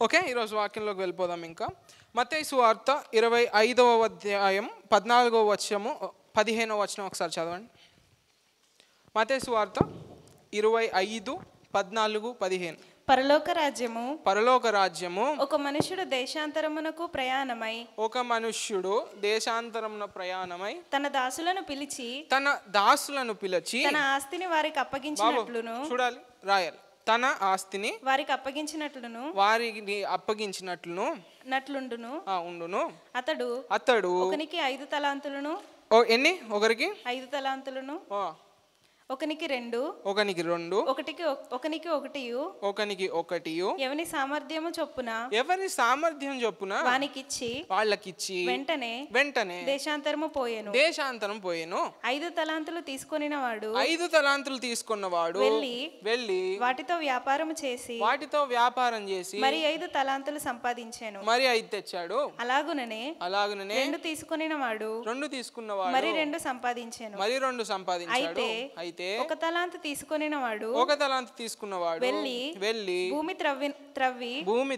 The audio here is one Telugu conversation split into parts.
ఓకే, ఈరోజు వాక్యంలోకి వెళ్ళిపోదాం. ఇంకా మత్తయి సువార్త 25వ అధ్యాయం 14వ వచనము 15వ వచనం ఒకసారి చదవండి. మత్తయి సువార్త 25, 14, 15. పరలోక రాజ్యము ఒక మనుష్యుడు దేశాంతరమునకు ప్రయాణమై తన దాసులను పిలిచి తన ఆస్తిని వారికి అప్పగించినట్లును చూడాలి, రాయాలి. తన ఆస్తిని వారికి అప్పగించినట్లును ఉండును. అతడు ఒకనికి 5 తలాంతులను, ఎన్ని? ఒకరికి 5 తలాంతులను, ఒకనికి 2, ఒకనికి 1, ఎవని సామర్థ్యం చొప్పున వాళ్ళకిచ్చి వెంటనే దేశాంతరం పోయెను. 5 తలాంతులు తీసుకొనినవాడు వెళ్ళి వాటితో వ్యాపారం చేసి మరి 5 తలాంతులు సంపాదించాను. మరి 5 తెచ్చాడు. అలాగుననే 2 తీసుకొనినవాడు మరి 2 సంపాదించాను. అయితే ఒక తలాంతు తీసుకొనినవాడు వెళ్ళి భూమి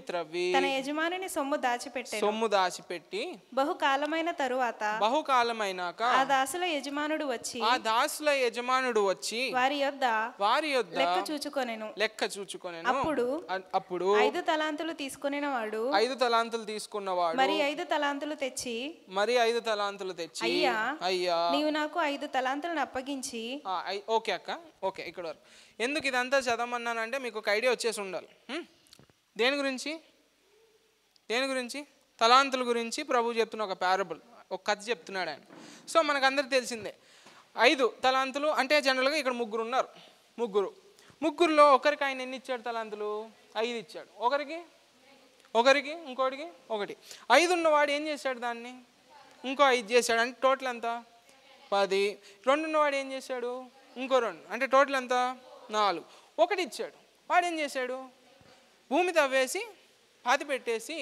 త్రవ్వి తన యజమానుని సొమ్ము దాచిపెట్టి బహుకాలమైన తరువాత ఆ దాసుల యజమానుడు వచ్చి వారి యొద్ద లెక్క చూచుకొనెను. అప్పుడు 5 తలాంతులు తీసుకొనినవాడు మరి 5 తలాంతులు తెచ్చి అయ్యా నీవు నాకు 5 తలాంతులను అప్పగించి. ఓకే అక్క, ఓకే. ఇక్కడ వరకు ఎందుకు ఇదంతా చదవమన్నానంటే మీకు ఒక ఐడియా వచ్చేసి ఉండాలి. దేని గురించి? తలాంతుల గురించి ప్రభు చెప్తున్న ఒక పారబుల్, ఒక కథ చెప్తున్నాడు ఆయన. సో మనకు అందరికి తెలిసిందే 5 తలాంతులు అంటే జనరల్గా ఇక్కడ ముగ్గురులో ఒకరికి ఆయన ఎన్ని ఇచ్చాడు? తలాంతులు 5 ఇచ్చాడు. ఒకరికి ఇంకోటికి 1. 5 ఉన్నవాడు ఏం చేశాడు? దాన్ని ఇంకో 5 చేశాడు. అంటే టోటల్ ఎంత? 10. 2 ఉన్నవాడు ఏం చేశాడు? ఇంకో 2. అంటే టోటల్ ఎంత? 4. 1 ఇచ్చాడు. వాడు ఏం చేశాడు? భూమి తవ్వేసి పాతి పెట్టేసి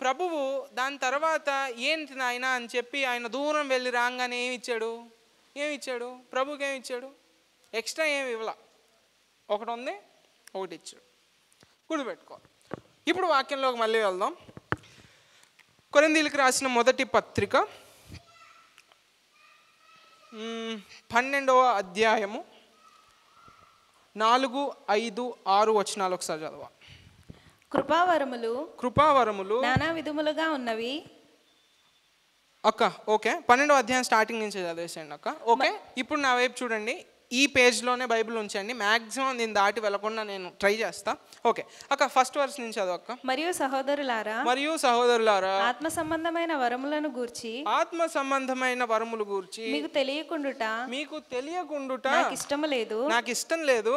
ప్రభువు దాని తర్వాత ఏంటి నాయన అని చెప్పి ఆయన దూరం వెళ్ళి రాగానే ఏమి ఇచ్చాడు? ప్రభుకి ఏమి ఇచ్చాడు? ఎక్స్ట్రా ఏమి ఇవ్వాల. 1 ఉంది, 1 ఇచ్చాడు. గుర్తుపెట్టుకో. ఇప్పుడు వాక్యంలోకి మళ్ళీ వెళ్దాం. కొరింథీయులకు రాసిన మొదటి పత్రిక 12వ అధ్యాయము 4, 5, 6 వచనాలు ఒకసారి చదవ. కృపావరములు నానా విధములుగా ఉన్నవి అక్క. ఓకే, 12వ అధ్యాయం స్టార్టింగ్ నుంచి చదివేసేయండి అక్క. ఓకే, ఇప్పుడు నా వైపు చూడండి. ఈ పేజ్లోనే బైబిల్ ఉంచండి. మ్యాక్సిమం నేను దాటి వెళ్లకుండా నేను ట్రై చేస్తా. ఓకే అక్క, ఫస్ట్ వర్స్ నుంచి చదవక్క. మరియు సహోదరులారా ఆత్మ సంబంధమైన వరములను గూర్చి మీకు తెలియకుండుట నాకు ఇష్టం లేదు.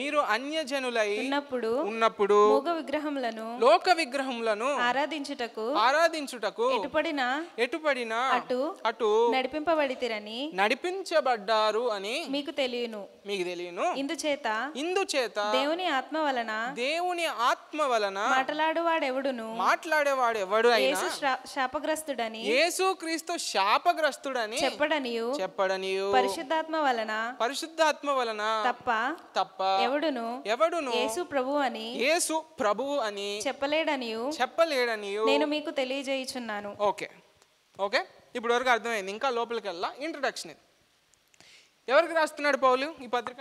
మీరు అన్యజనులై ఉన్నప్పుడు లోక విగ్రహములను ఆరాధించుటకు ఎటుపడినా అటు నడిపించబడ్డారు అని మీకు తెలియను. ఇందుచేత దేవుని ఆత్మ వలన మాట్లాడేవాడెవడు యేసుక్రీస్తు శాపగ్రస్తుడని చెప్పడనియు పరిశుద్ధాత్మ వలన తప్ప ఎవడును యేసు ప్రభువు అని చెప్పలేడనియు నేను మీకు తెలియజేయుచున్నాను. ఓకే, ఇప్పుడు వరకు అర్థమైంది. ఇంకా లోపలికి వెళ్ళా. ఇంట్రడక్షన్ ఇది. ఎవరికి రాస్తున్నాడు పౌలు ఈ పత్రిక?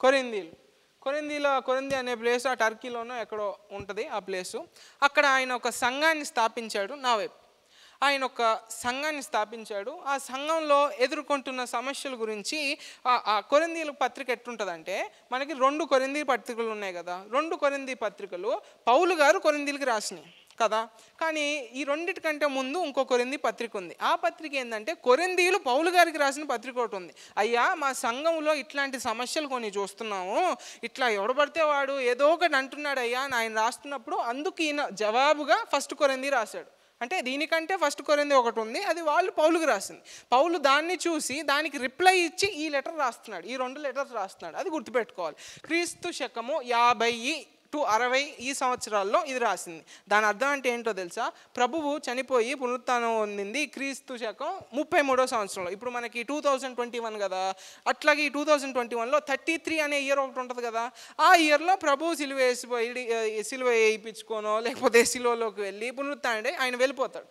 కొరింథీ అనే ప్లేస్ ఆ టర్కీలోనో ఎక్కడో ఉంటుంది ఆ ప్లేసు. అక్కడ ఆయన ఒక సంఘాన్ని స్థాపించాడు. ఆయన ఒక సంఘాన్ని స్థాపించాడు. ఆ సంఘంలో ఎదుర్కొంటున్న సమస్యల గురించి ఆ కొరింథీయుల పత్రిక ఎట్లుంటుందంటే, మనకి 2 కొరింథీ పత్రికలు ఉన్నాయి కదా. 2 కొరింథీ పత్రికలు పౌలు గారు కొరింథీయులకి రాసినాయి కదా. కానీ ఈ 2 కంటే ముందు ఇంకో కొరింథీ పత్రిక ఉంది. ఆ పత్రిక ఏంటంటే కొరింథీయులు పౌలు గారికి రాసిన పత్రిక ఒకటి ఉంది. అయ్యా మా సంఘంలో ఇట్లాంటి సమస్యలు కొన్ని చూస్తున్నాము, ఇట్లా ఎవడబడితే వాడు ఏదో ఒకటి అంటున్నాడు అయ్యా అని ఆయన రాస్తున్నప్పుడు అందుకు ఈయన జవాబుగా 1 కొరింథీ రాశాడు. అంటే దీనికంటే 1 కొరింథీ ఒకటి ఉంది, అది వాళ్ళు పౌలుకి రాసింది. పౌలు దాన్ని చూసి దానికి రిప్లై ఇచ్చి ఈ లెటర్ రాస్తున్నాడు. ఈ 2 లెటర్స్ రాస్తున్నాడు. అది గుర్తుపెట్టుకోవాలి. క్రీస్తు శకము 50 టు 60 ఈ సంవత్సరాల్లో ఇది రాసింది. దాని అర్థం అంటే ఏంటో తెలుసా? ప్రభువు చనిపోయి పునరుత్థానం పొందింది క్రీస్తు శకం 33వ సంవత్సరంలో. ఇప్పుడు మనకి 2021 కదా, అట్లాగే ఈ 2021లో 33 అనే ఇయర్ ఒకటి ఉంటుంది కదా, ఆ ఇయర్లో ప్రభువు సిలువ వేయించుకోనో లేకపోతే సిలువలోకి వెళ్ళి పునరుత్థానుడై ఆయన వెళ్ళిపోతాడు.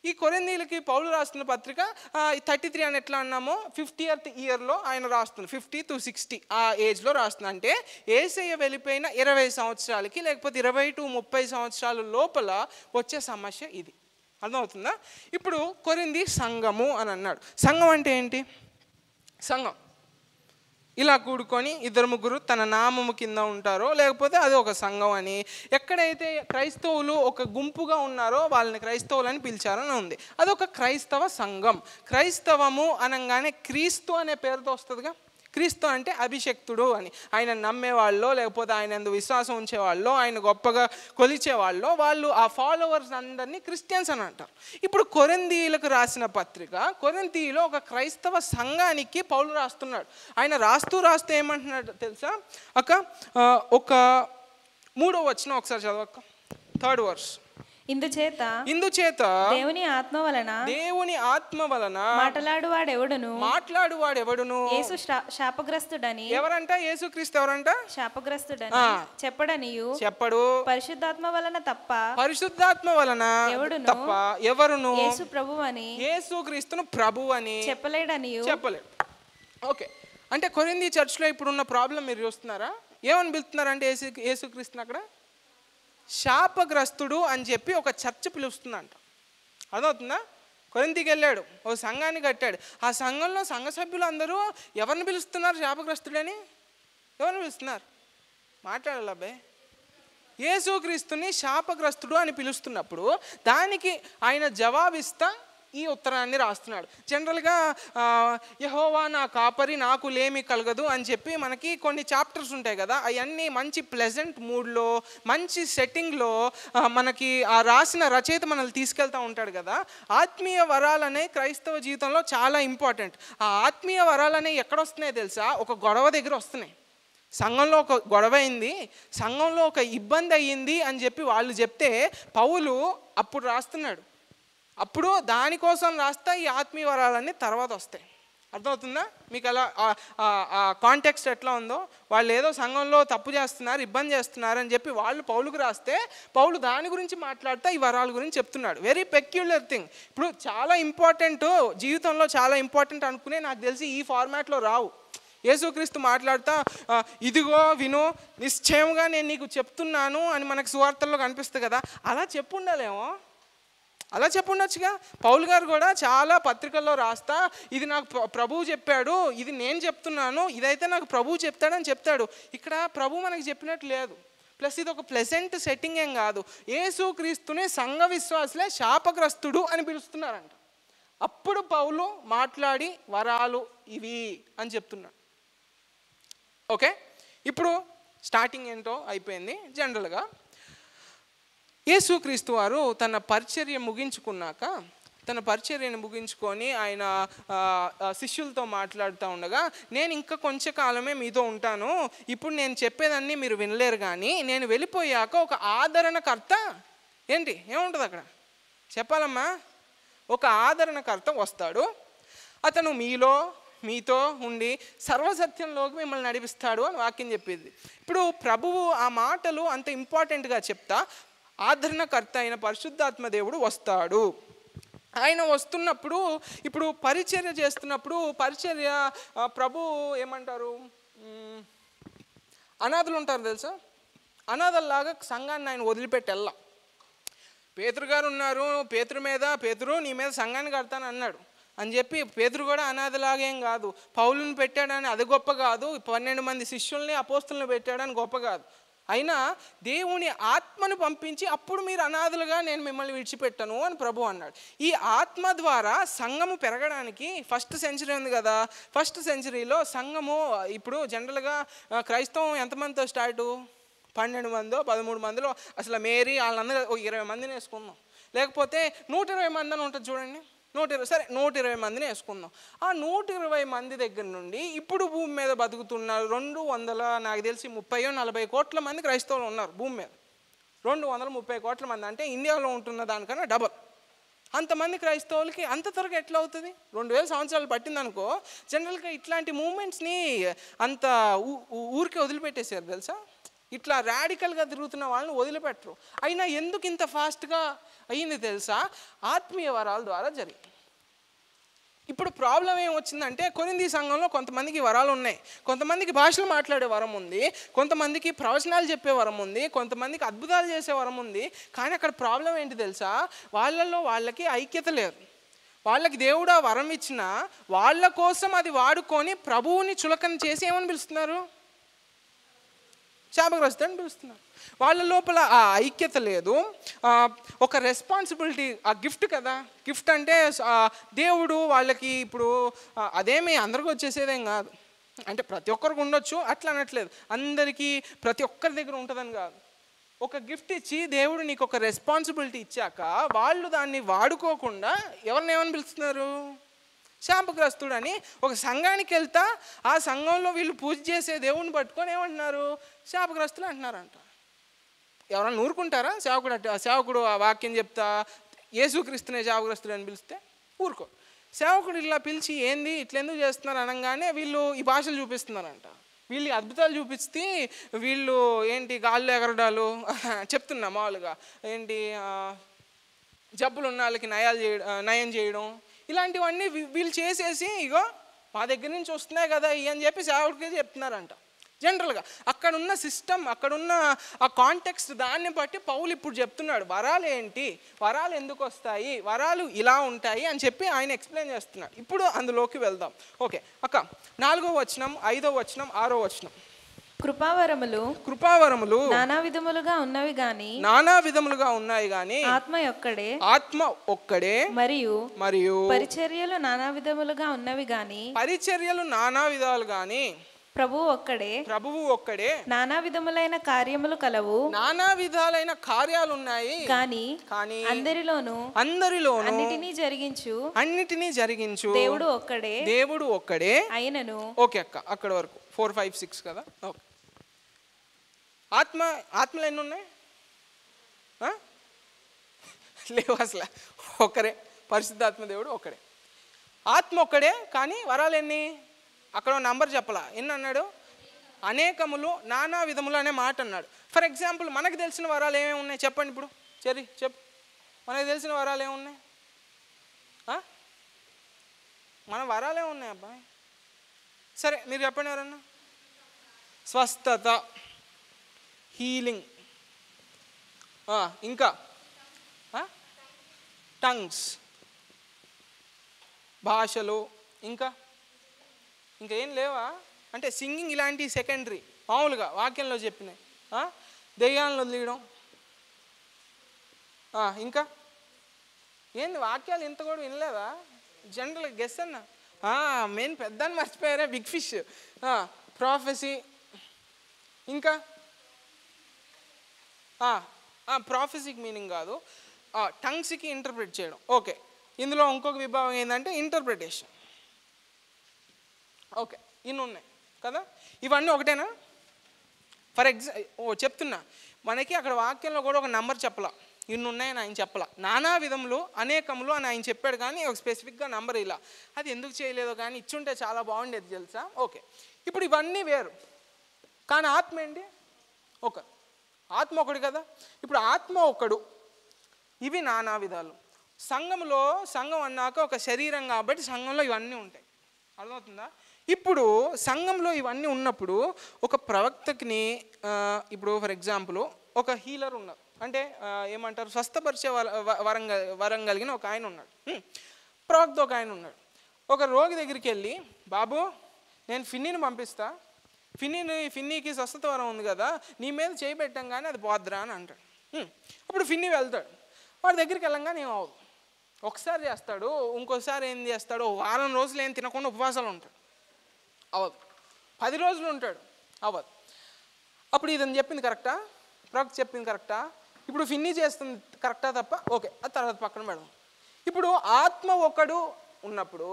ఈ కొరింథీయులకి పౌలు రాస్తున్న పత్రిక 33 అని ఎట్లా అన్నామో 50th ఇయర్లో ఆయన రాస్తుంది, 50 to 60 ఆ ఏజ్లో రాస్తుంది. అంటే యేసయ్య వెళ్ళిపోయిన 20 సంవత్సరాలకి లేకపోతే 20 to 30 సంవత్సరాల లోపల వచ్చే సమస్య ఇది. అర్థమవుతుందా? ఇప్పుడు కొరింథీ సంఘము అని అన్నాడు. సంఘం అంటే ఏంటి? సంఘం ఇలా కూడుకొని 2-3 తన నామము కింద ఉంటారో లేకపోతే అది ఒక సంఘం అని. ఎక్కడైతే క్రైస్తవులు ఒక గుంపుగా ఉన్నారో వాళ్ళని క్రైస్తవులని పిలిచారని ఉంది. అదొక క్రైస్తవ సంఘం. క్రైస్తవము అనగానే క్రీస్తు అనే పేరుతో వస్తుందిగా. క్రీస్తు అంటే అభిషక్తుడు అని. ఆయన నమ్మేవాళ్ళో లేకపోతే ఆయన యందు విశ్వాసం ఉంచేవాళ్ళో ఆయన గొప్పగా కొలిచేవాళ్ళో వాళ్ళు ఆ ఫాలోవర్స్ అందరినీ క్రిస్టియన్స్ అని అంటారు. ఇప్పుడు కొరింథీయులకు రాసిన పత్రిక, కొరింథీయులో ఒక క్రైస్తవ సంఘానికి పౌలు రాస్తున్నాడు. ఆయన రాస్తూ ఏమంటున్నాడు తెలుసా? ఒక 3వ వచనం ఒకసారి చదవక్క, 3rd verse. ఇందుచేత దేవుని ఆత్మ వలన మాట్లాడువాడెవడును యేసు శాపగ్రస్తుడని. ఎవరంట? యేసుక్రీస్తు ఎవరంట? శాపగ్రస్తుడని చెప్పడు. పరిశుద్ధాత్మ వలన తప్ప ఎవరును యేసుక్రీస్తును ప్రభువు అని చెప్పలేడు. ఓకే, అంటే కొరింథీ చర్చ్లో ఇప్పుడున్న ప్రాబ్లం మీరు చూస్తున్నారా? ఏమని పిలుస్తున్నారంటే యేసుక్రీస్తుని అక్కడ శాపగ్రస్తుడు అని చెప్పి ఒక చర్చ్ పిలుస్తుందంట. అదవుతుందా? కొరింథీకి వెళ్ళాడు, ఓ సంఘాన్ని కట్టాడు. ఆ సంఘంలో సంఘ సభ్యులు అందరూ ఎవరిని పిలుస్తున్నారు శాపగ్రస్తుడని? ఎవరిని పిలుస్తున్నారు? మాట్లాడాలి అబ్బాయి. యేసుక్రీస్తుని శాపగ్రస్తుడు అని పిలుస్తున్నప్పుడు దానికి ఆయన జవాబిస్తా ఈ ఉత్తరాన్ని రాస్తున్నాడు. జనరల్గా యెహోవా నా కాపరి నాకు లేమి కలగదు అని చెప్పి మనకి కొన్ని చాప్టర్స్ ఉంటాయి కదా, అవన్నీ మంచి ప్లెజెంట్ మూడ్లో మంచి సెట్టింగ్లో మనకి ఆ రాసిన రచయిత మనల్ని తీసుకెళ్తూ ఉంటాడు కదా. ఆత్మీయ వరాలనే క్రైస్తవ జీవితంలో చాలా ఇంపార్టెంట్. ఆ ఆత్మీయ వరాలనే ఎక్కడ వస్తున్నాయి తెలుసా? ఒక గొడవ దగ్గర వస్తున్నాయి. సంఘంలో ఒక గొడవ అయింది, సంఘంలో ఒక ఇబ్బంది అయ్యింది అని చెప్పి వాళ్ళు చెప్తే పౌలు అప్పుడు రాస్తున్నాడు. అప్పుడు దానికోసం రాస్తా ఈ ఆత్మీయ వరాలన్నీ తర్వాత వస్తాయి. అర్థమవుతుందా మీకు? అలా కాంటెక్స్ట్ ఎట్లా ఉందో, వాళ్ళు ఏదో సంఘంలో తప్పు చేస్తున్నారు, ఇబ్బంది చేస్తున్నారు అని చెప్పి వాళ్ళు పౌలుకు రాస్తే పౌలు దాని గురించి మాట్లాడుతూ ఈ వరాల గురించి చెప్తున్నాడు. Very peculiar thing. ఇప్పుడు చాలా ఇంపార్టెంట్, జీవితంలో చాలా ఇంపార్టెంట్ అనుకునే నాకు తెలిసి ఈ ఫార్మాట్లో రావు. యేసుక్రీస్తు మాట్లాడుతా ఇదిగో విను, నిశ్చయంగా నేను నీకు చెప్తున్నాను అని మనకు సువార్తల్లో కనిపిస్తుంది కదా, అలా చెప్పుండాలేమో, అలా చెప్పుండొచ్చుగా. పౌలు గారు కూడా చాలా పత్రికల్లో రాస్తా ఇది నాకు ప్రభువు చెప్పాడు, ఇది నేను చెప్తున్నాను, ఇదైతే నాకు ప్రభువు చెప్తాడని చెప్తాడు. ఇక్కడ ప్రభు మనకి చెప్పినట్టు లేదు. ప్లస్ ఇది ఒక ప్లెజెంట్ సెట్టింగ్ ఏం కాదు. యేసుక్రీస్తుని సంఘ విశ్వాసులే శాపగ్రస్తుడు అని పిలుస్తున్నారంట. అప్పుడు పౌలు మాట్లాడి వరాలు ఇవి అని చెప్తున్నాడు. ఓకే, ఇప్పుడు స్టార్టింగ్ ఏంటో అయిపోయింది. జనరల్గా యేసుక్రీస్తు వారు తన పరిచర్యను ముగించుకొని ఆయన శిష్యులతో మాట్లాడుతూ ఉండగా, నేను ఇంకా కొంచెం కాలమే మీతో ఉంటాను, ఇప్పుడు నేను చెప్పేదాన్ని మీరు వినలేరు, కానీ నేను వెళ్ళిపోయాక ఒక ఆదరణకర్త ఏముంటుంది అక్కడ చెప్పాలమ్మా, ఒక ఆదరణకర్త వస్తాడు, అతను మీతో ఉండి సర్వసత్యంలోకి మిమ్మల్ని నడిపిస్తాడు అని వాక్యం చెప్పింది. ఇప్పుడు ప్రభువు ఆ మాటలు అంత ఇంపార్టెంట్గా చెప్తా ఆదరణకర్త అయిన పరిశుద్ధాత్మ దేవుడు వస్తాడు. ఆయన వస్తున్నప్పుడు ఇప్పుడు పరిచర్య చేస్తున్నప్పుడు ప్రభు ఏమంటారు, అనాథలు ఉంటారు తెలుసా, అనాథల్లాగా సంఘాన్ని ఆయన వదిలిపెట్టి వెళ్ళా. పేతురు గారు ఉన్నారు, పేతురు నీ మీద సంఘాన్ని కడతాను అన్నాడు అని చెప్పి పేతురు కూడా అనాథలాగేం కాదు. పౌలుని పెట్టాడని అది గొప్ప కాదు, 12 మంది శిష్యుల్ని అపోస్తులను పెట్టాడని గొప్ప కాదు. అయినా దేవుని ఆత్మను పంపించి అప్పుడు మీరు అనాథలుగా నేను మిమ్మల్ని విడిచిపెట్టను అని ప్రభు అన్నాడు. ఈ ఆత్మ ద్వారా సంఘము పెరగడానికి ఫస్ట్ సెంచరీ ఉంది కదా, ఫస్ట్ సెంచరీలో సంఘము ఇప్పుడు జనరల్గా క్రైస్తవం ఎంతమందితో స్టార్టు? 12 మందో 13 మందిలో. అసలు మేరీ వాళ్ళందరూ 20 మందిని వేసుకున్నాం, లేకపోతే 120 మంది అని ఉంటుంది చూడండి. సరే 120 మందిని వేసుకుందాం. ఆ 120 మంది దగ్గర నుండి ఇప్పుడు భూమి మీద బతుకుతున్నారు 200, నాకు తెలిసి 30-40 కోట్ల మంది క్రైస్తవులు ఉన్నారు భూమి మీద. 230 కోట్ల మంది అంటే ఇండియాలో ఉంటున్న దానికన్నా డబల్. అంతమంది క్రైస్తవులకి అంత త్వరగా ఎట్లా అవుతుంది? 2000 సంవత్సరాలు పట్టిందనుకో. జనరల్గా ఇట్లాంటి మూమెంట్స్ని అంత ఊరికే వదిలిపెట్టేశారు తెలుసా. ఇట్లా రాడికల్గా తిరుగుతున్న వాళ్ళని వదిలిపెట్టరు. అయినా ఎందుకు ఇంత ఫాస్ట్గా అయ్యింది తెలుసా? ఆత్మీయ వరాల ద్వారా జరిగింది. ఇప్పుడు ప్రాబ్లం ఏమొచ్చిందంటే కొరింథీ సంఘంలో కొంతమందికి వరాలు ఉన్నాయి, కొంతమందికి భాషలు మాట్లాడే వరం ఉంది, కొంతమందికి ప్రవచనాలు చెప్పే వరం ఉంది, కొంతమందికి అద్భుతాలు చేసే వరం ఉంది. కానీ అక్కడ ప్రాబ్లం ఏంటి తెలుసా? వాళ్ళల్లో వాళ్ళకి ఐక్యత లేదు. వాళ్ళకి దేవుడు ఆ వరం ఇచ్చినా వాళ్ళ కోసం అది వాడుకొని ప్రభువుని చులకన చేసి ఏమని పిలుస్తున్నారు? శాపగ్రస్తుడు అని పిలుస్తున్నారు. వాళ్ళ లోపల ఆ ఐక్యత లేదు, ఒక రెస్పాన్సిబిలిటీ. ఆ గిఫ్ట్ కదా, గిఫ్ట్ అంటే దేవుడు వాళ్ళకి ఇప్పుడు అదేమి అందరికీ వచ్చేసేదేం కాదు. అంటే ప్రతి ఒక్కరికి ఉండొచ్చు అట్లా అనట్లేదు, అందరికీ ప్రతి ఒక్కరి దగ్గర ఉంటుందని కాదు. ఒక గిఫ్ట్ ఇచ్చి దేవుడు నీకు ఒక రెస్పాన్సిబిలిటీ ఇచ్చాక వాళ్ళు దాన్ని వాడుకోకుండా ఎవరిని ఏమని పిలుస్తున్నారు? శాపగ్రస్తుడు అని. ఒక సంఘానికి వెళ్తా ఆ సంఘంలో వీళ్ళు పూజ చేసే దేవుడిని పట్టుకొని ఏమంటున్నారు? శాపగ్రస్తులు అంటున్నారంట. ఎవరన్నా ఊరుకుంటారా? సేవకుడు ఆ వాక్యం చెప్తా యేసుక్రీస్తునే శాపగ్రస్తుడు అని పిలిస్తే ఊరుకో. సేవకుడు ఇలా పిలిచి ఏంది ఇట్లా ఎందుకు చేస్తున్నారు అనగానే వీళ్ళు ఈ భాషలు చూపిస్తున్నారంట. వీళ్ళు అద్భుతాలు చూపిస్తే వీళ్ళు ఏంటి గాల్లో ఎగరడాలు చెప్తున్నా మామూలుగా, ఏంటి జబ్బులు ఉన్న వాళ్ళకి నయం చేయడం, ఇలాంటివన్నీ వీళ్ళు చేసేసి ఇగో మా దగ్గర నుంచి వస్తున్నాయి కదా ఇవి అని చెప్పి సేవకుడికి చెప్తున్నారంట. జనరల్గా అక్కడున్న సిస్టమ్, అక్కడున్న ఆ కాంటెక్స్ట్ దాన్ని బట్టి పౌలు ఇప్పుడు చెప్తున్నాడు వరాలు ఏంటి, వరాలు ఎందుకు వస్తాయి, వరాలు ఇలా ఉంటాయి అని చెప్పి ఆయన ఎక్స్ప్లెయిన్ చేస్తున్నాడు. ఇప్పుడు అందులోకి వెళ్దాం. ఓకే అక్క, 4వ వచనం, 5వ వచనం, 6వ వచనం. కృపావరములు నానా విధములుగా ఉన్నాయి గాని ఆత్మ ఒక్కడే మరియు పరిచర్యలు నానా విధములుగా ఉన్నవి గాని ప్రభువు ఒక్కడే. నానా విధములైన కార్యములు కలవు, నానా విధాలైన కార్యాలు ఉన్నాయి కానీ అందరిలోను అన్నిటినీ జరిగించు దేవుడు ఒక్కడే అయినను. ఓకే అక్క, అక్కడ వరకు 4, 5, 6 కదా. ఓకే, ఆత్మలు ఎన్ని ఉన్నాయి? లేవు అసలు. ఒక్కరే, పరిశుద్ధాత్మ దేవుడు ఒక్కడే. ఆత్మ ఒక్కడే కానీ వరాలు ఎన్ని? అక్కడ నంబర్ చెప్పలా. ఎన్ని అన్నాడు? అనేకములు, నానా విధములు అనే మాట అన్నాడు. ఫర్ ఎగ్జాంపుల్ మనకు తెలిసిన వరాలు ఏమేమి ఉన్నాయి చెప్పండి. ఇప్పుడు చెప్పు, మనకు తెలిసిన వరాలు ఏమున్నాయి? మన వరాలు ఏమున్నాయి అబ్బాయి? సరే మీరు చెప్పండి ఎవరన్నా. స్వస్థత, హీలింగ్, ఇంకా టంగ్స్, భాషలు, ఇంకా ఏం లేవా? అంటే సింగింగ్ ఇలాంటి సెకండరీ, మామూలుగా వాక్యంలో చెప్పినాయి. దెయ్యాలను వదిలేయడం, ఇంకా ఏంది వాక్యాలు ఇంత కూడా వినలేదా? జనరల్గా గెస్ అన్న మెయిన్ పెద్దని మర్చిపోయారా? బిగ్ ఫిష్, ప్రాఫెసీ, ఇంకా ప్రాఫెసీకి మీనింగ్ కాదు, టంగ్స్కి ఇంటర్ప్రిట్ చేయడం. ఓకే, ఇందులో ఇంకొక విభాగం ఏంటంటే ఇంటర్ప్రిటేషన్. ఓకే, ఇన్ని ఉన్నాయి కదా. ఇవన్నీ ఒకటేనా? ఫర్ చెప్తున్నా, మనకి అక్కడ వాక్యంలో కూడా ఒక నంబర్ చెప్పలా, ఇన్ని ఉన్నాయని ఆయన చెప్పలా. నానా విధములు, అనేకములు అని ఆయన చెప్పాడు కానీ ఒక స్పెసిఫిక్గా నంబర్ ఇలా. అది ఎందుకు చేయలేదో కానీ ఇచ్చుంటే చాలా బాగుండేది తెలుసా. ఓకే, ఇప్పుడు ఇవన్నీ వేరు కానీ ఆత్మ ఏంటి? ఆత్మ ఒకడు కదా. ఇప్పుడు ఆత్మ ఒకడు, ఇవి నానా విధాలు. సంఘం అన్నాక ఒక శరీరం కాబట్టి సంఘంలో ఇవన్నీ ఉంటాయి, అర్థమవుతుందా? ఇప్పుడు సంఘంలో ఇవన్నీ ఉన్నప్పుడు ఒక ప్రవక్తకిని, ఇప్పుడు ఫర్ ఎగ్జాంపుల్ ఒక హీలర్ ఉన్నారు, అంటే ఏమంటారు, స్వస్థపరిచే వరం కలిగిన ఒక ఆయన ఉన్నాడు, ప్రవక్త ఒక ఆయన ఉన్నాడు. ఒక రోగి దగ్గరికి వెళ్ళి, బాబు నేను ఫిన్నీని పంపిస్తా, ఫిన్నీకి స్వస్థత వరం ఉంది కదా, నీ మీద చేయి పెట్టంగానే అది పోద్దురా అని అంటాడు. అప్పుడు ఫిన్నీ వెళ్తాడు, వాడి దగ్గరికి వెళ్ళంగానే ఏమవుదు. ఒకసారి చేస్తాడు, ఇంకోసారి ఏం చేస్తాడు, వారం రోజులు ఏం తినకుండా ఉపవాసాలు ఉంటాడు, అవ్వదు. 10 రోజులు ఉంటాడు, అవ్వదు. అప్పుడు ఇదని చెప్పింది కరెక్టా? ప్రవక్త చెప్పింది కరెక్టా? ఇప్పుడు ఫిన్నీ చేస్తుంది కరెక్టా తప్ప? ఓకే, అది తర్వాత పక్కన పెడదాం. ఇప్పుడు ఆత్మ ఒకడు ఉన్నప్పుడు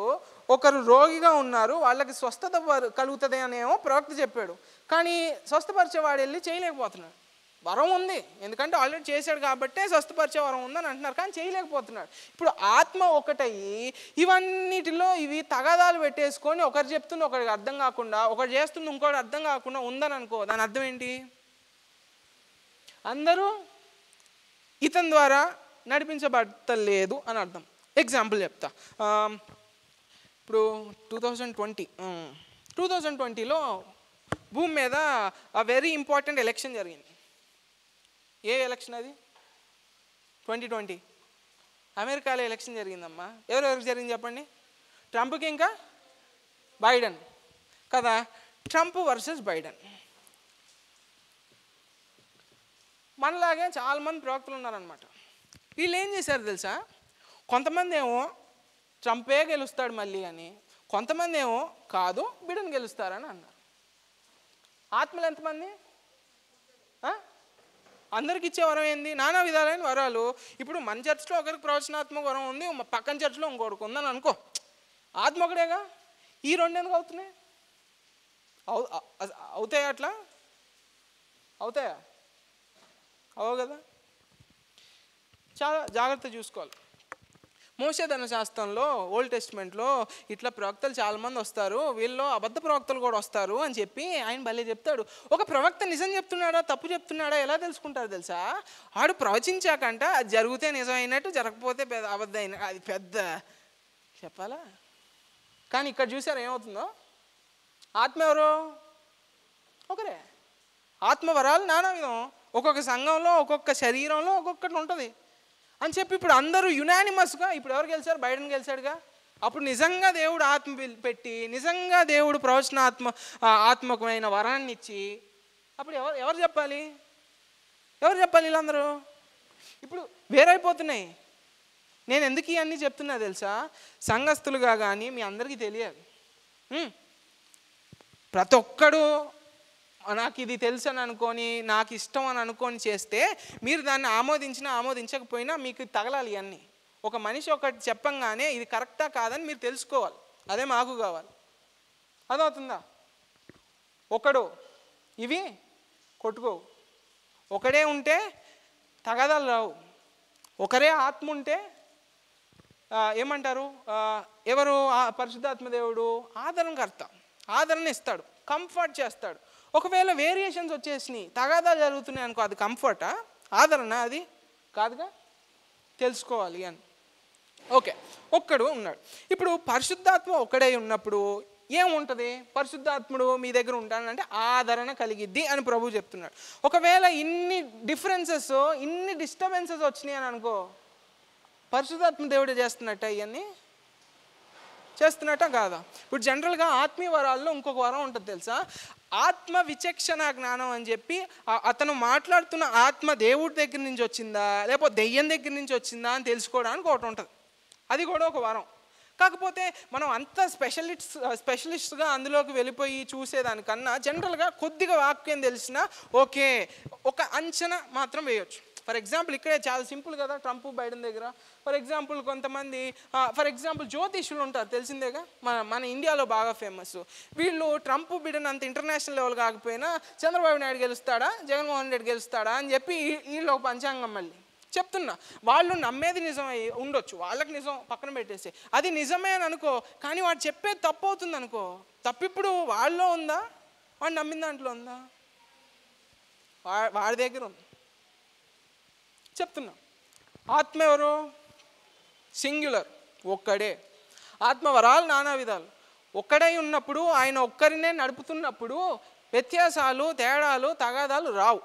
ఒకరు రోగిగా ఉన్నారు, వాళ్ళకి స్వస్థత కలుగుతుంది అనేమో ప్రవక్త చెప్పాడు. కానీ స్వస్థపరిచేవాడు వెళ్ళి చేయలేకపోతున్నాడు. వరం ఉంది, ఎందుకంటే ఆల్రెడీ చేశాడు కాబట్టే స్వస్థపరిచే వరం ఉందని అంటున్నారు, కానీ చేయలేకపోతున్నాడు. ఇప్పుడు ఆత్మ ఒకటయ్యి ఇవన్నిటిలో ఇవి తగాదాలు పెట్టేసుకొని ఒకరు చెప్తుంది ఒకరికి అర్థం కాకుండా, ఒకరు చేస్తుంది ఇంకోటి అర్థం కాకుండా ఉందని అనుకో, దాని అర్థం ఏంటి? అందరూ ఇతని ద్వారా నడిపించబడతలేదు అని అర్థం. ఎగ్జాంపుల్ చెప్తా. ఇప్పుడు 2020లో భూమి మీద వెరీ ఇంపార్టెంట్ ఎలక్షన్ జరిగింది. ఏ ఎలక్షన్ అది? 2020 అమెరికాలో ఎలక్షన్ జరిగిందమ్మా. ఎవరెవరికి జరిగింది చెప్పండి? ట్రంప్కి ఇంకా బైడెన్ కదా. Trump versus Biden. మనలాగే చాలామంది ప్రవక్తలు ఉన్నారనమాట. వీళ్ళు ఏం చేశారు తెలుసా? కొంతమంది ఏమో ట్రంపే గెలుస్తాడు మళ్ళీ అని, కొంతమంది ఏమో కాదు బిడెన్ గెలుస్తారని అన్నారు. ఆత్మలు ఎంతమంది? అందరికి ఇచ్చే వరం ఏంది? నానా విధాలైన వరాలు. ఇప్పుడు మన చర్చ్లో ఒకరికి ప్రవచనాత్మక వరం ఉంది, పక్కన చర్చ్లో ఇంకొకరికి ఉందని అనుకో, ఆత్మ ఒకడేగా. ఈ రెండు ఎందుకు అవుతున్నాయి? అవుతాయా? అట్లా అవుతాయా? అవు కదా. చాలా జాగ్రత్త చూసుకోవాలి. మోషే ధర్మశాస్త్రంలో ఓల్డ్ టెస్ట్మెంట్లో ఇట్లా ప్రవక్తలు చాలామంది వస్తారు, వీళ్ళు అబద్ధ ప్రవక్తలు కూడా వస్తారు అని చెప్పి ఆయన భలే చెప్తాడు. ఒక ప్రవక్త నిజం చెప్తున్నాడా తప్పు చెప్తున్నాడా ఎలా తెలుసుకుంటారు తెలుసా? ఆడు ప్రవచించాకంట అది జరిగితే నిజమైనట్టు, జరగకపోతే అబద్ధం అయిన, అది పెద్ద చెప్పాలా. కానీ ఇక్కడ చూసారు ఏమవుతుందో? ఆత్మ ఎవరు? ఒకరే. ఆత్మ వరాలు నానా విధం, ఒక్కొక్క సంఘంలో ఒక్కొక్క శరీరంలో ఒక్కొక్కటి ఉంటుంది అని చెప్పి ఇప్పుడు అందరూ యునానిమస్గా ఇప్పుడు ఎవరు గెలిచారు? బైడెన్ గెలిచాడుగా. అప్పుడు నిజంగా దేవుడు ఆత్మ పెట్టి, నిజంగా దేవుడు ఆత్మకమైన వరాన్ని ఇచ్చి, అప్పుడు ఎవరు చెప్పాలి? వీళ్ళందరూ ఇప్పుడు వేరైపోతున్నాయి. నేను ఎందుకు ఇవన్నీ చెప్తున్నా తెలుసా? సంఘస్థులుగా కానీ మీ అందరికీ తెలియాలి. ప్రతి ఒక్కడు నాకు ఇది తెలుసు అని అనుకొని, నాకు ఇష్టం అని అనుకొని చేస్తే మీరు దాన్ని ఆమోదించకపోయినా మీకు తగలాలి. అన్నీ ఒక మనిషి ఒకటి చెప్పంగానే ఇది కరెక్టా కాదని మీరు తెలుసుకోవాలి. అదే మాకు కావాలి. అదవుతుందా? ఒకడు ఇవి కొట్టుకోవు. ఒకడే ఉంటే తగాదాలు రావు. ఒకరే ఆత్మ ఉంటే ఏమంటారు? ఎవరు? పరిశుద్ధాత్మ దేవుడు ఆదరణకర్త, ఆదరణ ఇస్తాడు, కంఫర్ట్ చేస్తాడు. ఒకవేళ వేరియేషన్స్ వచ్చేసినాయి, తగాదాలు జరుగుతున్నాయి అనుకో, అది కంఫర్టా? ఆదరణ? అది కాదుగా. తెలుసుకోవాలి అని. ఓకే, ఒక్కడు ఉన్నాడు. ఇప్పుడు పరిశుద్ధాత్మ ఒక్కడే ఉన్నప్పుడు ఏముంటుంది? పరిశుద్ధాత్ముడు మీ దగ్గర ఉంటానంటే ఆదరణ కలిగిద్ది అని ప్రభు చెప్తున్నాడు. ఒకవేళ ఇన్ని డిఫరెన్సెస్, ఇన్ని డిస్టర్బెన్సెస్ వచ్చినాయి అని అనుకో, పరిశుద్ధాత్మ దేవుడే చేస్తున్నట్ట, ఇవన్నీ చేస్తున్నట్ట కాదా? ఇప్పుడు జనరల్గా ఆత్మీయ వరాల్లో ఇంకొక వరం ఉంటుంది తెలుసా? ఆత్మ విచక్షణ జ్ఞానం అని చెప్పి, అతను మాట్లాడుతున్న ఆత్మ దేవుడి దగ్గర నుంచి వచ్చిందా లేకపోతే దెయ్యం దగ్గర నుంచి వచ్చిందా అని తెలుసుకోవడానికి ఒకటి ఉంటుంది. అది కూడా ఒక వరం. కాకపోతే మనం అంత స్పెషలిస్ట్గా అందులోకి వెళ్ళిపోయి చూసేదానికన్నా జనరల్గా కొద్దిగా వాక్యం తెలిసినా ఓకే, ఒక అంచనా మాత్రం వేయొచ్చు. ఫర్ ఎగ్జాంపుల్ ఇక్కడే చాలా సింపుల్ కదా, ట్రంప్ బైడెన్ దగ్గర. ఫర్ ఎగ్జాంపుల్ కొంతమంది జ్యోతిష్యులు ఉంటారు, తెలిసిందేగా. మన ఇండియాలో బాగా ఫేమస్. వీళ్ళు ట్రంప్ బిడెన్ అంత ఇంటర్నేషనల్ లెవెల్ కాకపోయినా చంద్రబాబు నాయుడు గెలుస్తాడా, జగన్మోహన్ రెడ్డి గెలుస్తాడా అని చెప్పి వీళ్ళు ఒక పంచాంగం మళ్ళీ చెప్తున్నా. వాళ్ళు నమ్మేది నిజం ఉండొచ్చు, వాళ్ళకి నిజం పక్కన పెట్టేసి అది నిజమే అని అనుకో, కానీ వాడు చెప్పేది తప్పు అవుతుంది అనుకో, తప్పిప్పుడు వాళ్ళలో ఉందా, వాడు నమ్మిన దాంట్లో ఉందా? వాడి దగ్గర ఉంది. చెప్తున్నా, ఆత్మ ఎవరు? సింగ్యులర్, ఒక్కడే. ఆత్మ వరాలు నానా విధాలు. ఒక్కడై ఉన్నప్పుడు, ఆయన ఒక్కరినే నడుపుతున్నప్పుడు వ్యత్యాసాలు, తేడాలు, తగాదాలు రావు.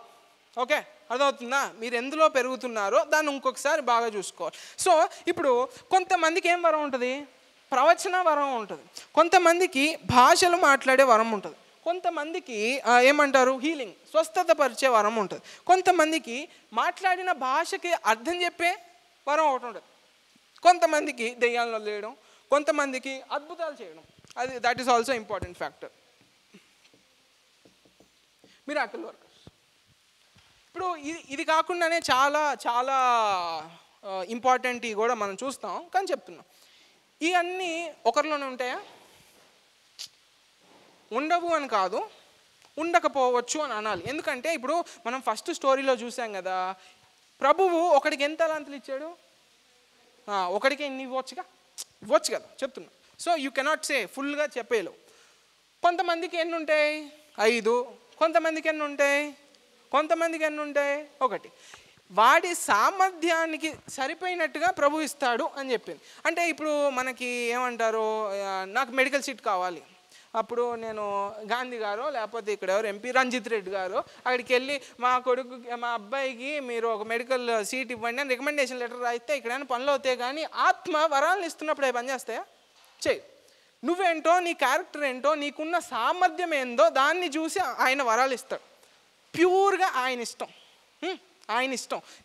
ఓకే, అర్థమవుతుందా? మీరు ఎందులో పెరుగుతున్నారో దాన్ని ఇంకొకసారి బాగా చూసుకోవాలి. సో ఇప్పుడు కొంతమందికి ఏం వరం ఉంటుంది? ప్రవచన వరం ఉంటుంది. కొంతమందికి భాషలు మాట్లాడే వరం ఉంటుంది. కొంతమందికి ఏమంటారు? హీలింగ్, స్వస్థత పరిచే వరం ఉంటుంది. కొంతమందికి మాట్లాడిన భాషకి అర్థం చెప్పే వరం ఒకటి ఉంటుంది. కొంతమందికి దెయ్యాలను వదిలేయడం, కొంతమందికి అద్భుతాలు చేయడం. That is also important factor. Miracle workers. ఇప్పుడు ఇది కాకుండానే చాలా చాలా ఇంపార్టెంట్ కూడా మనం చూస్తాం, కానీ చెప్తున్నాం. ఇవన్నీ ఒకరిలోనే ఉంటాయా? ఉండవు అని కాదు, ఉండకపోవచ్చు అని అనాలి. ఎందుకంటే ఇప్పుడు మనం ఫస్ట్ స్టోరీలో చూసాం కదా, ప్రభువు ఒకడికి ఎంత తలాంతులు ఇచ్చాడు? ఒకడికి ఎన్ని ఇవ్వచ్చు కదా చెప్తున్నా. సో యూ కెనాట్ సే ఫుల్గా చెప్పేయలేవు. కొంతమందికి ఎన్ని ఉంటాయి? 5. కొంతమందికి ఎన్ని ఉంటాయి? 1. వాడి సామర్థ్యానికి సరిపోయినట్టుగా ప్రభు ఇస్తాడు అని చెప్పింది. అంటే ఇప్పుడు మనకి ఏమంటారు, నాకు మెడికల్ సీట్ కావాలి, అప్పుడు నేను గాంధీ గారు లేకపోతే ఇక్కడ ఎవరు ఎంపీ రంజిత్ రెడ్డి గారు అక్కడికి వెళ్ళి మా అబ్బాయికి మీరు ఒక మెడికల్ సీట్ ఇవ్వండి అని రికమెండేషన్ లెటర్ రాయిస్తే ఇక్కడైనా పనులు అవుతాయి. కానీ ఆత్మ వరాలను ఇస్తున్నప్పుడు అవి పనిచేస్తాయా? చెయ్యి. నువ్వేంటో, నీ క్యారెక్టర్ ఏంటో, నీకున్న సామర్థ్యం ఏందో దాన్ని చూసి ఆయన వరాలు ఇస్తాడు. ప్యూర్గా ఆయన ఇష్టం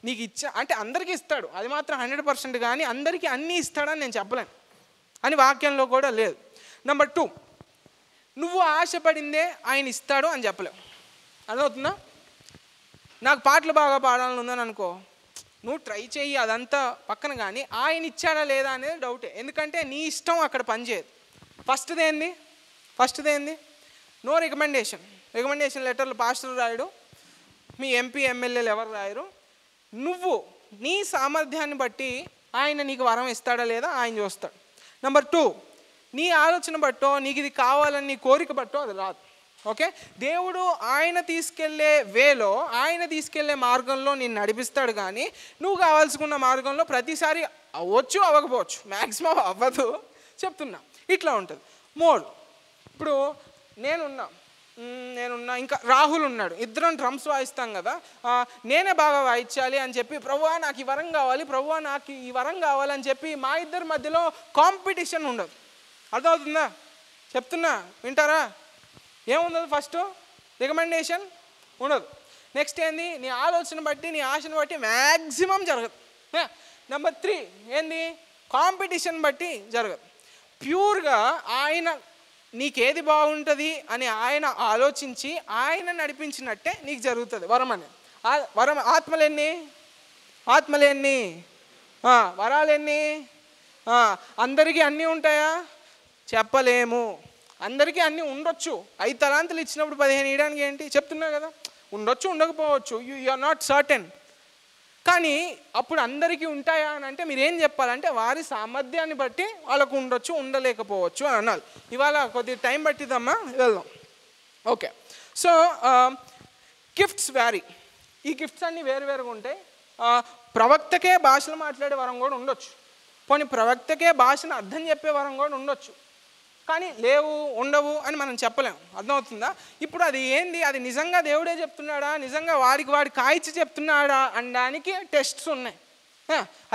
నీకు అంటే అందరికీ ఇస్తాడు, అది మాత్రం 100%. కానీ అందరికీ అన్నీ ఇస్తాడని నేను చెప్పలేను, అని వాక్యంలో కూడా లేదు. నెంబర్ 2, నువ్వు ఆశపడిందే ఆయన ఇస్తాడు అని చెప్పలేవు. అర్థమవుతుందా? నాకు పాటలు బాగా పాడాలని ఉందని అనుకో, నువ్వు ట్రై చెయ్యి, అదంతా పక్కన. కానీ ఆయన ఇచ్చాడా లేదా అనేది డౌటే, ఎందుకంటే నీ ఇష్టం అక్కడ పనిచేయదు. ఫస్ట్ది ఏంది? నో రికమెండేషన్ లెటర్లు పాస్టర్ రాయడు, మీ ఎంపీ ఎమ్మెల్యేలు ఎవరు రాయరు. నువ్వు నీ సామర్థ్యాన్ని బట్టి ఆయన నీకు వరం ఇస్తాడా లేదా ఆయన చూస్తాడు. నెంబర్ 2, నీ ఆలోచన బట్టో, నీకు ఇది కావాలని నీ కోరిక బట్టో అది రాదు. ఓకే, దేవుడు ఆయన తీసుకెళ్లే వేలో, ఆయన తీసుకెళ్లే మార్గంలో నేను నడిపిస్తాడు. కానీ నువ్వు కావాల్సుకున్న మార్గంలో ప్రతిసారి అవ్వచ్చు, అవ్వకపోవచ్చు, మ్యాక్సిమం అవ్వదు చెప్తున్నా. ఇట్లా ఉంటుంది. ఇప్పుడు నేనున్నా, ఇంకా రాహుల్ ఉన్నాడు, ఇద్దరం డ్రమ్స్ వాయిస్తాం కదా, నేనే బాగా వాయించాలి అని చెప్పి ప్రభువా నాకు ఈ వరం కావాలి, ప్రభువా నాకు ఈ వరం కావాలని చెప్పి మా ఇద్దరి మధ్యలో కాంపిటీషన్ ఉండదు. అర్థమవుతుందా? చెప్తున్నా, వింటారా? ఏముండదు. ఫస్ట్ రికమెండేషన్ ఉండదు. నెక్స్ట్ ఏంది? నీ ఆలోచన బట్టి, నీ ఆశను బట్టి మ్యాక్సిమం జరగదు. నెంబర్ 3 ఏంది? కాంపిటీషన్ బట్టి జరగదు. ప్యూర్గా ఆయన నీకేది బాగుంటుంది అని ఆయన ఆలోచించి ఆయన నడిపించినట్టే నీకు జరుగుతుంది వరం అనేది. ఆత్మలెన్ని? వరాలెన్ని? అందరికీ అన్నీ ఉంటాయా? చెప్పలేము. అందరికీ అన్నీ ఉండొచ్చు. 5 తలాంతులు ఇచ్చినప్పుడు 15 ఇవ్వడానికి ఏంటి? చెప్తున్నా కదా, ఉండొచ్చు, ఉండకపోవచ్చు, యు ఆర్ నాట్ సర్టెన్. కానీ అప్పుడు అందరికీ ఉంటాయా అని అంటే మీరు ఏం చెప్పాలంటే వారి సామర్థ్యాన్ని బట్టి వాళ్ళకు ఉండొచ్చు, ఉండలేకపోవచ్చు అని అనాలి. ఇవాళ కొద్దిగా టైం పట్టిద్దమ్మా, వెళ్దాం. Okay, so gifts vary. ఈ గిఫ్ట్స్ అన్నీ వేరువేరుగా ఉంటాయి. ప్రవక్తకే భాషలు మాట్లాడే వరం కూడా ఉండొచ్చు, పోనీ ప్రవక్తకే భాషను అర్థం చెప్పే వరం కూడా ఉండొచ్చు. కానీ లేవు, ఉండవు అని మనం చెప్పలేము. అర్థమవుతుందా? ఇప్పుడు అది ఏంది? అది నిజంగా దేవుడే చెప్తున్నాడా, నిజంగా వాడి కాయిచ్చి చెప్తున్నాడా అనడానికి టెస్ట్స్ ఉన్నాయి.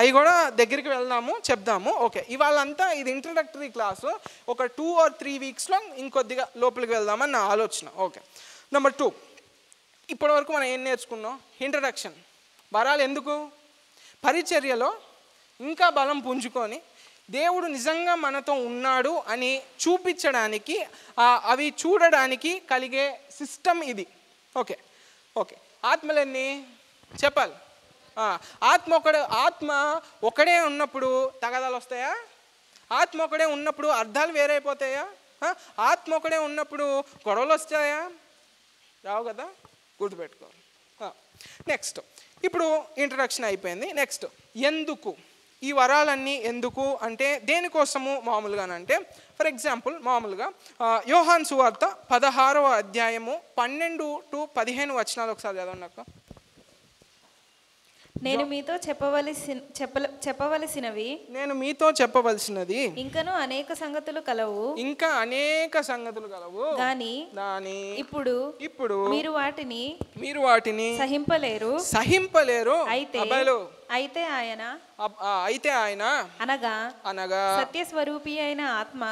అవి కూడా దగ్గరికి వెళ్దాము, చెప్దాము. ఓకే, ఇవాళంతా ఇది ఇంట్రడక్టరీ క్లాసు. ఒక 2 or 3 వీక్స్లో ఇంకొద్దిగా లోపలికి వెళ్దామని నా ఆలోచన. ఓకే, నెంబర్ 2, ఇప్పటివరకు మనం ఏం నేర్చుకున్నాం? ఇంట్రడక్షన్. వరాలు ఎందుకు? పరిచర్యలో ఇంకా బలం పుంజుకొని దేవుడు నిజంగా మనతో ఉన్నాడు అని చూపించడానికి, అవి చూడడానికి కలిగే సిస్టమ్ ఇది. ఓకే, ఆత్మలన్నీ చెప్పాలి. ఆత్మ ఒకడే ఉన్నప్పుడు తగాదాలు వస్తాయా? ఆత్మ ఒకడే ఉన్నప్పుడు అర్థాలు వేరైపోతాయా? ఆత్మ ఒకడే ఉన్నప్పుడు గొడవలు వస్తాయా? రావు కదా, గుర్తుపెట్టుకోవాలి. నెక్స్ట్, ఇప్పుడు ఇంట్రడక్షన్ అయిపోయింది. నెక్స్ట్, ఎందుకు ఈ వరాలన్నీ? ఎందుకు అంటే దేనికోసము మామూలుగానంటే, ఫర్ ఎగ్జాంపుల్ మామూలుగా యోహాను సువార్త 16వ అధ్యాయము 12 to 15 వచనాలు ఒకసారి చదవండి అక్క. నేను మీతో చెప్పవలసినవి ఇంకను అనేక సంగతులు కలవు, గాని ఇప్పుడు మీరు వాటిని సహింపలేరు. అయితే ఆయన అనగా సత్యస్వరూపి అయిన ఆత్మ,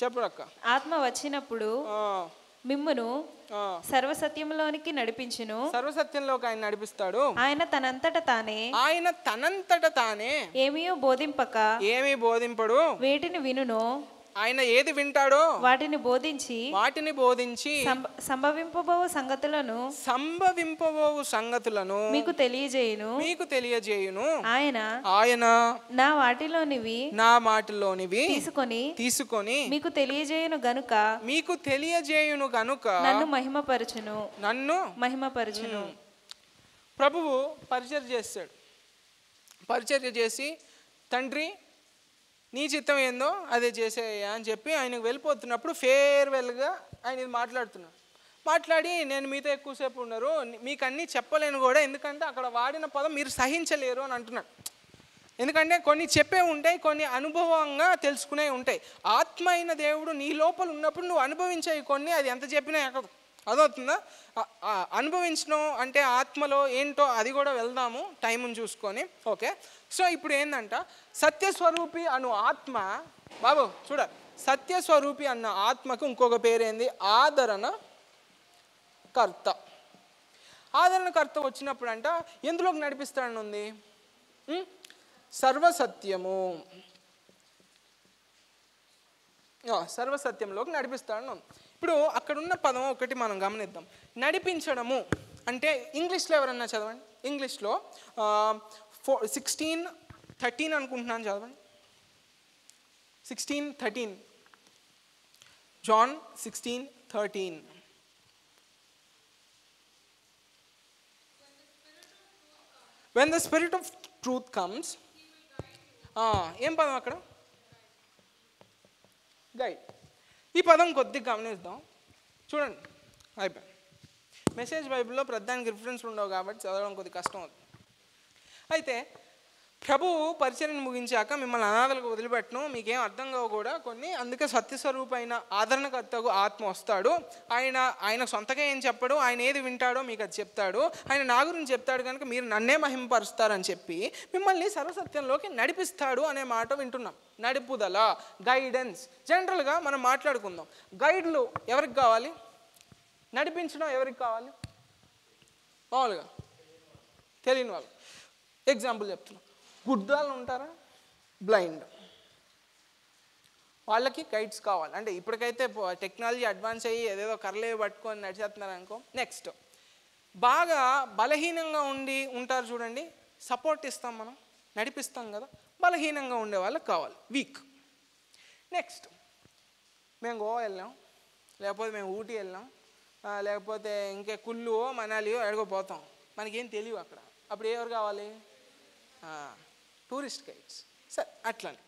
చెప్పక్క, ఆత్మ వచ్చినప్పుడు మిమ్మును సర్వసత్యంలోనికి నడిపించును. సర్వసత్యంలోకి ఆయన నడిపిస్తాడు. ఆయన తనంతట తానే ఏమీ బోధింపడు, వేటిని వినునో ఆయన ఏది వింటాడో వాటిని బోధించి సంభవింపబోవు సంగతులను మీకు తెలియజేయును. ఆయన నా మాటిలోనివి తీసుకొని మీకు తెలియజేయును గనుక నన్ను మహిమపరచును. ప్రభువు పరిచర్య చేసి, తండ్రి నీ చిత్తం ఏందో అదే చేసేయ్యా అని చెప్పి ఆయనకు వెళ్ళిపోతున్నప్పుడు ఫేర్వెల్గా ఆయన మాట్లాడి, నేను మీతో ఎక్కువసేపు ఉన్నారు, మీకు అన్నీ చెప్పలేను కూడా, ఎందుకంటే అక్కడ వాడిన పదం మీరు సహించలేరు అని అంటున్నాడు. ఎందుకంటే కొన్ని చెప్పే ఉంటాయి, కొన్ని అనుభవంగా తెలుసుకునే ఉంటాయి. ఆత్మ అయిన దేవుడు నీ లోపల ఉన్నప్పుడు నువ్వు అనుభవించాయి కొన్ని, అది ఎంత చెప్పినా ఎక్కదు. అదవుతుందా? అనుభవించడం అంటే ఆత్మలో ఏంటో అది కూడా వెళ్దాము టైంని చూసుకొని. ఓకే, సో ఇప్పుడు ఏంటంట, సత్యస్వరూపి అను ఆత్మ, బాబు చూడ, సత్యస్వరూపి అన్న ఆత్మకు ఇంకొక పేరేంది? ఆదరణకర్త. ఆదరణకర్త వచ్చినప్పుడు అంట ఎందులోకి నడిపిస్తాడని ఉంది? సర్వసత్యము, సర్వసత్యంలోకి నడిపిస్తాడని ఉంది. ఇప్పుడు అక్కడున్న పదం ఒకటి మనం గమనిద్దాం. నడిపించడము అంటే ఇంగ్లీష్లో ఎవరన్నా చదవండి. ఇంగ్లీష్లో 16:13 అనుకుంటున్నాను, చదవండి. 16:13, John 16:13. When the Spirit of truth comes, ఏం పదం అక్కడ? గైడ్. ఈ పదం కొద్దిగా గమనిద్దాం, చూడండి. అయిపోయింది. మెసేజ్ బైబిల్లో ప్రధానికి రిఫరెన్స్లు ఉండవు కాబట్టి చదవడం కొద్దిగా కష్టం అవుతుంది. అయితే ప్రభువు పరిచర్యను ముగించాక మిమ్మల్ని అనాథలకు వదిలిపెట్టను, మీకేం అర్థం కావు కూడా కొన్ని, అందుకే సత్యస్వరూపైన ఆదరణకర్తకు ఆత్మ వస్తాడు. ఆయన సొంతగా ఏం చెప్పడు, ఆయన ఏది వింటాడో మీకు అది చెప్తాడు. ఆయన నా గురించి చెప్తాడు కనుక మీరు నన్నే మహింపరుస్తారని చెప్పి మిమ్మల్ని సర్వసత్యంలోకి నడిపిస్తాడు అనే మాట వింటున్నాం. నడుపుదల, గైడెన్స్. జనరల్గా మనం మాట్లాడుకుందాం, గైడ్లు ఎవరికి కావాలి? నడిపించడం ఎవరికి కావాలి? మామూలుగా తెలియని వాళ్ళు. ఎగ్జాంపుల్ చెప్తున్నాం, గుడ్డాలు ఉంటారా, బ్లైండ్, వాళ్ళకి గైడ్స్ కావాలి. అంటే ఇప్పటికైతే టెక్నాలజీ అడ్వాన్స్ అయ్యి ఏదేదో కర్రలే పట్టుకొని నడిచేస్తున్నారు అనుకో. నెక్స్ట్, బాగా బలహీనంగా ఉంటారు చూడండి, సపోర్ట్ ఇస్తాం మనం, నడిపిస్తాం కదా, బలహీనంగా ఉండే వాళ్ళకి కావాలి, వీక్. నెక్స్ట్, మేము గోవా వెళ్ళాం, లేకపోతే మేము ఊటీ వెళ్ళాం, లేకపోతే ఇంకే కుల్లు మనాలియో ఎడగపోతాం, మనకేం తెలియదు అక్కడ, అప్పుడు ఎవరు కావాలి? Tourist guides. సరే, అట్లానే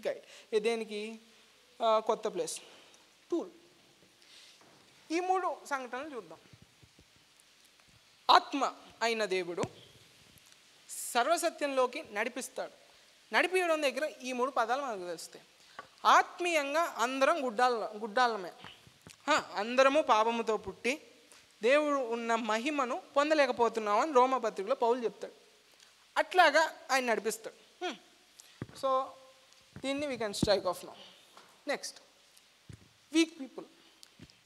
గైడ్ దేనికి? కొత్త ప్లేస్, టూర్. ఈ 3 సంఘటనలు చూద్దాం. ఆత్మ అయిన దేవుడు సర్వసత్యంలోకి నడిపిస్తాడు. నడిపించడం దగ్గర ఈ 3 పదాలు మనకు తెలుస్తాయి. ఆత్మీయంగా అందరం గుడ్డాలమే, అందరము పాపముతో పుట్టి దేవుడు ఉన్న మహిమను పొందలేకపోతున్నామని రోమపత్రికలో పౌలు చెప్తాడు. అట్లాగా ఆయన నడిపిస్తాడు. సో దీన్ని we can strike off now. Next, week people.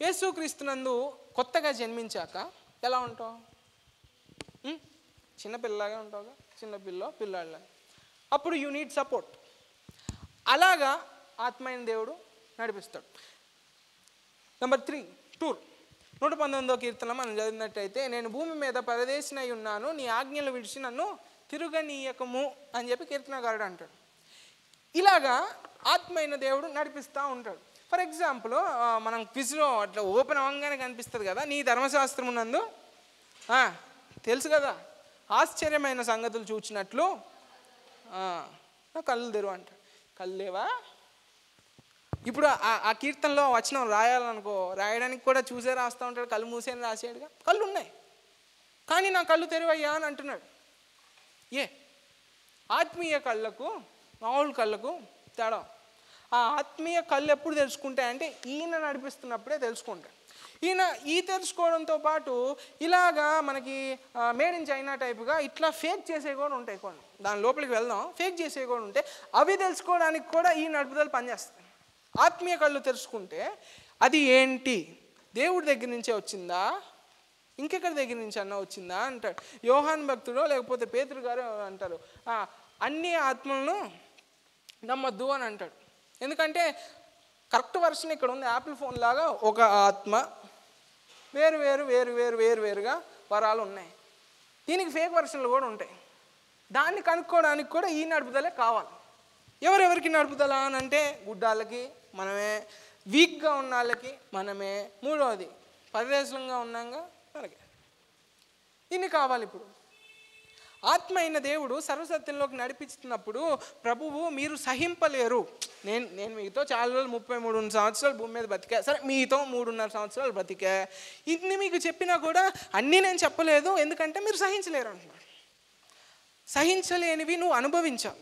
యేసుక్రీస్తునందు కొత్తగా జన్మించాక ఎలా ఉంటావు? చిన్నపిల్లలాగా ఉంటావుగా, పిల్లాడిలాగా. అప్పుడు యూ నీడ్ సపోర్ట్. అలాగా ఆత్మైన దేవుడు నడిపిస్తాడు. Number 3, tour. 119వ కీర్తన మనం చదివినట్టయితే, నేను భూమి మీద పరదేశినై ఉన్నాను, నీ ఆజ్ఞలు విడిచి నన్ను తిరుగనీయకము అని చెప్పి కీర్తనగారుడు అంటాడు. ఇలాగా ఆత్మైన దేవుడు నడిపిస్తూ ఉంటాడు. ఫర్ ఎగ్జాంపుల్, మనం క్విజ్లో అట్లా ఓపెన్ అవ్వగానే కనిపిస్తుంది కదా, నీ ధర్మశాస్త్రం నందు తెలుసు కదా, ఆశ్చర్యమైన సంగతులు చూచినట్లు కళ్ళు తెరువు అంటాడు. కళ్ళు లేవా? ఇప్పుడు ఆ కీర్తనలో వచనం రాయడానికి కూడా చూసే రాస్తూ ఉంటాడు, కళ్ళు మూసేని రాసాడుగా. కళ్ళు ఉన్నాయి కానీ నా కళ్ళు తెరువయ్యా అని అంటున్నాడు. ఆత్మీయ కళ్ళకు మామూలు కళ్ళకు తేడా. ఆ ఆత్మీయ కళ్ళు ఎప్పుడు తెలుసుకుంటాయంటే ఈయన నడిపిస్తున్నప్పుడే తెలుసుకుంటాడు. ఈ తెలుసుకోవడంతో పాటు ఇలాగా మనకి మేడ్ ఇన్ చైనా టైప్గా ఇట్లా ఫేక్ చేసేవి కూడా ఉంటాయి కొన్ని. దాని లోపలికి వెళ్దాం. ఫేక్ చేసేవి కూడా ఉంటాయి. అవి తెలుసుకోవడానికి కూడా ఈ నడుపుదల పనిచేస్తాయి. ఆత్మీయ కళ్ళు తెలుసుకుంటే అది ఏంటి, దేవుడి దగ్గర నుంచే వచ్చిందా, ఇంకెక్కడి దగ్గర నుంచి అన్న వచ్చిందా అంటాడు. యోహాన్ భక్తుడు లేకపోతే పేతురు గారు అంటారు, అన్ని ఆత్మలను నమ్మద్దు అని అంటాడు. ఎందుకంటే కరెక్ట్ వర్షన్ ఇక్కడ ఉంది, యాపిల్ ఫోన్ లాగా ఒక ఆత్మ, వేరు వేరు వేరు వేరు వేరు వేరుగా వరాలు ఉన్నాయి. దీనికి ఫేక్ వర్షన్లు కూడా ఉంటాయి. దాన్ని కనుక్కోవడానికి కూడా ఈ నడుపుదలే కావాలి. ఎవరెవరికి నడుపుదల అని అంటే గుడ్డాలకి మనమే, వీక్గా ఉన్న వాళ్ళకి మనమే, మూడవది పరదేశంగా ఉన్నాగా మనకి. ఇన్ని కావాలి. ఇప్పుడు ఆత్మ అయిన దేవుడు సర్వసత్యంలోకి నడిపిస్తున్నప్పుడు ప్రభువు మీరు సహింపలేరు, నేను మీతో చాలా రోజులు 33 సంవత్సరాలు భూమి మీద బతికా, సరే మీతో 3.5 సంవత్సరాలు బతికా, ఇన్ని మీకు చెప్పినా కూడా అన్నీ నేను చెప్పలేదు ఎందుకంటే మీరు సహించలేరు అంటున్నాడు. సహించలేనివి నువ్వు అనుభవించావు.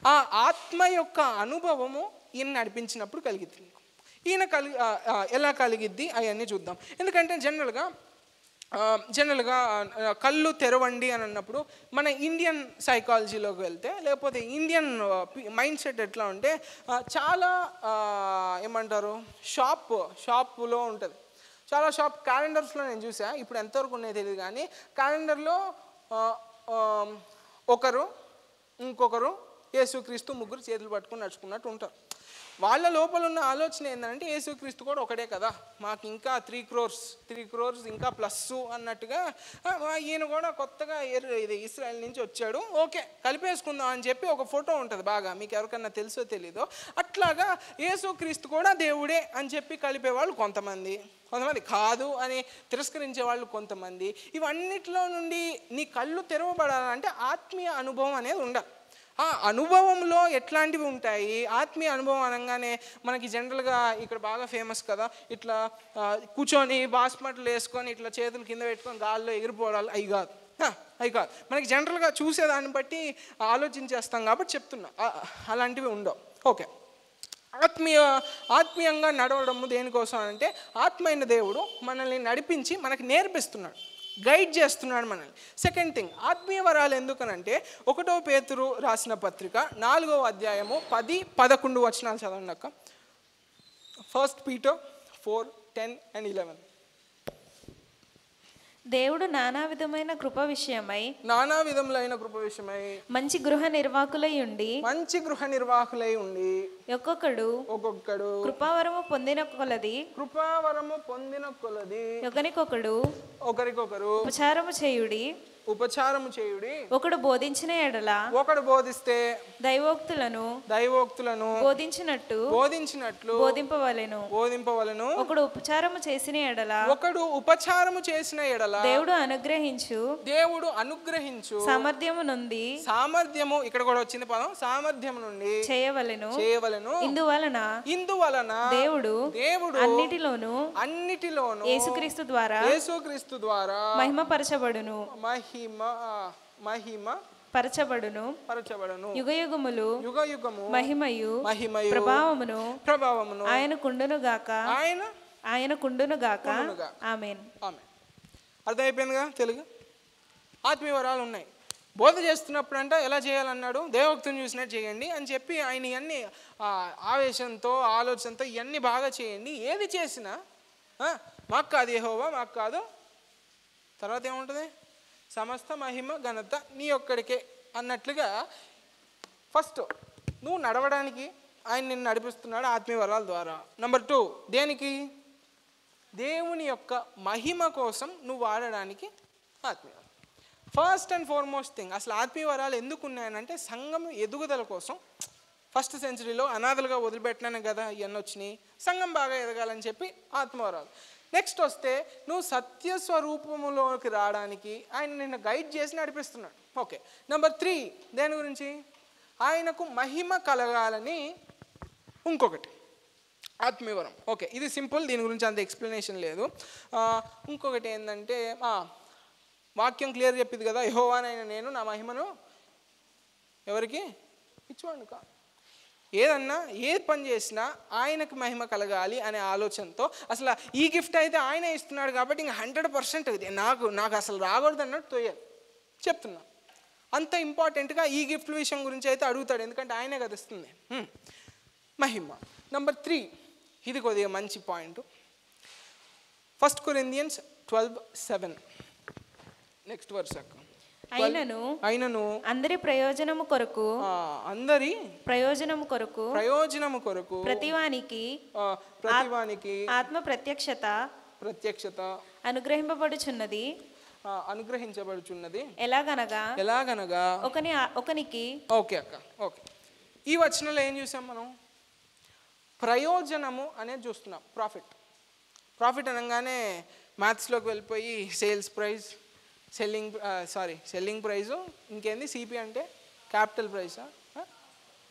ఆ ఆత్మ యొక్క అనుభవము ఈయన నడిపించినప్పుడు కలిగిద్ది నీకు. ఈయన ఎలా కలిగిద్ది అవన్నీ చూద్దాం. ఎందుకంటే జనరల్గా కళ్ళు తెరవండి అని అన్నప్పుడు మన ఇండియన్ సైకాలజీలోకి వెళ్తే, లేకపోతే ఇండియన్ మైండ్ సెట్ ఎట్లా ఉంటే చాలా ఏమంటారు షాపులో ఉంటుంది. చాలా క్యాలెండర్స్లో నేను చూసా, ఇప్పుడు ఎంతవరకు ఉన్నాయో తెలియదు కానీ క్యాలెండర్లో ఒకరు ఇంకొకరు యేసుక్రీస్తు ముగ్గురు చేతులు పట్టుకుని నడుచుకున్నట్టు ఉంటారు. వాళ్ళ లోపల ఉన్న ఆలోచన ఏంటంటే యేసుక్రీస్తు కూడా ఒకటే కదా, మాకు ఇంకా 3 crores ఇంకా ప్లస్ అన్నట్టుగా, ఈయన కూడా కొత్తగా ఇది ఇస్రాయల్ నుంచి వచ్చాడు, ఓకే కలిపేసుకుందాం అని చెప్పి ఒక ఫోటో ఉంటుంది బాగా, మీకు ఎవరికన్నా తెలుసో తెలీదో. అట్లాగా యేసుక్రీస్తు కూడా దేవుడే అని చెప్పి కలిపేవాళ్ళు కొంతమంది కాదు అని తిరస్కరించే వాళ్ళు కొంతమంది. ఇవన్నిట్లో నుండి నీ కళ్ళు తెరవబడాలంటే ఆత్మీయ అనుభవం అనేది ఉండాలి. ఆ అనుభవంలో ఎట్లాంటివి ఉంటాయి? ఆత్మీయ అనుభవం అనగానే మనకి జనరల్గా ఇక్కడ బాగా ఫేమస్ కదా, ఇట్లా కూర్చొని బాస్మట్లు వేసుకొని ఇట్లా చేతులు కింద పెట్టుకొని గాల్లో ఎగిరిపోవడాలు, అవి కాదు. మనకి జనరల్గా చూసేదాన్ని బట్టి ఆలోచించేస్తాం కాబట్టి చెప్తున్నా, అలాంటివి ఉండవు. ఓకే, ఆత్మీయంగా నడవడము దేనికోసం అంటే ఆత్మ అయిన దేవుడు మనల్ని నడిపించి మనకి నేర్పిస్తున్నాడు, గైడ్ చేస్తున్నాడు మనల్ని. సెకండ్ థింగ్, ఆత్మీయ వరాలు ఎందుకనంటే 1 పేతురు రాసిన పత్రిక 4వ అధ్యాయము 10-11 వచనాలు చదవండి అక్క. 1 Peter 4:10 and 11. దేవుడు నానా విధములైన కృప విషయమై మంచి గృహ నిర్వాహకులై ఉండి ఒక్కొక్కడు కృపావరము పొందిన కొలది ఒకరికొకరు ఉపచారము చేయుడి. ఒకడు బోధించిన ఎడల ఒకడు బోధిస్తే దైవోక్తులను బోధించినట్లు బోధింపవలెను. ఒకడు ఉపచారము చేసిన ఎడల దేవుడు అనుగ్రహించు సామర్థ్యము ఇక్కడ కూడా వచ్చింది పదం, సామర్థ్యము నుండి చేయవలెను. ఇందువలన దేవుడు అన్నిటిలోను యేసుక్రీస్తు ద్వారా మహిమపరచబడును. యుగయుగములు మహిమయు ప్రభావమును ఆయనకుండును గాక. ఆమేన్. అర్థమైపోయిందిగా తెలుగు. ఆత్మీయ వరాలు ఉన్నాయి. బోధ చేస్తున్నప్పుడు అంటే ఎలా చేయాలన్నాడు, దేవోక్తిని చూసినట్టు చేయండి అని చెప్పి ఆయన ఇవన్నీ ఆవేశంతో ఆలోచనతో ఇవన్నీ బాగా చేయండి. ఏది చేసినా మాకు కాదు యెహోవా, మాకు కాదు, తర్వాత ఏముంటుంది, సమస్త మహిమ ఘనత నీ ఒక్కడికే అన్నట్లుగా ఫస్ట్ నువ్వు నడవడానికి ఆయన నిన్ను నడిపిస్తున్నాడు ఆత్మీయ వరాల ద్వారా. నెంబర్ 2, దేనికి? దేవుని యొక్క మహిమ కోసం నువ్వు వాడడానికి ఆత్మీయ. ఫస్ట్ అండ్ ఫార్మోస్ట్ థింగ్, అసలు ఆత్మీయ వరాలు ఎందుకు ఉన్నాయనంటే సంఘం ఎదుగుదల కోసం. ఫస్ట్ సెంచరీలో అనాథలుగా వదిలిపెట్టినానే కదా ఇవన్నీ వచ్చినాయి, సంఘం బాగా ఎదగాలని చెప్పి ఆత్మవరాలు. నెక్స్ట్ వస్తే నువ్వు సత్యస్వరూపములోకి రావడానికి ఆయన నిన్ను గైడ్ చేసి నడిపిస్తున్నాడు. ఓకే. నెంబర్ 3, దేని గురించి? ఆయనకు మహిమ కలగాలని ఇంకొకటి ఆత్మీయవరం. ఓకే, ఇది సింపుల్, దీని గురించి అంత ఎక్స్ప్లెనేషన్ లేదు. ఇంకొకటి ఏంటంటే వాక్యం క్లియర్ చెప్పింది కదా, యెహోవానైన నేను నా మహిమను ఎవరికి ఇచ్చేవాడిని కాదు. ఏదన్నా ఏ పని చేసినా ఆయనకు మహిమ కలగాలి అనే ఆలోచనతో, అసలు ఈ గిఫ్ట్ అయితే ఆయనే ఇస్తున్నాడు కాబట్టి ఇంకా 100% ఇది నాకు అసలు రాకూడదు అన్నట్టు తోయాలి. చెప్తున్నా, అంత ఇంపార్టెంట్గా ఈ గిఫ్ట్ విషయం గురించి అయితే అడుగుతాడు, ఎందుకంటే ఆయనే కదా ఇస్తుంది మహిమ. నెంబర్ 3, ఇది కొద్దిగా మంచి పాయింట్. 1 Corinthians 12:7 నెక్స్ట్ వర్స్ అక్క. అయినను అందరి ప్రయోజనము కొరకు ప్రయోజనము కొరకు ప్రతివానికి ఆత్మ ప్రత్యక్షత అనుగ్రహించబడుచున్నది ఎలాగనగా ఒకనికి. ఓకే అక్క, ఓకే. ఈ వచనంలో ఏం చూసాం మనం? ప్రయోజనము అనేది చూస్తున్నాం. ప్రాఫిట్ అనగానే మ్యాథ్స్లోకి వెళ్ళిపోయి సేల్స్ ప్రైస్, సెల్లింగ్ ప్రైజు, ఇంకేంది సిపి అంటే క్యాపిటల్ ప్రైసా,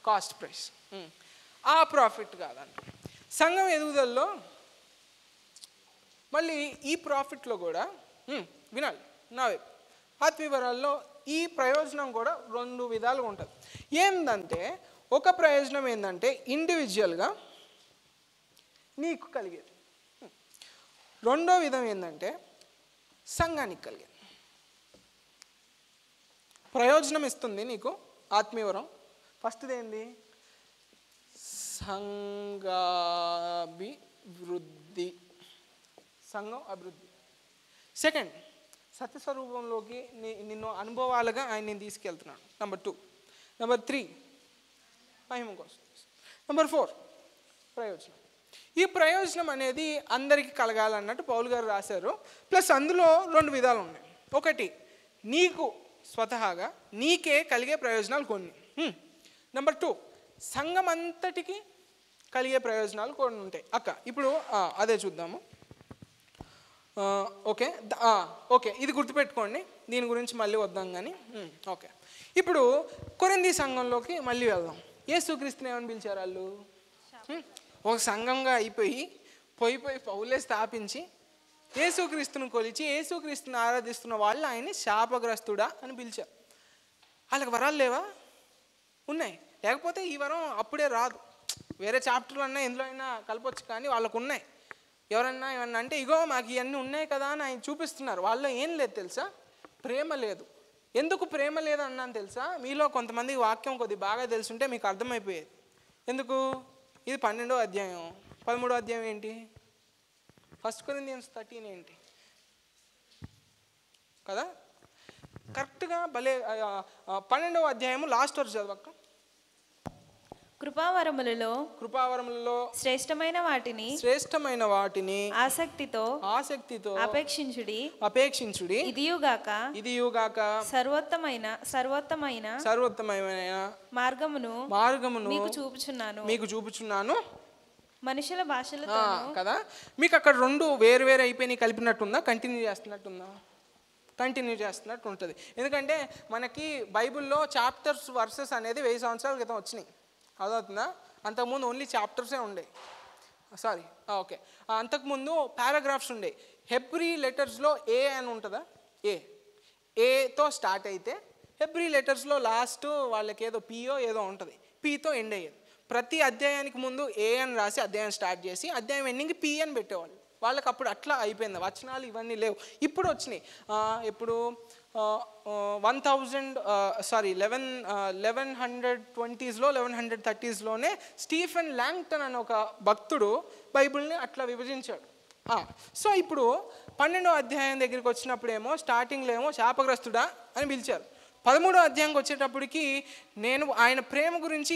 కాస్ట్ ప్రైస్, ఆ ప్రాఫిట్ కాదండి. సంఘం ఎదుగుదలలో మళ్ళీ ఈ ప్రాఫిట్లో కూడా వినాలి నా వైపు, ఆత్మీయవరాల్లో ఈ ప్రయోజనం కూడా 2 విధాలుగా ఉంటుంది. ఏంటంటే ఒక ప్రయోజనం ఏంటంటే ఇండివిజువల్గా నీకు కలిగేది. రెండో విధం ఏంటంటే సంఘానికి కలిగేది. ప్రయోజనం ఇస్తుంది నీకు ఆత్మీయవరం. ఫస్ట్ది ఏంది? సంఘాభివృద్ధి, సంఘం అభివృద్ధి. సెకండ్, సత్యస్వరూపంలోకి నిన్ను అనుభవాలుగా ఆయన నేను తీసుకెళ్తున్నాడు. నెంబర్ 2. నెంబర్ 3 మహిమ కోసం. నెంబర్ 4 ప్రయోజనం. ఈ ప్రయోజనం అనేది అందరికీ కలగాలన్నట్టు పౌలు గారు రాశారు. ప్లస్ అందులో 2 విధాలు ఉన్నాయి. ఒకటి, నీకు స్వతహాగా నీకే కలిగే ప్రయోజనాలు కొన్ని. నెంబర్ 2, సంఘం అంతటికి కలిగే ప్రయోజనాలు కొన్ని ఉంటాయి. అక్క ఇప్పుడు అదే చూద్దాము. ఓకే, ఇది గుర్తుపెట్టుకోండి, దీని గురించి మళ్ళీ వద్దాం కానీ. ఓకే, ఇప్పుడు కొరింథీ సంఘంలోకి మళ్ళీ వెళ్దాం. యేసుక్రీస్తుని ఏమని పిలిచారు వాళ్ళు? ఒక సంఘంగా అయిపోయి పౌలే స్థాపించి యేసుక్రీస్తుని కొలిచి యేసుక్రీస్తుని ఆరాధిస్తున్న వాళ్ళు ఆయన్ని శాపగ్రస్తుడా అని పిలిచారు. వాళ్ళకి వరాలు లేవా? ఉన్నాయి. లేకపోతే ఈ వరం అప్పుడే రాదు. వేరే చాప్టర్లు అన్నా ఎందులో అయినా కలపొచ్చు, కానీ వాళ్ళకు ఉన్నాయి. ఎవరన్నా ఏమన్నా అంటే ఇగో మాకు ఇవన్నీ ఉన్నాయి కదా అని ఆయన చూపిస్తున్నారు. వాళ్ళలో ఏం లేదు తెలుసా? ప్రేమ లేదు. ఎందుకు ప్రేమ లేదు అన్నాను తెలుసా? మీలో కొంతమంది వాక్యం కొద్ది బాగా తెలుసుంటే మీకు అర్థమైపోయేది. ఎందుకు? ఇది 12వ అధ్యాయం. 13వ అధ్యాయం ఏంటి? 1 Corinthians 13 ఏంటి కదా? కరెక్ట్గా భలే 12వ అధ్యాయము లాస్ట్ వరకు చదవక్క. కృపావరములలో శ్రేష్టమైన వాటిని ఆసక్తితో అపేక్షించుడి. ఇదియుగాక సర్వోత్తమైన మార్గమును మీకు చూపుచున్నాను మనుషుల భాషలతో కదా. మీకు అక్కడ 2 వేరు అయిపోయి కలిపినట్టుందా? కంటిన్యూ చేస్తున్నట్టు ఉంటుంది. ఎందుకంటే మనకి బైబిల్లో చాప్టర్స్ వర్సెస్ అనేది 1000 సంవత్సరాల క్రితం వచ్చినాయి. అదవుతుందా? అంతకుముందు ఓన్లీ చాప్టర్సే ఉండే. ఓకే, అంతకుముందు పారాగ్రాఫ్స్ ఉండే. హెబ్రీ లెటర్స్లో ఏ అని ఉంటుందా? ఏతో స్టార్ట్ అయితే హెబ్రీ లెటర్స్లో లాస్ట్ వాళ్ళకి ఏదో పియో ఏదో ఉంటుంది, పీతో ఎండ్ అయ్యేది. ప్రతి అధ్యాయానికి ముందు ఏ అని రాసి అధ్యాయం స్టార్ట్ చేసి అధ్యాయం ఎండింగ్కి పి అని పెట్టేవాళ్ళు. వాళ్ళకి అప్పుడు అట్లా అయిపోయింది. వచనాలు ఇవన్నీ లేవు. ఇప్పుడు వచ్చినాయి. ఇప్పుడు 1120s 1130sలోనే స్టీఫెన్ ల్యాంగ్టన్ అనే ఒక భక్తుడు బైబిల్ని అట్లా విభజించాడు. సో ఇప్పుడు 12వ అధ్యాయం దగ్గరికి వచ్చినప్పుడేమో స్టార్టింగ్లో ఏమో శాపగ్రస్తుడా అని పిలిచారు. 13వ అధ్యాయంకి వచ్చేటప్పటికి నేను ఆయన ప్రేమ గురించి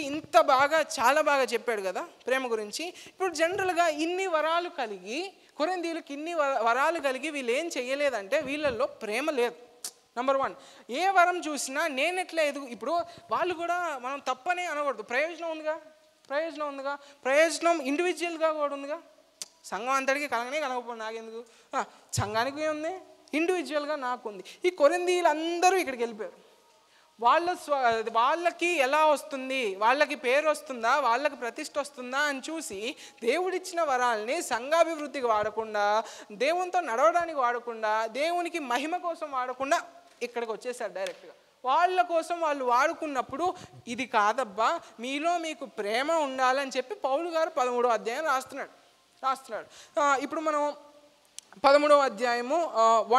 చాలా బాగా చెప్పాడు కదా ప్రేమ గురించి. ఇప్పుడు జనరల్గా ఇన్ని వరాలు కలిగి కొరింథీయులకు ఇన్ని వరాలు కలిగి వీళ్ళు ఏం చేయలేదంటే వీళ్ళల్లో ప్రేమ లేదు. నెంబర్ 1, ఏ వరం చూసినా నేను ఎట్లా ఇప్పుడు వాళ్ళు కూడా మనం తప్పనే అనకూడదు. ప్రయోజనం ఉందిగా, ప్రయోజనం ఇండివిజువల్గా కూడా ఉందిగా. సంఘం అంతటికి కలగకపోతే నాకెందుకు? సంఘానికి ఉంది, ఇండివిజువల్గా నాకు ఉంది. ఈ కొరింథీయులు అందరూ ఇక్కడికి వెళ్ళిపోయారు. వాళ్ళకి ఎలా వస్తుంది, వాళ్ళకి పేరు వస్తుందా, వాళ్ళకి ప్రతిష్ట వస్తుందా అని చూసి దేవుడిచ్చిన వరాల్ని సంఘాభివృద్ధికి వాడకుండా, దేవునితో నడవడానికి వాడకుండా, దేవునికి మహిమ కోసం వాడకుండా ఇక్కడికి వచ్చేసారు డైరెక్ట్గా. వాళ్ళ కోసం వాళ్ళు వాడుకున్నప్పుడు ఇది కాదబ్బా, మీలో మీకు ప్రేమ ఉండాలని చెప్పి పౌలు గారు 13వ అధ్యాయం రాస్తున్నాడు. ఇప్పుడు మనం 13వ అధ్యాయము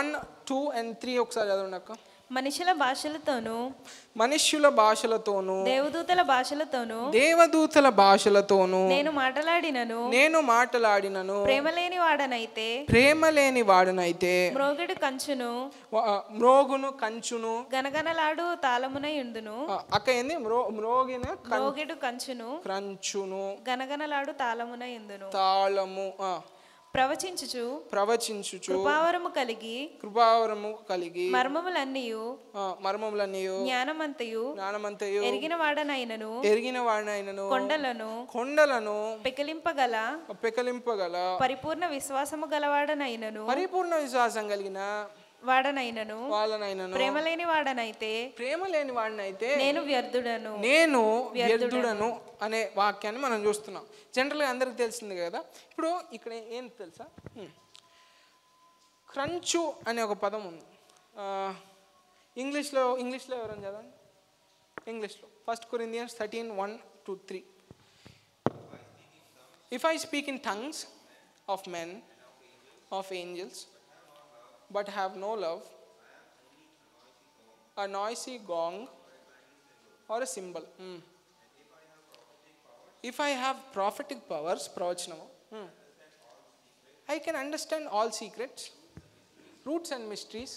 1, 2 and 3 ఒకసారి చదవండి అక్క. మనుషుల భాషలతోనూ మనుష్యుల భాషలతోనూ దేవదూతల భాషలతోనూ నేను మాటలాడినను ప్రేమ లేని వాడనైతే మ్రోగును కంచును గనగనలాడు తాళమునై ఉండును. అక్క ఏంది? మ్రోగిన కంచును గనగనలాడు తాళమునై ఉండును. తాళము ప్రవచించుచు కృపావరము కలిగి మర్మములన్నీయు జ్ఞానమంతయు ఎరిగిన వాడనైనను కొండలను పెకలింపగల పరిపూర్ణ విశ్వాసము గలవాడనైనను వాళ్ళనైనను ప్రేమ లేని వాడనైతే నేను వ్యర్థుడను అనే వాక్యాన్ని మనం చూస్తున్నాం. జనరల్గా అందరికి తెలిసింది కదా. ఇప్పుడు ఇక్కడ ఏం తెలుసా, క్రంచు అనే ఒక పదం ఉంది. ఇంగ్లీష్లో ఎవరైనా చదవండి. ఇంగ్లీష్లో 1 Corinthians 13:1-3. If I speak in tongues of men, of angels, but have no love, a noisy gong or a cymbal. If I have prophetic powers, pravachanam, I can understand all secrets, roots and mysteries,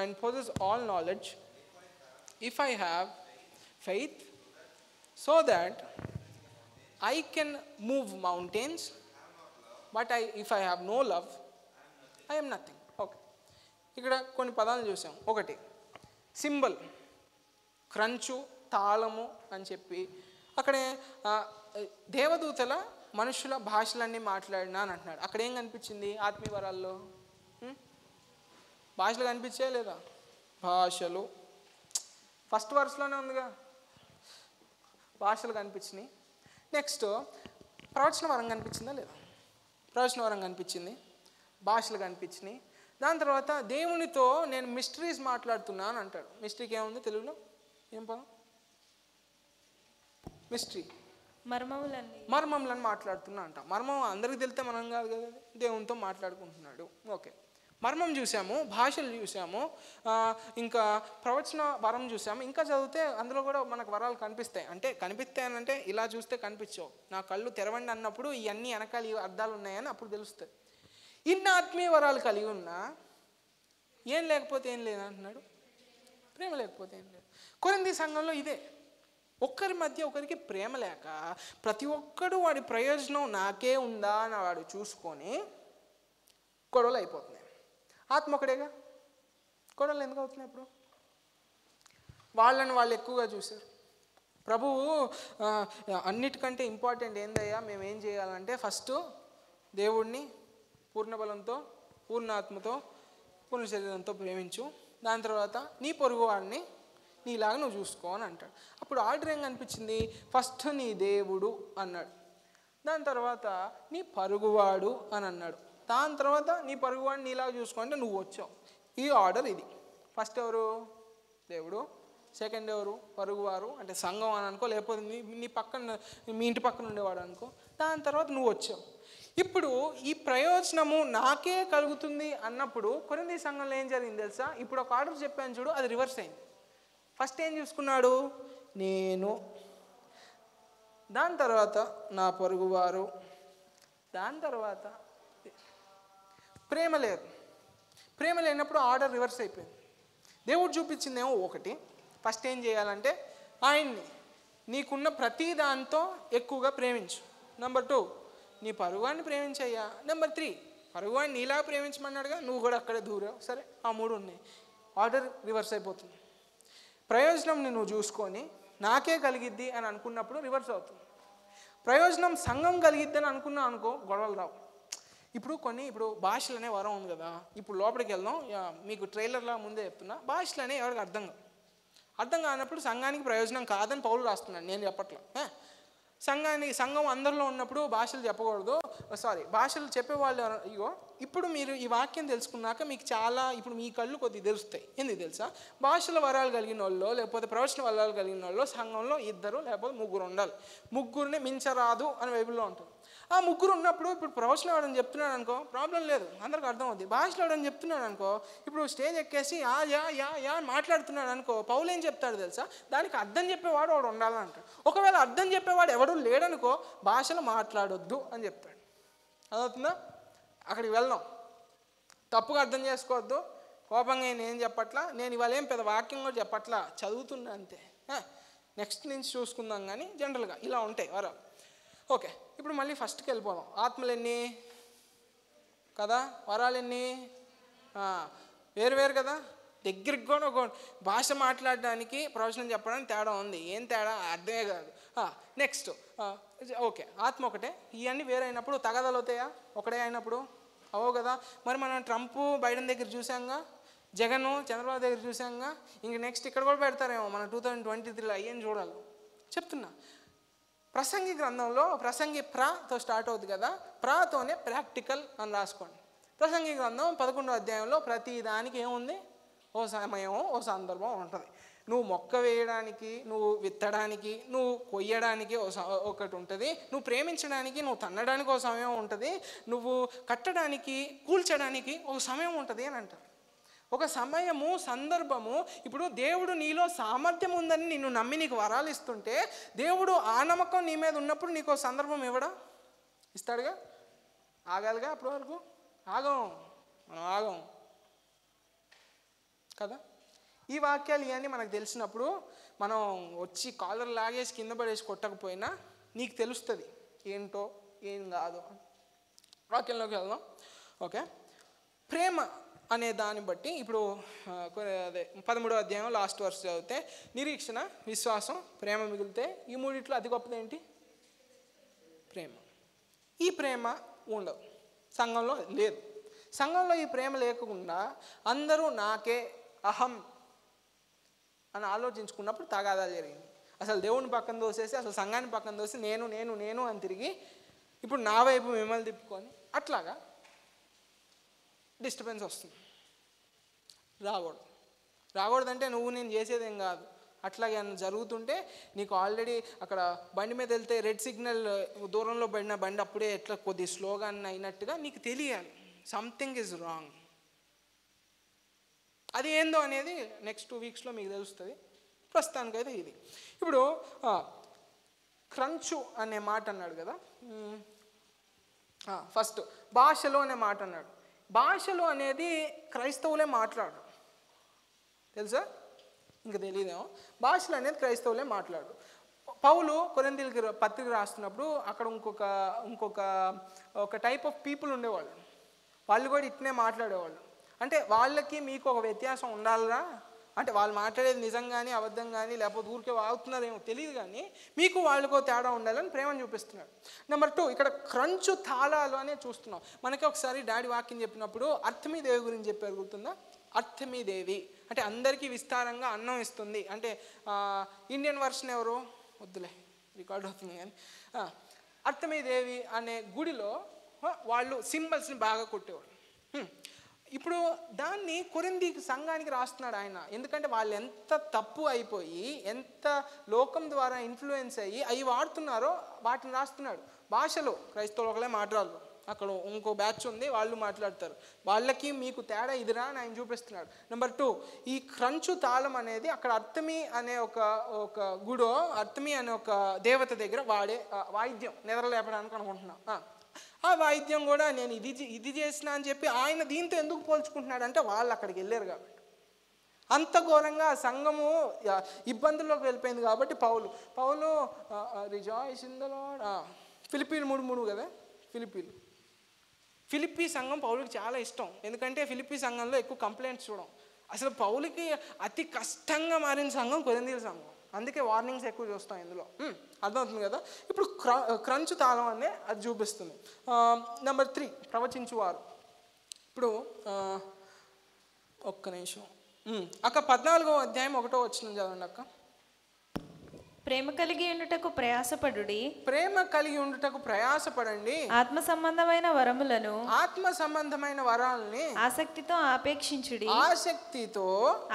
and possess all knowledge. If I have faith so that I can move mountains, but if I have no love, I am nothing. Okay, ఇక్కడ కొన్ని పదాలు చూసాం. ఒకటి సింబల్, క్రంచు, తాళము అని చెప్పి అక్కడే దేవదూతల మనుషుల భాషలన్నీ మాట్లాడినా అని అంటున్నాడు. అక్కడ ఏం కనిపించింది? ఆత్మీయ వరాల్లో భాషలు కనిపించాయా లేదా? భాషలు ఫస్ట్ వర్స్లోనే ఉందిగా, భాషలు కనిపించినాయి. నెక్స్ట్ ప్రవచన వరం కనిపించిందా లేదా? ప్రవచన వరం కనిపించింది, భాషలు కనిపించినాయి. దాని తర్వాత దేవునితో నేను మిస్టరీస్ మాట్లాడుతున్నాను అంటాడు. మిస్టరీకి ఏముంది తెలుగులో? ఏం పదం? మిస్టరీ, మర్మములను మాట్లాడుతున్నా అంట. మర్మం అందరికి తెలితే మనం కాదు కదా, దేవునితో మాట్లాడుకుంటున్నాడు. ఓకే, మర్మం చూసాము, భాషలు చూసాము, ఇంకా ప్రవచన వరం చూసాము. ఇంకా చదివితే అందులో కూడా మనకు వరాలు కనిపిస్తాయి. అంటే కనిపిస్తాయనంటే ఇలా చూస్తే కనిపించవు. నా కళ్ళు తెరవండి అన్నప్పుడు ఇవన్నీ వెనకాల ఈ అర్థాలు ఉన్నాయని అప్పుడు తెలుస్తాయి. ఇన్ని ఆత్మీయ వరాలు కలిగి ఉన్నా ఏం లేకపోతే ఏం లేదు అంటున్నాడు. ప్రేమ లేకపోతే ఏం లేదు. కొరింథీ సంఘంలో ఇదే, ఒక్కరి మధ్య ఒకరికి ప్రేమ లేక ప్రతి ఒక్కడు వాడి ప్రయోజనం నాకే ఉందా అని వాడు చూసుకొని గొడవలు అయిపోతున్నాయి. ఆత్మ ఒకడేగా, గొడవలు ఎందుకు అవుతున్నాయి? ఇప్పుడు వాళ్ళని వాళ్ళు ఎక్కువగా చూశారు. ప్రభువు అన్నిటికంటే ఇంపార్టెంట్ ఏందయ్యా, మేము ఏం చేయాలంటే ఫస్ట్ దేవుడిని పూర్ణ బలంతో, పూర్ణ ఆత్మతో, పూర్ణ శరీరంతో ప్రేమించు, దాని తర్వాత నీ పొరుగు వాడిని నీలాగా నువ్వు చూసుకో అని అంటాడు. అప్పుడు ఆర్డర్ ఏం కనిపించింది? ఫస్ట్ నీ దేవుడు అన్నాడు, దాని తర్వాత నీ పరుగువాడు అని అన్నాడు, దాని తర్వాత నీ పరుగువాడిని నీలాగా చూసుకో అంటే నువ్వు వచ్చావు. ఈ ఆర్డర్ ఇది. ఫస్ట్ ఎవరు? దేవుడు. సెకండ్ ఎవరు? పరుగువారు, అంటే సంఘం అని అనుకో, లేకపోతే నీ పక్కన మీ ఇంటి పక్కన ఉండేవాడు అనుకో, దాని తర్వాత నువ్వు వచ్చావు. ఇప్పుడు ఈ ప్రయోజనము నాకే కలుగుతుంది అన్నప్పుడు కొరింథీ సంఘంలో ఏం జరిగింది తెలుసా? ఇప్పుడు ఒక ఆర్డర్ చెప్పాను చూడు, అది రివర్స్ అయింది. ఫస్ట్ ఏం చూసుకున్నాడు? నేను, దాని తర్వాత నా పొరుగువారు, దాని తర్వాత ప్రేమ లేదు. ప్రేమ లేనప్పుడు ఆర్డర్ రివర్స్ అయిపోయింది. దేవుడు చూపించిందేమో ఒకటి, ఫస్ట్ ఏం చేయాలంటే ఆయన్ని నీకున్న ప్రతి దాంతో ఎక్కువగా ప్రేమించు. నెంబర్ 2 నీ పరుగువాడిని ప్రేమించయ్యా. నెంబర్ 3 పరుగువాడిని నీలా ప్రేమించమన్నాడుగా, నువ్వు కూడా అక్కడే దూరావు. సరే, ఆ 3 ఉన్నాయి. ఆర్డర్ రివర్స్ అయిపోతుంది. ప్రయోజనం నువ్వు చూసుకొని నాకే కలిగిద్ది అని అనుకున్నప్పుడు రివర్స్ అవుతుంది. ప్రయోజనం సంఘం కలిగిద్ది అని అనుకున్నా అనుకో, గొడవలు రావు. ఇప్పుడు భాషలు అనే వరం ఉంది కదా, ఇప్పుడు లోపలికి వెళ్దాం. మీకు ట్రైలర్లా ముందే చెప్తున్నా, భాషలు అనే ఎవరికి అర్థం కానప్పుడు సంఘానికి ప్రయోజనం కాదని పౌలు రాస్తున్నాడు, నేను చెప్పట్లా. సంఘం అందరిలో ఉన్నప్పుడు భాషలు చెప్పకూడదు, భాషలు చెప్పేవాళ్ళు. ఇప్పుడు మీరు ఈ వాక్యం తెలుసుకున్నాక మీకు చాలా, ఇప్పుడు మీ కళ్ళు కొద్దిగా తెలుస్తాయి. ఎందుకు తెలుసా? భాషల వరాలు కలిగిన వాళ్ళు, లేకపోతే ప్రవచన వరాలు కలిగిన వాళ్ళు సంఘంలో 2 లేకపోతే 3 ఉండాలి. 3ని మించరాదు అని బైబిల్లో ఉంటుంది. ఆ ముగ్గురు ఉన్నప్పుడు ఇప్పుడు ప్రవచనం అవడం చెప్తున్నాడు అనుకో, ప్రాబ్లం లేదు, అందరికి అర్థం అవుద్ది. భాషలో అవడం చెప్తున్నాడు అనుకో, ఇప్పుడు స్టేజ్ ఎక్కేసి యా యా యా యా మాట్లాడుతున్నాడు అనుకో, పౌలు ఏం చెప్తాడు తెలుసా, దానికి అర్థం చెప్పేవాడు వాడు ఉండాలని అంటాడు. ఒకవేళ అర్థం చెప్పేవాడు ఎవడు లేడనుకో, భాషలో మాట్లాడొద్దు అని చెప్తాడు. అదవుతుందా? అక్కడికి వెళ్దాం, తప్పుగా అర్థం చేసుకోవద్దు. కోపంగా నేను చెప్పట్లా, నేను ఇవాళ ఏం పెద్ద వాక్యం కూడా చెప్పట్లా, చదువుతున్నా అంతే. నెక్స్ట్ నుంచి చూసుకుందాం. కానీ జనరల్గా ఇలా ఉంటాయి వరాలు. ఓకే, ఇప్పుడు మళ్ళీ ఫస్ట్కి వెళ్ళిపోదాం. ఆత్మలు ఎన్ని కదా, వరాలు ఎన్ని? వేరు కదా. దగ్గరికి కూడా ఒక భాష మాట్లాడడానికి ప్రవచనం చెప్పడానికి తేడా ఉంది. ఏం తేడా అర్థమే కాదు. నెక్స్ట్ ఓకే, ఆత్మ ఒకటే, ఇవన్నీ వేరైనప్పుడు తగాదాలు అవుతాయా? ఒకటే అయినప్పుడు అవో కదా. మరి మనం ట్రంప్ బైడెన్ దగ్గర చూసాంగా, జగన్ చంద్రబాబు దగ్గర చూసాంగా, ఇంక నెక్స్ట్ ఇక్కడ కూడా పెడతారేమో మన 2023లో. అయ్యేం చూడాలి చెప్తున్నా. ప్రసంగి గ్రంథంలో ప్రసంగి ప్రాతో స్టార్ట్ అవుతుంది కదా, ప్రాతోనే ప్రాక్టికల్ అని రాసుకోండి. ప్రసంగి గ్రంథం 11వ అధ్యాయంలో ప్రతి దానికి ఏముంది? ఓ సమయం, ఓ సందర్భం ఉంటుంది. నువ్వు మొక్క వేయడానికి, నువ్వు విత్తడానికి, నువ్వు కొయ్యడానికి ఒకటి ఉంటుంది, నువ్వు ప్రేమించడానికి, నువ్వు తన్నడానికి ఒక సమయం ఉంటుంది, నువ్వు కట్టడానికి, కూల్చడానికి ఒక సమయం ఉంటుంది అని అంటారు. ఒక సమయము, సందర్భము. ఇప్పుడు దేవుడు నీలో సామర్థ్యం ఉందని నిన్ను నమ్మి నీకు వరాలు ఇస్తుంటే, దేవుడు ఆ నమ్మకం నీ మీద ఉన్నప్పుడు నీకు ఒక సందర్భం ఇవ్వడా? ఇస్తాడుగా. ఆగాలిగా అప్పటి వరకు? మనం ఆగం కదా. ఈ వాక్యాలు ఇవన్నీ మనకు తెలిసినప్పుడు మనం వచ్చి కాలర్ లాగేసి కింద పడేసి కొట్టకపోయినా నీకు తెలుస్తుంది ఏంటో ఏం కాదు. వాక్యంలోకి వెళ్దాం. ఓకే, ప్రేమ అనే దాన్ని బట్టి ఇప్పుడు అదే 13వ అధ్యాయం లాస్ట్ వర్స్ చదివితే, నిరీక్షణ, విశ్వాసం, ప్రేమ మిగిలితే ఈ మూడిట్లో అతి గొప్పది ఏంటి? ప్రేమ. ఈ ప్రేమ ఉండదు, సంఘంలో లేదు. సంఘంలో ఈ ప్రేమ లేకుండా అందరూ నాకే, అహం అని ఆలోచించుకున్నప్పుడు తగాదాలు జరిగింది. అసలు దేవుని పక్కన దోసేసి, అసలు సంఘాన్ని పక్కన దోసి నేను నేను నేను అని తిరిగి ఇప్పుడు నా వైపు మిమ్మల్ని తిప్పుకొని అట్లాగా డిస్టర్బెన్స్ వస్తుంది. రాకూడదంటే నువ్వు నేను చేసేదేం కాదు. అట్లాగే జరుగుతుంటే నీకు ఆల్రెడీ అక్కడ బండి మీద వెళ్తే రెడ్ సిగ్నల్ దూరంలో పడిన బండి అప్పుడే ఎట్లా కొద్ది స్లోగా అయినట్టుగా నీకు తెలియాలి సంథింగ్ ఈజ్ రాంగ్. అది ఏందో అనేది నెక్స్ట్ 2 వీక్స్లో మీకు తెలుస్తుంది. ప్రస్తుతానికైతే ఇది. ఇప్పుడు క్రంచు అనే మాట అన్నాడు కదా, ఫస్ట్ భాషలో అనే మాట అన్నాడు. భాషలు అనేది క్రైస్తవులే మాట్లాడు, తెలుసా? ఇంకా తెలియదేమో. భాషలు అనేది క్రైస్తవులే మాట్లాడు. పౌలు కొరింథీయులకి పత్రిక రాస్తున్నప్పుడు అక్కడ ఒక టైప్ ఆఫ్ పీపుల్ ఉండేవాళ్ళు. వాళ్ళు కూడా ఇట్నే మాట్లాడేవాళ్ళు. అంటే వాళ్ళకి మీకు ఒక వ్యత్యాసం ఉండాలిరా, అంటే వాళ్ళు మాట్లాడేది నిజం కానీ అబద్ధం కానీ లేకపోతే ఊరికే వాగుతున్నారేమో తెలియదు, కానీ మీకు వాళ్ళకో తేడా ఉండాలని ప్రేమను చూపిస్తున్నాడు. నెంబర్ 2, ఇక్కడ క్రంచు తాళాలు అనే చూస్తున్నాం. మనకి ఒకసారి డాడీ వాక్యం చెప్పినప్పుడు అర్థమీదేవి గురించి చెప్పారు, గుర్తుందా? అర్థమీదేవి అంటే అందరికీ విస్తారంగా అన్నం ఇస్తుంది. అంటే ఇండియన్ వర్షన్ ఎవరు వద్దులే, రికార్డ్ అవుతుంది. కానీ అర్థమీదేవి అనే గుడిలో వాళ్ళు సింబల్స్ని బాగా కొట్టేవాళ్ళు. ఇప్పుడు దాన్ని కొరింథీ సంఘానికి రాస్తున్నాడు ఆయన. ఎందుకంటే వాళ్ళు ఎంత తప్పు అయిపోయి, ఎంత లోకం ద్వారా ఇన్ఫ్లుయెన్స్ అయ్యి అవి వాడుతున్నారో వాటిని రాస్తున్నాడు. భాషలో క్రైస్తవులు ఒకలే మాట్లాడరు, అక్కడ ఇంకో బ్యాచ్ ఉంది, వాళ్ళు మాట్లాడతారు. వాళ్ళకి మీకు తేడా ఇదిరా అని ఆయన చూపిస్తున్నాడు. నెంబర్ 2, ఈ క్రంచు తాళం అనేది అక్కడ అర్థమి అనే ఒక గుడో, అర్థమి అనే ఒక దేవత దగ్గర వాడే వాయిద్యం, నిద్రలేపడానికి అనుకుంటున్నాం. ఆ వాయిద్యం కూడా నేను ఇది చేసిన అని చెప్పి ఆయన దీంతో ఎందుకు పోల్చుకుంటున్నాడు అంటే వాళ్ళు అక్కడికి వెళ్ళారు కాబట్టి. అంత ఘోరంగా సంఘము ఇబ్బందుల్లోకి వెళ్ళిపోయింది కాబట్టి పౌలు రిజాయిస్ ఇన్ ద లార్డ్, ఫిలిప్పీలు 3:3 కదా. ఫిలిప్పీ సంఘం పౌలుకి చాలా ఇష్టం. ఎందుకంటే ఫిలిప్పీ సంఘంలో ఎక్కువ కంప్లైంట్స్ చూడం. అసలు పౌలుకి అతి కష్టంగా మారిన సంఘం కొరింథీయుల సంఘం. అందుకే వార్నింగ్స్ ఎక్కువ చూస్తాం ఇందులో. అర్థమవుతుంది కదా. ఇప్పుడు క్రంచు తాళం అనే అది చూపిస్తుంది. నెంబర్ 3, ప్రవచించువారు. ఇప్పుడు ఒక్క నిమిషం అక్క 14వ అధ్యాయం 1వ వచనం చదవండి అక్క. ప్రేమ కలిగి ఉండుటకు ప్రయాసపడుడి. ప్రేమ కలిగి ఉండుటకు ప్రయాసపడండి. ఆత్మ సంబంధమైన వరములను, ఆత్మ సంబంధమైన వరాలని ఆసక్తితో ఆపేక్షించుడి. ఆసక్తితో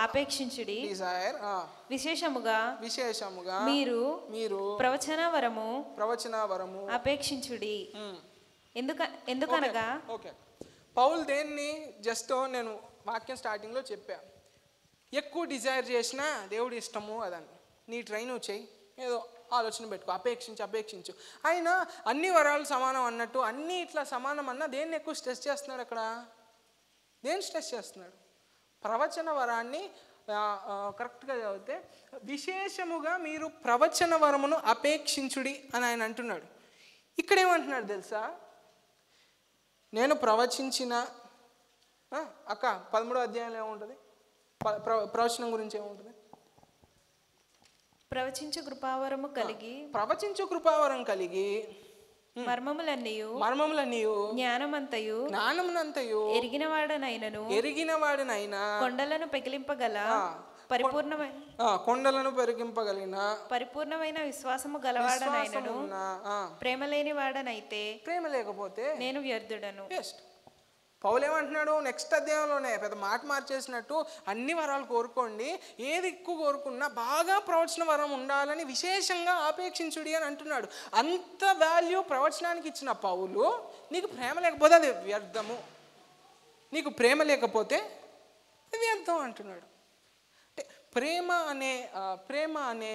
ఆపేక్షించుడి. డిజైర్ విశేషముగా మీరు ప్రవచన వరము ఆపేక్షించుడి. ఎందుకనగా ఓకే, పౌలు దేన్ని జస్ట్ నేను వాక్యం స్టార్టింగ్లో చెప్పా, ఎక్కువ డిజైర్ చేసినా దేవుడి ఇష్టము అదని, నీ ట్రై నువ్వు చెయ్యి, ఏదో ఆలోచన పెట్టుకో, అపేక్షించు. ఆయన అన్ని వరాలు సమానం అన్నట్టు అన్నీ ఇట్లా సమానం అన్నా దేన్ని ఎక్కువ స్ట్రెస్ చేస్తున్నాడు అక్కడ? దేన్ని స్ట్రెస్ చేస్తున్నాడు? ప్రవచన వరాన్ని కరెక్ట్గా చదివితే విశేషముగా మీరు ప్రవచన వరమును అపేక్షించుడి అని ఆయన అంటున్నాడు. ఇక్కడేమంటున్నాడు తెలుసా? నేను ప్రవచించిన అక్క 13వ అధ్యాయంలో ఏముంటుంది? ప్రవచనం గురించి ఏముంటుంది? ప్రవచించు కృపావరం కలిగి మర్మములన్నీయు జ్ఞానమంతయు ఎరిగినవాడనైనా కొండలను పెకిలింపగలిగిన పరిపూర్ణమైన విశ్వాసము గలవాడనైనను ప్రేమ లేని వాడనైతే ప్రేమ లేకపోతే నేను వ్యర్థుడను. పౌలు ఏమంటున్నాడు నెక్స్ట్ అధ్యాయంలోనే పెద్ద మాట మార్చేసినట్టు, అన్ని వరాలు కోరుకోండి, ఏది ఎక్కువ కోరుకున్నా బాగా ప్రవచన వరం ఉండాలని విశేషంగా ఆపేక్షించుడి అని అంటున్నాడు. అంత వాల్యూ ప్రవచనానికి ఇచ్చిన పౌలు నీకు ప్రేమ లేకపోతే అది వ్యర్థము, నీకు ప్రేమ లేకపోతే అది వ్యర్థం అంటున్నాడు. అంటే ప్రేమ అనే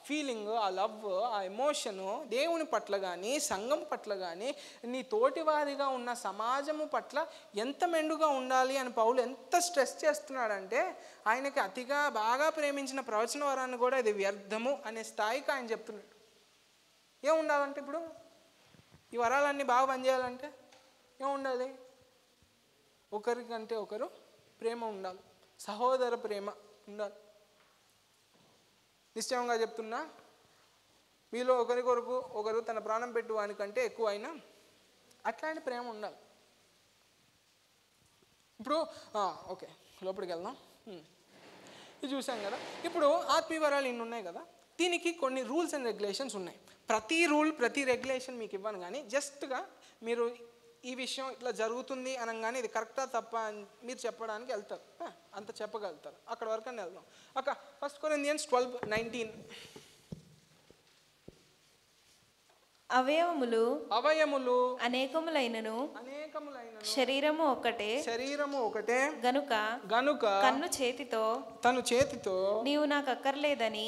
ఫీలింగ్, ఆ లవ్, ఆ ఎమోషను దేవుని పట్ల కానీ సంఘం పట్ల కానీ నీ తోటివారిగా ఉన్న సమాజము పట్ల ఎంత మెండుగా ఉండాలి అని పౌలు ఎంత స్ట్రెస్ చేస్తున్నాడంటే, ఆయనకి అతిగా బాగా ప్రేమించిన ప్రవచన వరాన్ని కూడా ఇది వ్యర్థము అనే స్థాయికి ఆయన చెప్తున్నాడు. ఏముండాలంటే ఇప్పుడు ఈ వరాలన్నీ బాగా పనిచేయాలంటే ఏముండాలి? ఒకరికంటే ఒకరు ప్రేమ ఉండాలి, సహోదర ప్రేమ ఉండాలి. నిశ్చయంగా చెప్తున్నా, మీలో ఒకరి కొరకు ఒకరు తన ప్రాణం పెట్టు వానికంటే ఎక్కువ అయినా అట్లాంటి ప్రేమ ఉండాలి. ఇప్పుడు ఓకే లోపలికి వెళ్దాం. ఇది చూసాం కదా. ఇప్పుడు ఆత్మీయ వరాలు ఇన్ని ఉన్నాయి కదా, దీనికి కొన్ని రూల్స్ అండ్ రెగ్యులేషన్స్ ఉన్నాయి. ప్రతి రెగ్యులేషన్ మీకు ఇవ్వను, కానీ జస్ట్గా మీరు ఈ విషయం ఇట్లా జరుగుతుంది అనగానే ఇది కరెక్టా తప్ప అని మీరు చెప్పడానికి వెళ్తారు, అంత చెప్పగలుగుతారు. అక్కడ వరకు అని వెళ్దాం. అక్క 1 Corinthians 12:19 అవయములు అనేకములైనను శరీరము ఒకటే గనుక కన్ను తను చేతితో నీవు నాకు అక్కర్లేదని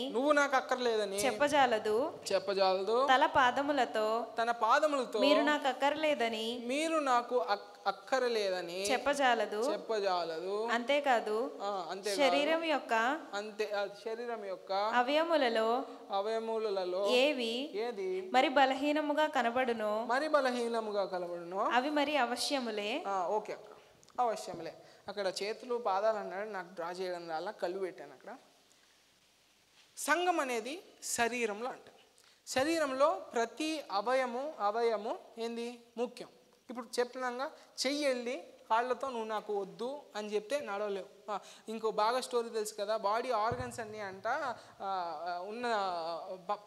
చెప్పజాలదు తన పాదములతో మీరు నాకు అక్కర్లేదని చెప్పజాలదు అంతేకాదు శరీరం యొక్క అవయములలో ఏది మరి బలహీనముగా కనబడును అవి మరి అవశ్యములే. ఓకే అక్క, అవశ్యములే. అక్కడ చేతులు పాదాలు అన్నాడు, నాకు డ్రా చేయడం వల్ల కళ్ళు పెట్టాను. అక్కడ సంఘం అనేది శరీరంలో అంట. శరీరంలో ప్రతి అవయము ఏంది ముఖ్యం. ఇప్పుడు చెప్పినాక చెయ్యి వెళ్ళి కాళ్ళతో నువ్వు నాకు వద్దు అని చెప్తే నడవలేవు. ఇంకో బాగా స్టోరీ తెలుసు కదా, బాడీ ఆర్గన్స్ అన్నీ అంట ఉన్న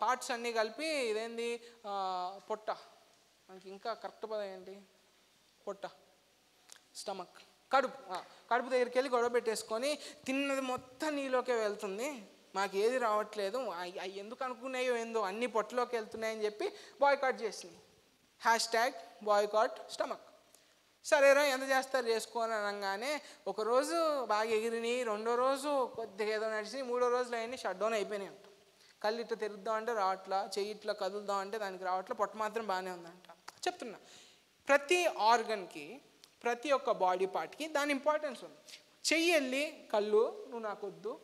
పార్ట్స్ అన్నీ కలిపి ఇదేంది పొట్ట, మనకి ఇంకా కరెక్ట్ పదం ఏంటి, పొట్ట, స్టమక్, కడుపు దగ్గరికి వెళ్ళి గొడవ పెట్టేసుకొని తిన్నది మొత్తం నీలోకే వెళ్తుంది, మాకు ఏది రావట్లేదు, ఎందుకు అనుకున్నాయో ఏందో అన్ని పొట్టలోకి వెళ్తున్నాయని చెప్పి బాయ్కాట్ చేసింది. #Boycott stomach. సరేరా ఎంత చేస్తారు చేసుకోని అనగానే ఒకరోజు బాగా ఎగిరిని, రెండో రోజు కొద్దిగా ఏదో నడిచి, మూడో రోజులు అవన్నీ షట్ డౌన్ అయిపోయినాయి అంట. కళ్ళు ఇట్లా తిరుగుదాం అంటే రావట్లా, చెయ్యి ఇట్లా కదులుదాం అంటే దానికి రావట్లా, పొట్ట మాత్రం బాగానే ఉందంట. చెప్తున్నా, ప్రతి ఆర్గన్కి ప్రతి ఒక్క బాడీ పార్ట్కి దాని ఇంపార్టెన్స్ ఉంది. చెయ్యి వెళ్ళి కళ్ళు నువ్వు నాకు వద్దు,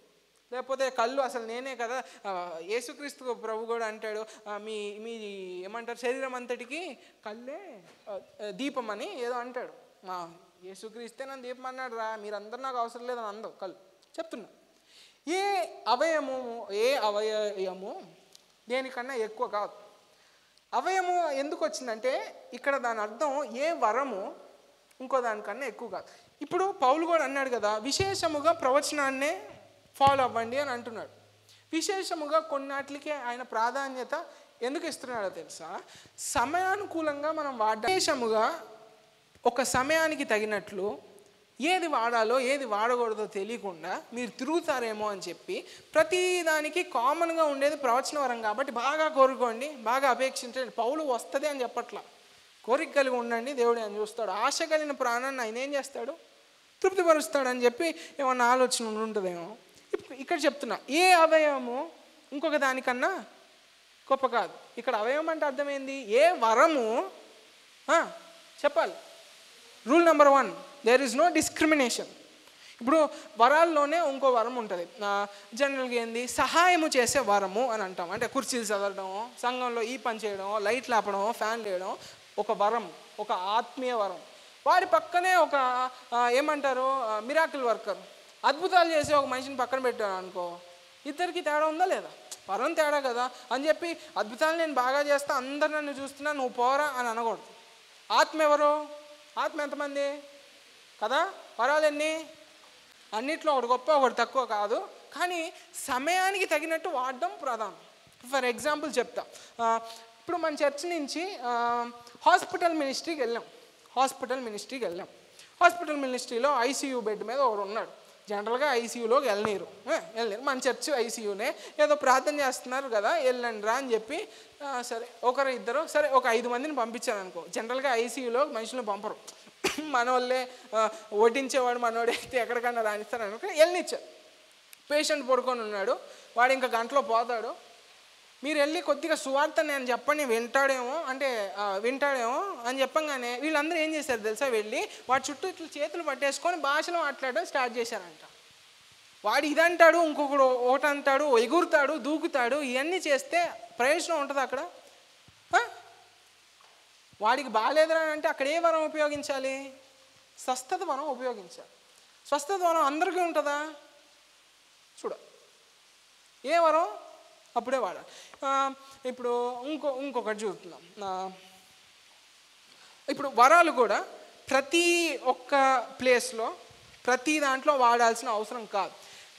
లేకపోతే కళ్ళు అసలు నేనే కదా, యేసుక్రీస్తు ప్రభు కూడా అంటాడు మీ ఏమంటారు శరీరం అంతటికి కళ్ళే దీపం అని ఏదో అంటాడు. మా యేసుక్రీస్తే నన్ను దీపం అన్నాడు రా, మీరందరూ నాకు అవసరం లేదని అందవు. కళ్ళు చెప్తున్నా, ఏ అవయవము దేనికన్నా ఎక్కువ కాదు. అవయము ఎందుకు వచ్చిందంటే ఇక్కడ దాని అర్థం ఏ వరము ఇంకో దానికన్నా ఎక్కువ కాదు. ఇప్పుడు పౌలు కూడా అన్నాడు కదా, విశేషముగా ప్రవచనాన్నే ఫాలో అవ్వండి అని అంటున్నాడు. విశేషముగా కొన్నాటికే ఆయన ప్రాధాన్యత ఎందుకు ఇస్తున్నాడో తెలుసా? సమయానుకూలంగా మనం విశేషముగా ఒక సమయానికి తగినట్లు ఏది వాడాలో ఏది వాడకూడదో తెలియకుండా మీరు తిరుగుతారేమో అని చెప్పి ప్రతిదానికి కామన్గా ఉండేది ప్రవచన వరం కాబట్టి బాగా కోరుకోండి, బాగా అపేక్షించండి. పౌలు వస్తుంది అని చెప్పట్లా, కోరిక కలిగి ఉండండి, దేవుడు ఆయన చూస్తాడు. ఆశ కలిగిన ప్రాణాన్ని ఆయన ఏం చేస్తాడు? తృప్తిపరుస్తాడని చెప్పి ఏమన్నా ఆలోచన ఉంటుందేమో. ఇక్కడ చెప్తున్నా, ఏ అవయవము ఇంకొక దానికన్నా గొప్ప కాదు. ఇక్కడ అవయవం అంటే అర్థమైంది, ఏ వరము చెప్పాలి. Rule number 1, there is no discrimination. ఇప్పుడు వరాల్లోనే ఇంకో వరం ఉంటుంది. జనరల్గా ఏంది, సహాయము చేసే వరము అని అంటాం. అంటే కుర్చీలు చదవడము, సంఘంలో ఈ పని చేయడము, లైట్లు ఆపడము, ఫ్యాన్ వేయడం ఒక వరం, ఒక ఆత్మీయ వరం. వాడి పక్కనే ఒక ఏమంటారు, మిరాకిల్ వర్కర్, అద్భుతాలు చేసే ఒక మనిషిని పక్కన పెట్టాను అనుకో, ఇద్దరికి తేడా ఉందా లేదా? వరం తేడా కదా అని చెప్పి అద్భుతాలు నేను బాగా చేస్తా, అందరు నన్ను చూస్తున్నా, నువ్వు పోరా అని అనకూడదు. ఆత్మ ఎవరు? ఆత్మ ఎంతమంది కదా? వరాలు ఎన్ని? అన్నిట్లో ఒకటి గొప్ప ఒకటి తక్కువ కాదు, కానీ సమయానికి తగినట్టు వాడడం ప్రధానం. ఫర్ ఎగ్జాంపుల్ చెప్తా. ఇప్పుడు మన చర్చ్ నుంచి హాస్పిటల్ మినిస్ట్రీకి వెళ్ళాం. హాస్పిటల్ మినిస్ట్రీలో ఐసీయూ బెడ్ మీద ఒకడు ఉన్నాడు. జనరల్గా ఐసీయూలోకి వెళ్ళనీరు. మన చర్చ్ ఐసీయూనే, ఏదో ప్రార్థన చేస్తున్నారు కదా, వెళ్ళండి రా అని చెప్పి సరే ఒకరు ఇద్దరు సరే ఒక 5 మందిని పంపించాను అనుకో. జనరల్గా ఐసీయూలో మనుషులను పంపరు, మన వాళ్ళే వడ్డించేవాడు మనోడే అయితే ఎక్కడికన్నా రాణిస్తారు అనుకో వెళ్ళనిచ్చారు. పేషెంట్ పడుకొని ఉన్నాడు, వాడు ఇంకా గంటలో పోతాడు. మీరు వెళ్ళి కొద్దిగా సువార్త నేను చెప్పండి వింటాడేమో అని చెప్పంగానే వీళ్ళందరూ ఏం చేశారు తెలుసా? వెళ్ళి వాడి చుట్టూ ఇట్లా చేతులు పట్టేసుకొని భాషలో మాట్లాడడం స్టార్ట్ చేశారంట. వాడు ఇదంటాడు, ఇంకొకడు ఒకటి అంటాడు, ఎగురుతాడు, దూకుతాడు. ఇవన్నీ చేస్తే ప్రయోజనం ఉంటుంది అక్కడ? వాడికి బాగాలేదురా అంటే అక్కడ ఏ వరం ఉపయోగించాలి? స్వస్థత వరం ఉపయోగించాలి. స్వస్థత వరం అందరికీ ఉంటుందా? చూడ ఏ వరం అప్పుడే వాడాలి. ఇప్పుడు ఇంకొకటి చూస్తున్నాం. ఇప్పుడు వరాలు కూడా ప్రతి ఒక్క ప్లేస్లో ప్రతి దాంట్లో వాడాల్సిన అవసరం కాదు.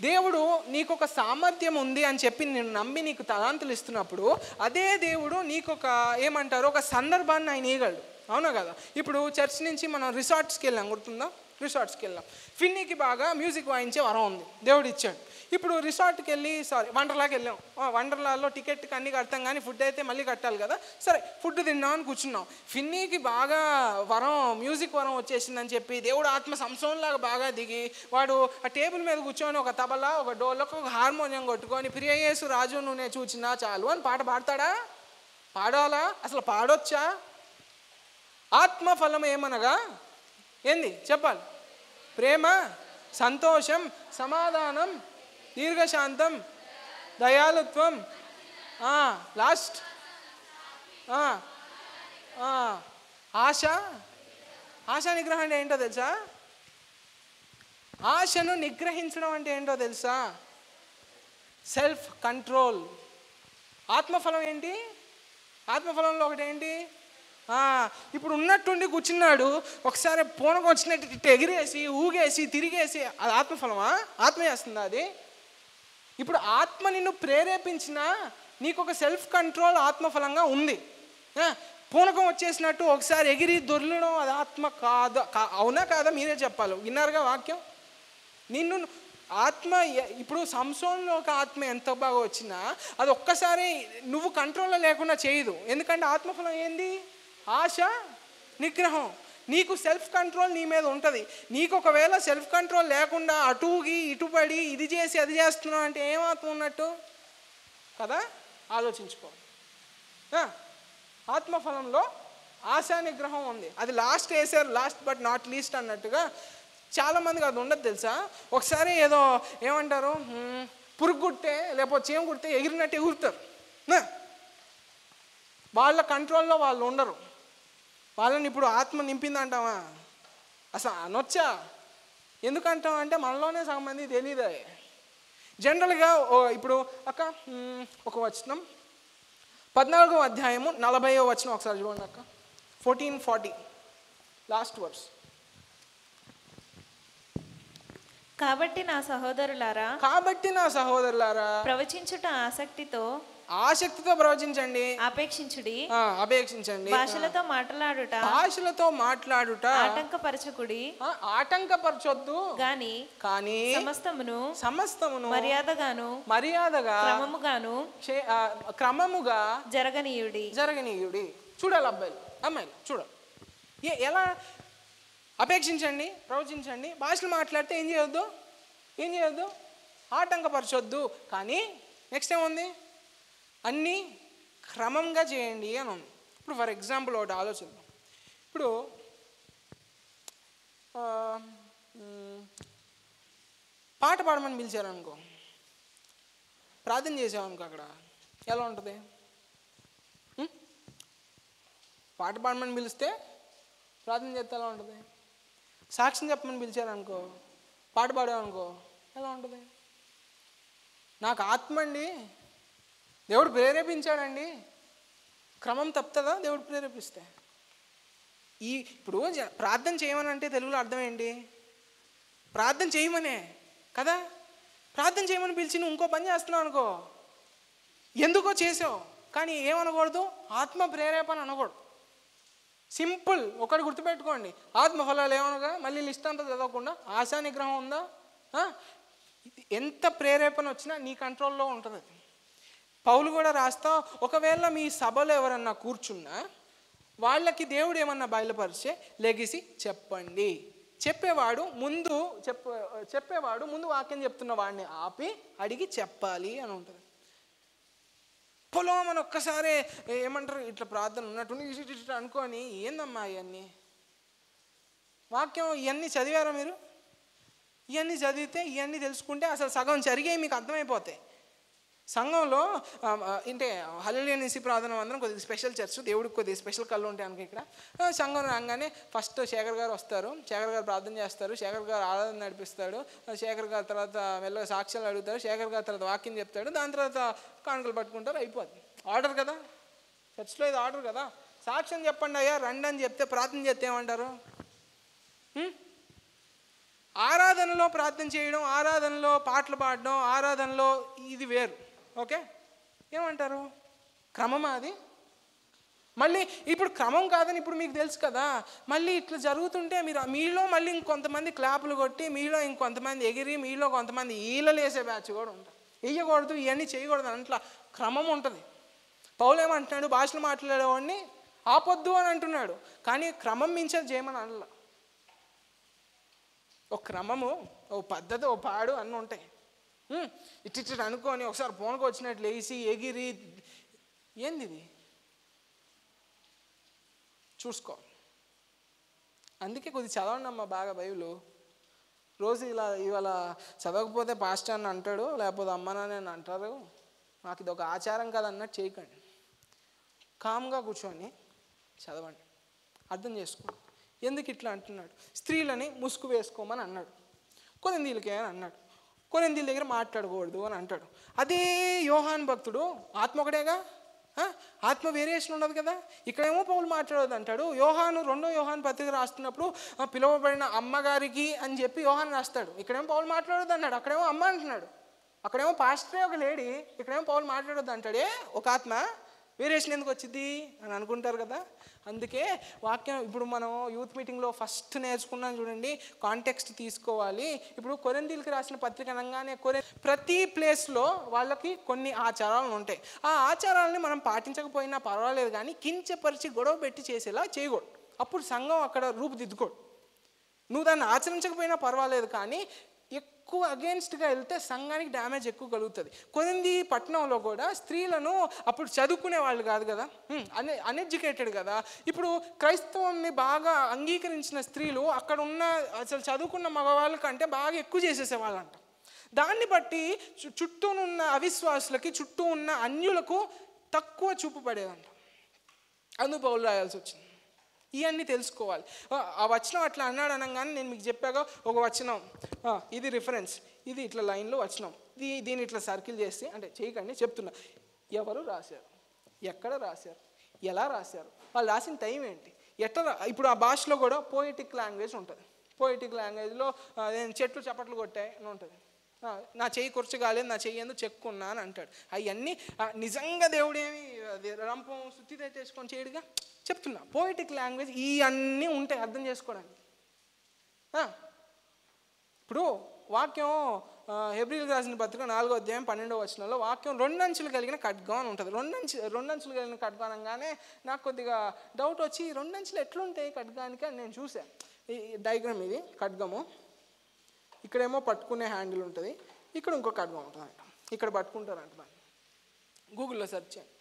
దేవుడు నీకు ఒక సామర్థ్యం ఉంది అని చెప్పి నేను నమ్మి నీకు తలాంతులు ఇస్తున్నప్పుడు అదే దేవుడు నీకు ఒక ఏమంటారు ఒక సందర్భాన్ని ఆయన ఇవ్వగలడు. అవునా కదా? ఇప్పుడు చర్చ్ నుంచి మనం రిసార్ట్స్కి వెళ్ళాం, గుర్తుందా? రిసార్ట్స్కి వెళ్ళాం. ఫిన్నీకి బాగా మ్యూజిక్ వాయించే వరం ఉంది, దేవుడు ఇచ్చాడు. ఇప్పుడు రిసార్ట్కి వెళ్ళి వండర్లాకి వెళ్ళాం. వండర్లాలో టికెట్కి అన్నీ కడతాం, కానీ ఫుడ్ అయితే మళ్ళీ కట్టాలి కదా. సరే ఫుడ్ తిన్నామని కూర్చున్నాం. ఫిన్నీకి బాగా వరం, మ్యూజిక్ వరం వచ్చేసిందని చెప్పి దేవుడు ఆత్మ సంసోన్లాగా బాగా దిగి వాడు ఆ టేబుల్ మీద కూర్చొని ఒక తబలా, ఒక డోలకు, ఒక హార్మోనియం కొట్టుకొని ప్రియ యేసు రాజు నువ్వు చూచినా చాలు అని పాట పాడతాడా? పాడాలా? అసలు పాడొచ్చా? ఆత్మ ఫలం ఏమనగా ఏంది చెప్పాలి? ప్రేమ, సంతోషం, సమాధానం, దీర్ఘశాంతం, దయాళుత్వం, లాస్ట్ ఆశ నిగ్రహం అంటే ఏంటో తెలుసా? ఆశను నిగ్రహించడం అంటే ఏంటో తెలుసా? Self control. ఆత్మఫలం ఏంటి? ఆత్మఫలంలో ఒకటి ఏంటి? ఇప్పుడు ఉన్నట్టుండి కూర్చున్నాడు, ఒకసారి పూనకం వచ్చినట్టు ఎగిరేసి ఊగేసి తిరిగేసి, అది ఆత్మఫలమా? ఆత్మ చేస్తుందా అది? ఇప్పుడు ఆత్మ నిన్ను ప్రేరేపించినా నీకు ఒక సెల్ఫ్ కంట్రోల్ ఆత్మఫలంగా ఉంది. పూనకం వచ్చేసినట్టు ఒకసారి ఎగిరి దొర్లడం అది ఆత్మ కాదా? అవునా కాదా? మీరే చెప్పాలి. విన్నారుగా వాక్యం. నిన్ను ఆత్మ ఇప్పుడు సంసోన్లో ఒక ఆత్మ ఎంత బాగా వచ్చినా అది ఒక్కసారి నువ్వు కంట్రోల్లో లేకుండా చేయదు. ఎందుకంటే ఆత్మఫలం ఏంది? ఆశ నిగ్రహం. నీకు సెల్ఫ్ కంట్రోల్ నీ మీద ఉంటుంది. నీకు ఒకవేళ సెల్ఫ్ కంట్రోల్ లేకుండా అటుగి ఇటుపడి ఇది చేసి అది చేస్తున్నావు అంటే ఏమాత్మ ఉన్నట్టు కదా? ఆలోచించుకో. ఆత్మఫలంలో ఆశా నిగ్రహం ఉంది. అది లాస్ట్ వేసారు, లాస్ట్ బట్ నాట్ లీస్ట్ అన్నట్టుగా. చాలామందికి అది ఉండదు తెలుసా? ఒకసారి ఏదో ఏమంటారు, పురుగు కుట్టే లేకపోతే చీమ కుడితే ఎగిరినట్టు ఎగురుతారు. వాళ్ళ కంట్రోల్లో వాళ్ళు ఉండరు. వాళ్ళని ఇప్పుడు ఆత్మ నింపిందంటావా? అసలు అనొచ్చా? ఎందుకంటాం అంటే మనలోనే సగం మంది తెలియదు. జనరల్గా ఇప్పుడు అక్క ఒక వచనం 14వ అధ్యాయము 40వ వచనం ఒకసారి చూడండి అక్క. 14:40 లాస్ట్ వర్స్. కాబట్టి నా సహోదరులారా ప్రవచించుట ఆసక్తితో ప్రవచించండి, అపేక్షించుడి. భాషలతో మాట్లాడుట ఆటంకపరచొద్దు కానీ సమస్తమును మర్యాదగా క్రమముగా జరగనీయుడి. చూడాలి అమ్మాయిలు చూడాలి. ఎలా అపేక్షించండి, ప్రవచించండి, భాషలు మాట్లాడితే ఏం చేయొద్దు, ఆటంకపరచొద్దు. కానీ నెక్స్ట్ ఏముంది, అన్నీ క్రమంగా చేయండి అని ఉంది. ఇప్పుడు ఫర్ ఎగ్జాంపుల్ ఒకటి ఆలోచిద్దాం. ఇప్పుడు పాట పాడమని పిలిచారనుకో, ప్రార్థన చేసామనుకో, అక్కడ ఎలా ఉంటుంది? పాట పాడమని పిలిస్తే ప్రార్థన చేస్తే ఎలా ఉంటుంది? సాక్ష్యం చెప్పమని పిలిచారనుకో, పాట పాడామనుకో, ఎలా ఉంటుంది? నాకు ఆత్మ అండి, దేవుడు ప్రేరేపించాడండి, క్రమం తప్పుతుందా దేవుడు ప్రేరేపిస్తే? ఇప్పుడు ప్రార్థన చేయమని అంటే తెలుగులో అర్థం ఏంటి? ప్రార్థన చేయమనే కదా. ప్రార్థన చేయమని పిలిచి నువ్వు ఇంకో పని చేస్తున్నావు అనుకో, ఎందుకో చేసావు కానీ ఏమనకూడదు, ఆత్మ ప్రేరేపణ అనకూడదు. సింపుల్. ఒకటి గుర్తుపెట్టుకోండి, ఆత్మఫలాలు ఏమనగా మళ్ళీ లిస్ట్ అంతా చదవకుండా ఆశా నిగ్రహం ఉందా, ఎంత ప్రేరేపణ వచ్చినా నీ కంట్రోల్లో ఉంటుంది. పౌలు కూడా రాస్తా, ఒకవేళ మీ సభలో ఎవరన్నా కూర్చున్నా వాళ్ళకి దేవుడు ఏమన్నా బయలుపరిచే లెగిసి చెప్పండి. చెప్పేవాడు ముందు వాక్యం చెప్తున్న వాడిని ఆపి అడిగి చెప్పాలి అని ఉంటుంది. పొలం అని ఒక్కసారి ఏమంటారు, ఇట్లా ప్రార్థన ఉన్నట్టు ఇట్లా అనుకొని ఏందమ్మా ఇవన్నీ వాక్యం, ఇవన్నీ చదివారా మీరు? ఇవన్నీ చదివితే ఇవన్నీ తెలుసుకుంటే అసలు సగం జరిగాయి మీకు అర్థమైపోతాయి. సంఘంలో అంటే హల్లెలూయా నిసి ప్రార్థన అందరం కొద్దిగా స్పెషల్ చర్చ్, దేవుడికి కొద్దిగా స్పెషల్ కళ్ళు ఉంటాయి అనుకో. ఇక్కడ సంఘం రాగానే ఫస్ట్ శేఖర్ గారు వస్తారు, శేఖర్ గారు ప్రార్థన చేస్తారు, శేఖర్ గారు ఆరాధన నడిపిస్తాడు, శేఖర్ గారు తర్వాత మెల్లగా సాక్ష్యాలు అడుగుతారు, శేఖర్ గారు తర్వాత వాక్యం చెప్తాడు, దాని తర్వాత కానుకలు పట్టుకుంటారు, అయిపోద్ది. ఆర్డర్ కదా, చర్చ్లో ఇది ఆర్డర్ కదా. సాక్ష్యం చెప్పండి అయ్యా రండి అని చెప్తే ప్రార్థన చేస్తే ఏమంటారు? ఆరాధనలో ప్రార్థన చేయడం, ఆరాధనలో పాటలు పాడడం, ఆరాధనలో ఇది వేరు. ఓకే, ఏమంటారు? క్రమమా అది? మళ్ళీ ఇప్పుడు క్రమం కాదని ఇప్పుడు మీకు తెలుసు కదా. మళ్ళీ ఇట్లా జరుగుతుంటే మీలో మళ్ళీ ఇంకొంతమంది క్లాపులు కొట్టి, మీలో ఇంకొంతమంది ఎగిరి, మీలో కొంతమంది ఈలలు వేసే బ్యాచ్ కూడా ఉంటుంది. వేయకూడదు, ఇవన్నీ చేయకూడదు అట్లా క్రమం ఉంటుంది. పౌలు ఏమంటున్నాడు, భాషలు మాట్లాడేవాడిని ఆపొద్దు అని అంటున్నాడు, కానీ క్రమం మించేది చేయమని అనలా. ఒక క్రమము, ఓ పద్ధతి, ఓ పాడు అన్నీ ఉంటాయి. ఇటు అనుకొని ఒకసారి ఫోన్కి వచ్చినట్లు వేసి ఎగిరి ఏంది ఇది చూసుకో. అందుకే కొద్దిగా చదవండి అమ్మా బాగా బైబిల్. రోజు ఇవాళ చదవకపోతే పాస్టర్ అని అంటాడు, లేకపోతే అమ్మ నాన్న అంటారు, నాకు ఇది ఒక ఆచారం కాదన్నట్టు చేయకండి. కామ్గా కూర్చొని చదవండి, అర్థం చేసుకోండి. ఎందుకు ఇట్లా అంటున్నాడు? స్త్రీలని ముసుగు వేసుకోమని అన్నాడు, కొరింథీయులకే అని అన్నాడు, కొరింథీయుల దగ్గర మాట్లాడకూడదు అని అంటాడు. అదే యోహాన్ భక్తుడు ఆత్మ ఒకటేగా, ఆత్మ వేరియేషన్ ఉండదు కదా. ఇక్కడేమో పౌలు మాట్లాడదు అంటాడు. రెండో యోహాన్ పత్రిక రాస్తున్నప్పుడు పిలువబడిన అమ్మగారికి అని చెప్పి యోహాన్ రాస్తాడు, ఇక్కడేమో పౌలు మాట్లాడొద్దు అన్నాడు, అక్కడేమో అమ్మ అంటున్నాడు. అక్కడేమో పాస్టరే ఒక లేడీ, ఇక్కడేమో పౌలు మాట్లాడొద్దు అంటాడే. ఒక ఆత్మ వేరియేషన్ ఎందుకు వచ్చింది అని అనుకుంటారు కదా. అందుకే వాక్యం ఇప్పుడు మనం యూత్ మీటింగ్లో ఫస్ట్ నేర్చుకున్నాం చూడండి, కాంటెక్స్ట్ తీసుకోవాలి. ఇప్పుడు కొరింథీయులకు రాసిన పత్రిక అనగానే ప్రతి ప్లేస్లో వాళ్ళకి కొన్ని ఆచారాలు ఉంటాయి. ఆ ఆచారాలని మనం పాటించకపోయినా పర్వాలేదు, కానీ కించపరిచి గొడవ పెట్టి చేసేలా చేయకూడదు. అప్పుడు సంఘం అక్కడ రూపుదిద్దుకోడు. నువ్వు దాన్ని ఆచరించకపోయినా పర్వాలేదు, కానీ ఎక్కువ అగేన్స్ట్గా వెళ్తే సంఘానికి డ్యామేజ్ ఎక్కువ కలుగుతుంది. కొరింథీ పట్టణంలో కూడా స్త్రీలను అప్పుడు చదువుకునే వాళ్ళు కాదు కదా, అన్ఎడ్యుకేటెడ్ కదా. ఇప్పుడు క్రైస్తవాన్ని బాగా అంగీకరించిన స్త్రీలు అక్కడ ఉన్న అసలు చదువుకున్న మగవాళ్ళ కంటే బాగా ఎక్కువ చేసేసేవాళ్ళంట. దాన్ని బట్టి చుట్టూనున్న అవిశ్వాసులకి, చుట్టూ ఉన్న అన్యులకు తక్కువ చూపు పడేదంట. అందుకు పౌలు రాయాల్సి వచ్చింది. ఇవన్నీ తెలుసుకోవాలి. ఆ వచనం అట్లా అన్నాడు అనగానే నేను మీకు చెప్పాక ఒక వచనం, ఇది రిఫరెన్స్, ఇది ఇట్లా లైన్లో వచనం, దీన్ని ఇట్లా సర్కిల్ చేసి అంటే చేయకండి చెప్తున్నా. ఎవరు రాశారు, ఎక్కడ రాశారు, ఎలా రాశారు, వాళ్ళు రాసిన టైం ఏంటి, ఎట్లా. ఇప్పుడు ఆ భాషలో కూడా పోయిటిక్ లాంగ్వేజ్ ఉంటుంది. పోయిటిక్ లాంగ్వేజ్లో చెట్లు చప్పట్లు కొట్టాయి అని ఉంటుంది. నా చెయ్యి కూర్చోగాలేదు, నా చెయ్యి ఎందుకు చెక్కున్నా అని అంటాడు. అవన్నీ నిజంగా దేవుడేమి రంపం శుద్ధి తెచ్చేసుకొని చేయడుగా. చెప్తున్నా పోయిటిక్ లాంగ్వేజ్ ఇవన్నీ ఉంటాయి అర్థం చేసుకోవడానికి. ఇప్పుడు వాక్యం హెబ్రీయులకు రాసిన పత్రిక 4వ అధ్యాయం 12వ వచనంలో వాక్యం 2 అంచులు కలిగిన ఖడ్గం అని ఉంటుంది. 2 అంచులు కలిగిన ఖడ్గం అనగానే నాకు కొద్దిగా డౌట్ వచ్చి 2 అంచులు ఎట్లుంటాయి ఖడ్గానికి అని నేను చూసాను. ఈ డయాగ్రామ్ ఇది ఖడ్గము, ఇక్కడేమో పట్టుకునే హ్యాండిల్ ఉంటుంది, ఇక్కడ ఇంకో ఖడ్గం ఉంటుంది అంట, ఇక్కడ పట్టుకుంటారంట. దాన్ని గూగుల్లో సెర్చ్ చేయండి.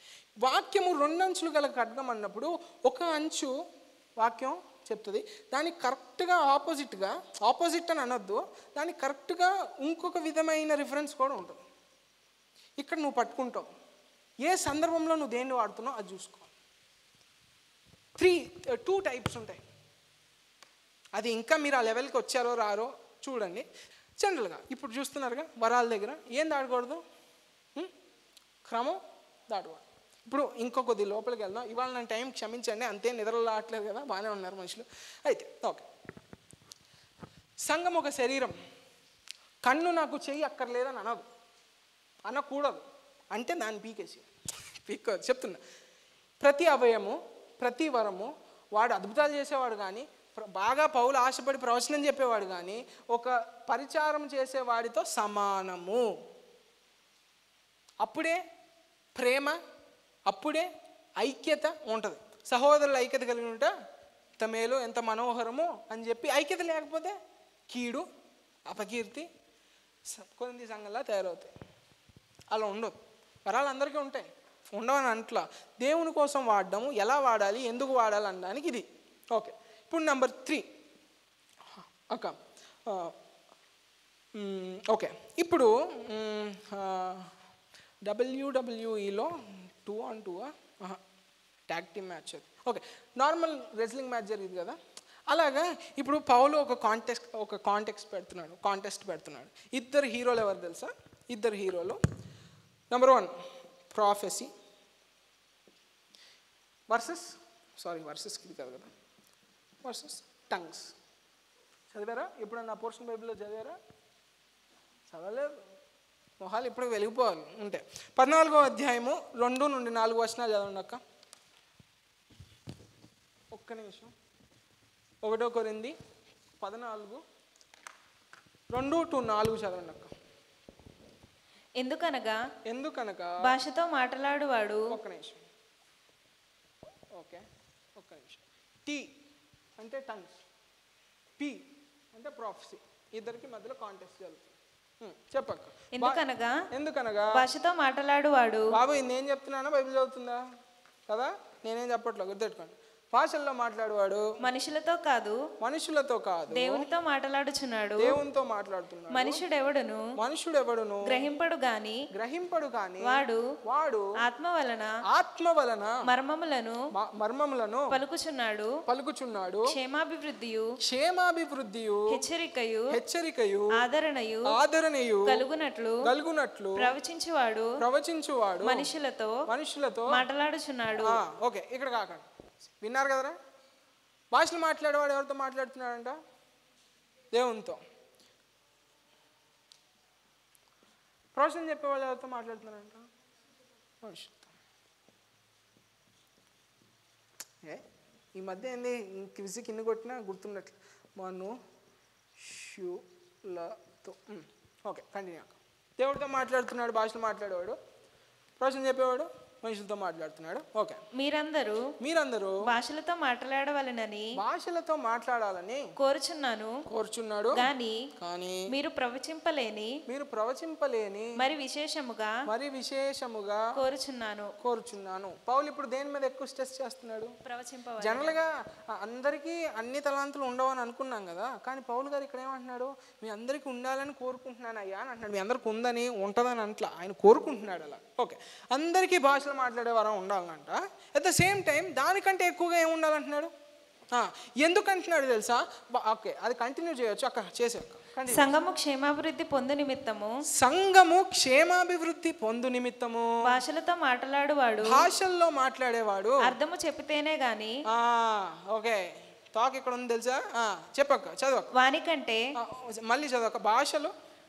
వాక్యము 2 అంచులు గల ఖడ్గం అన్నప్పుడు ఒక అంచు వాక్యం చెప్తుంది, దానికి కరెక్ట్గా ఆపోజిట్ అని అనొద్దు, దానికి కరెక్ట్గా ఇంకొక విధమైన రిఫరెన్స్ కూడా ఉంటుంది. ఇక్కడ నువ్వు పట్టుకుంటావు, ఏ సందర్భంలో నువ్వు దేన్ని వాడుతున్నావు అది చూసుకో. 2 టైప్స్ ఉంటాయి. అది ఇంకా మీరు ఆ లెవెల్కి వచ్చారో రారో చూడండి. జనరల్గా ఇప్పుడు చూస్తున్నారుగా వరాల దగ్గర ఏం దాడకూడదు, క్రమం దాటకూడదు. ఇప్పుడు ఇంకో కొద్ది లోపలికి వెళ్దాం. ఇవాళ నా టైం క్షమించండి, అంతే నిద్రలు రావట్లేదు కదా, బాగానే ఉన్నారు మనుషులు. అయితే ఓకే, సంఘం ఒక శరీరం, కన్ను నాకు చెయ్యి అక్కర్లేదని అనకూడదు, అంటే దాన్ని పీక్కోదు. చెప్తున్నా, ప్రతి అవయము ప్రతి వరము వాడు అద్భుతాలు చేసేవాడు కానీ, బాగా పౌలు ఆశపడి ప్రవచనం చెప్పేవాడు కానీ ఒక పరిచారం చేసేవాడితో సమానము. అప్పుడే ప్రేమ, అప్పుడే ఐక్యత ఉంటుంది. సహోదరుల ఐక్యత కలిగి ఉంటే ఎంత మేలు ఎంత మనోహరము అని చెప్పి, ఐక్యత లేకపోతే కీడు అపకీర్తి కొరింథీ సంఘంలా తయారవుతాయి. అలా ఉండదు. వరాలు అందరికీ ఉంటాయి, ఉండవని అంట్లా. దేవుని కోసం వాడడము, ఎలా వాడాలి ఎందుకు వాడాలి అనడానికి ఇది. ఓకే, ఇప్పుడు నెంబర్ 3 ఓకే ఓకే ఇప్పుడు WWEలో 2-on-2 tag team match. Okay, normal wrestling match జరిగింది కదా, అలాగా ఇప్పుడు పౌలు ఒక కాంటెస్ట్ పెడుతున్నాడు. 2 హీరోలు ఎవరు తెలుసా? 2 హీరోలు. నెంబర్ 1 ప్రాఫెసీ వర్సెస్కి ఇది కదా, వర్సెస్ టంగ్స్. చదివారా ఎప్పుడన్నా పోర్షన్ బైబిల్లో? చదవలేదు. మొహాలు ఇప్పుడు వెలిగిపోవాలి ఉంటే. 14వ అధ్యాయము 2 నుండి 4 వచనాలు చదవండి అక్క. ఒక్క నిమిషం. 1 కొరింథీ 14 2-4 చదవండి అక్క. ఎందుకనగా భాషతో మాట్లాడువాడు. ఒక్క నిమిషం. టీ అంటే టంగ్స్, పి అంటే ప్రాఫెసీ. ఇద్దరికి మధ్యలో కాంటెస్ట్ జరుగుతుంది. చెప్పక్క. ఎందుకనగా భాషతో మాట్లాడువాడు. బాబు నేను చెప్తున్నానా బైబిల్ చదువుతుందా కదా, నేనేం చెప్పట్లేదు, గుర్తెట్టుకోండి. భాషల్లో మాట్లాడువాడు మనుషులతో కాదు దేవునితో మాట్లాడుతున్నాడు. మనుషుడెవడును గ్రహింపడు గాని వాడు ఆత్మ వలన మర్మములను పలుకుచున్నాడు. క్షేమాభివృద్ధియు హెచ్చరికయు ఆదరణయు కలుగునట్లు ప్రవచించువాడు మనుషులతో మాట్లాడుచున్నాడు. ఓకే, ఇక్కడ కాకండి. విన్నారు కదరా, భాషలు మాట్లాడేవాడు ఎవరితో మాట్లాడుతున్నాడంట? దేవునితో. ప్రవచనం చెప్పేవాళ్ళు ఎవరితో మాట్లాడుతున్నారంట? మనుషులతో. ఈ మధ్య ఏంది క్విజ్ కింద కొట్టినా గుర్తుండట్లే. మనుషులతో. Okay, continue. దేవుడితో మాట్లాడుతున్నాడు భాషలు మాట్లాడేవాడు, ప్రవచనం చెప్పేవాడు మనుషులతో మాట్లాడుతున్నాడు. ఓకే, మీరందరూ భాషలతో మాట్లాడాలని కోరుచున్నాడు కానీ మీరు ప్రవచింపలేని మరి విశేషముగా కోరుచున్నాను. పౌలు ఇప్పుడు దేని మీద ఎక్కువ స్ట్రెస్ చేస్తున్నాడు? జనరల్ గా అందరికీ అన్ని తలాంతులు ఉండవని అనుకున్నాం కదా, కానీ పౌలు గారు ఇక్కడ ఏమంటున్నాడు? మీ అందరికీ ఉండాలని కోరుకుంటున్నాను అయ్యా అని అంటున్నాడు. మీ అందరికి ఉందని ఉంటుందని అంట్లా, ఆయన కోరుకుంటున్నాడు అలా. ఓకే, అందరికీ భాషలు మాట్లాడే వరం ఉండాలంట. అట్ ద సేమ్ టైం దానికంటే ఎక్కువగా ఏమి ఉండాలంటున్నాడు? ఎందుకంటున్నాడు తెలుసా? ఓకే, అది కంటిన్యూ చేయొచ్చు అక్క, చేసాక. సంఘము క్షేమాభివృద్ధి పొందు నిమిత్తము భాషల్లో మాట్లాడేవాడు అర్థము చెప్పితేనే గాని. ఓకే, తోక ఇక్కడ ఉంది తెలుసా? చెప్పక్క, చదవక. వానికంటే మళ్ళీ చదవక.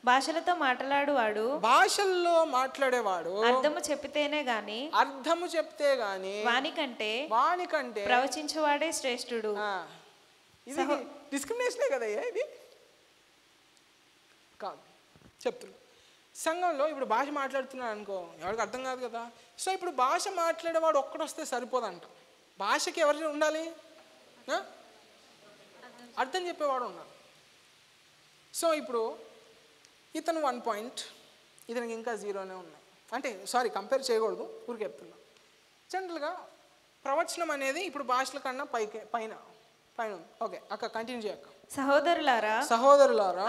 భాషలతో మాట్లాడేవాడు, భాషల్లో మాట్లాడేవాడు అర్థము చెప్తే గాని వానికంటే ప్రవచించేవాడే శ్రేష్ఠుడు. ఇది డిస్క్రిమినేషనే కదా ఇది? కాదు, చెప్తున్నా. సంఘంలో ఇప్పుడు భాష మాట్లాడుతున్నాడు అనుకో, ఎవరికి అర్థం కాదు కదా. సో ఇప్పుడు భాష మాట్లాడేవాడు ఒక్కడొస్తే సరిపోదంట. భాషకి ఎవరు ఉండాలి? అర్థం చెప్పేవాడు ఉండాలి. సో ఇప్పుడు ఇతను 1 పాయింట్, ఇతనికి ఇంకా 0నే ఉన్నాయి. అంటే సారీ, కంపేర్ చేయకూడదు, ఊరికి చెప్తున్నా. జనరల్గా ప్రవచనం అనేది ఇప్పుడు భాషల కన్నా పైన ఉంది. ఓకే అక్క, కంటిన్యూ చేయక్క. సహోదరులారా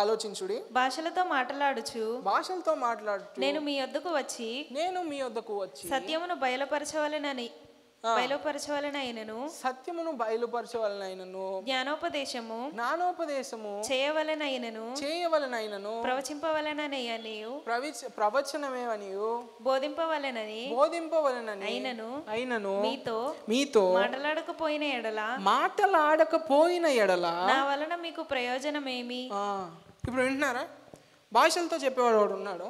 ఆలోచించుడి, భాషలతో మాట్లాడుచు నేను మీ యొద్దకు వచ్చి సత్యమును బయలుపరచవలనైనను జ్ఞానోపదేశము చేయవలనైనను ప్రవచనమేవనియు బోధింపవలనని అయినను మీతో మాట్లాడకపోయిన ఎడల నా వలన మీకు ప్రయోజనమేమి? ఇప్పుడు వింటున్నారా? భాషలతో చెప్పేవాడు వాడు ఉన్నాడు,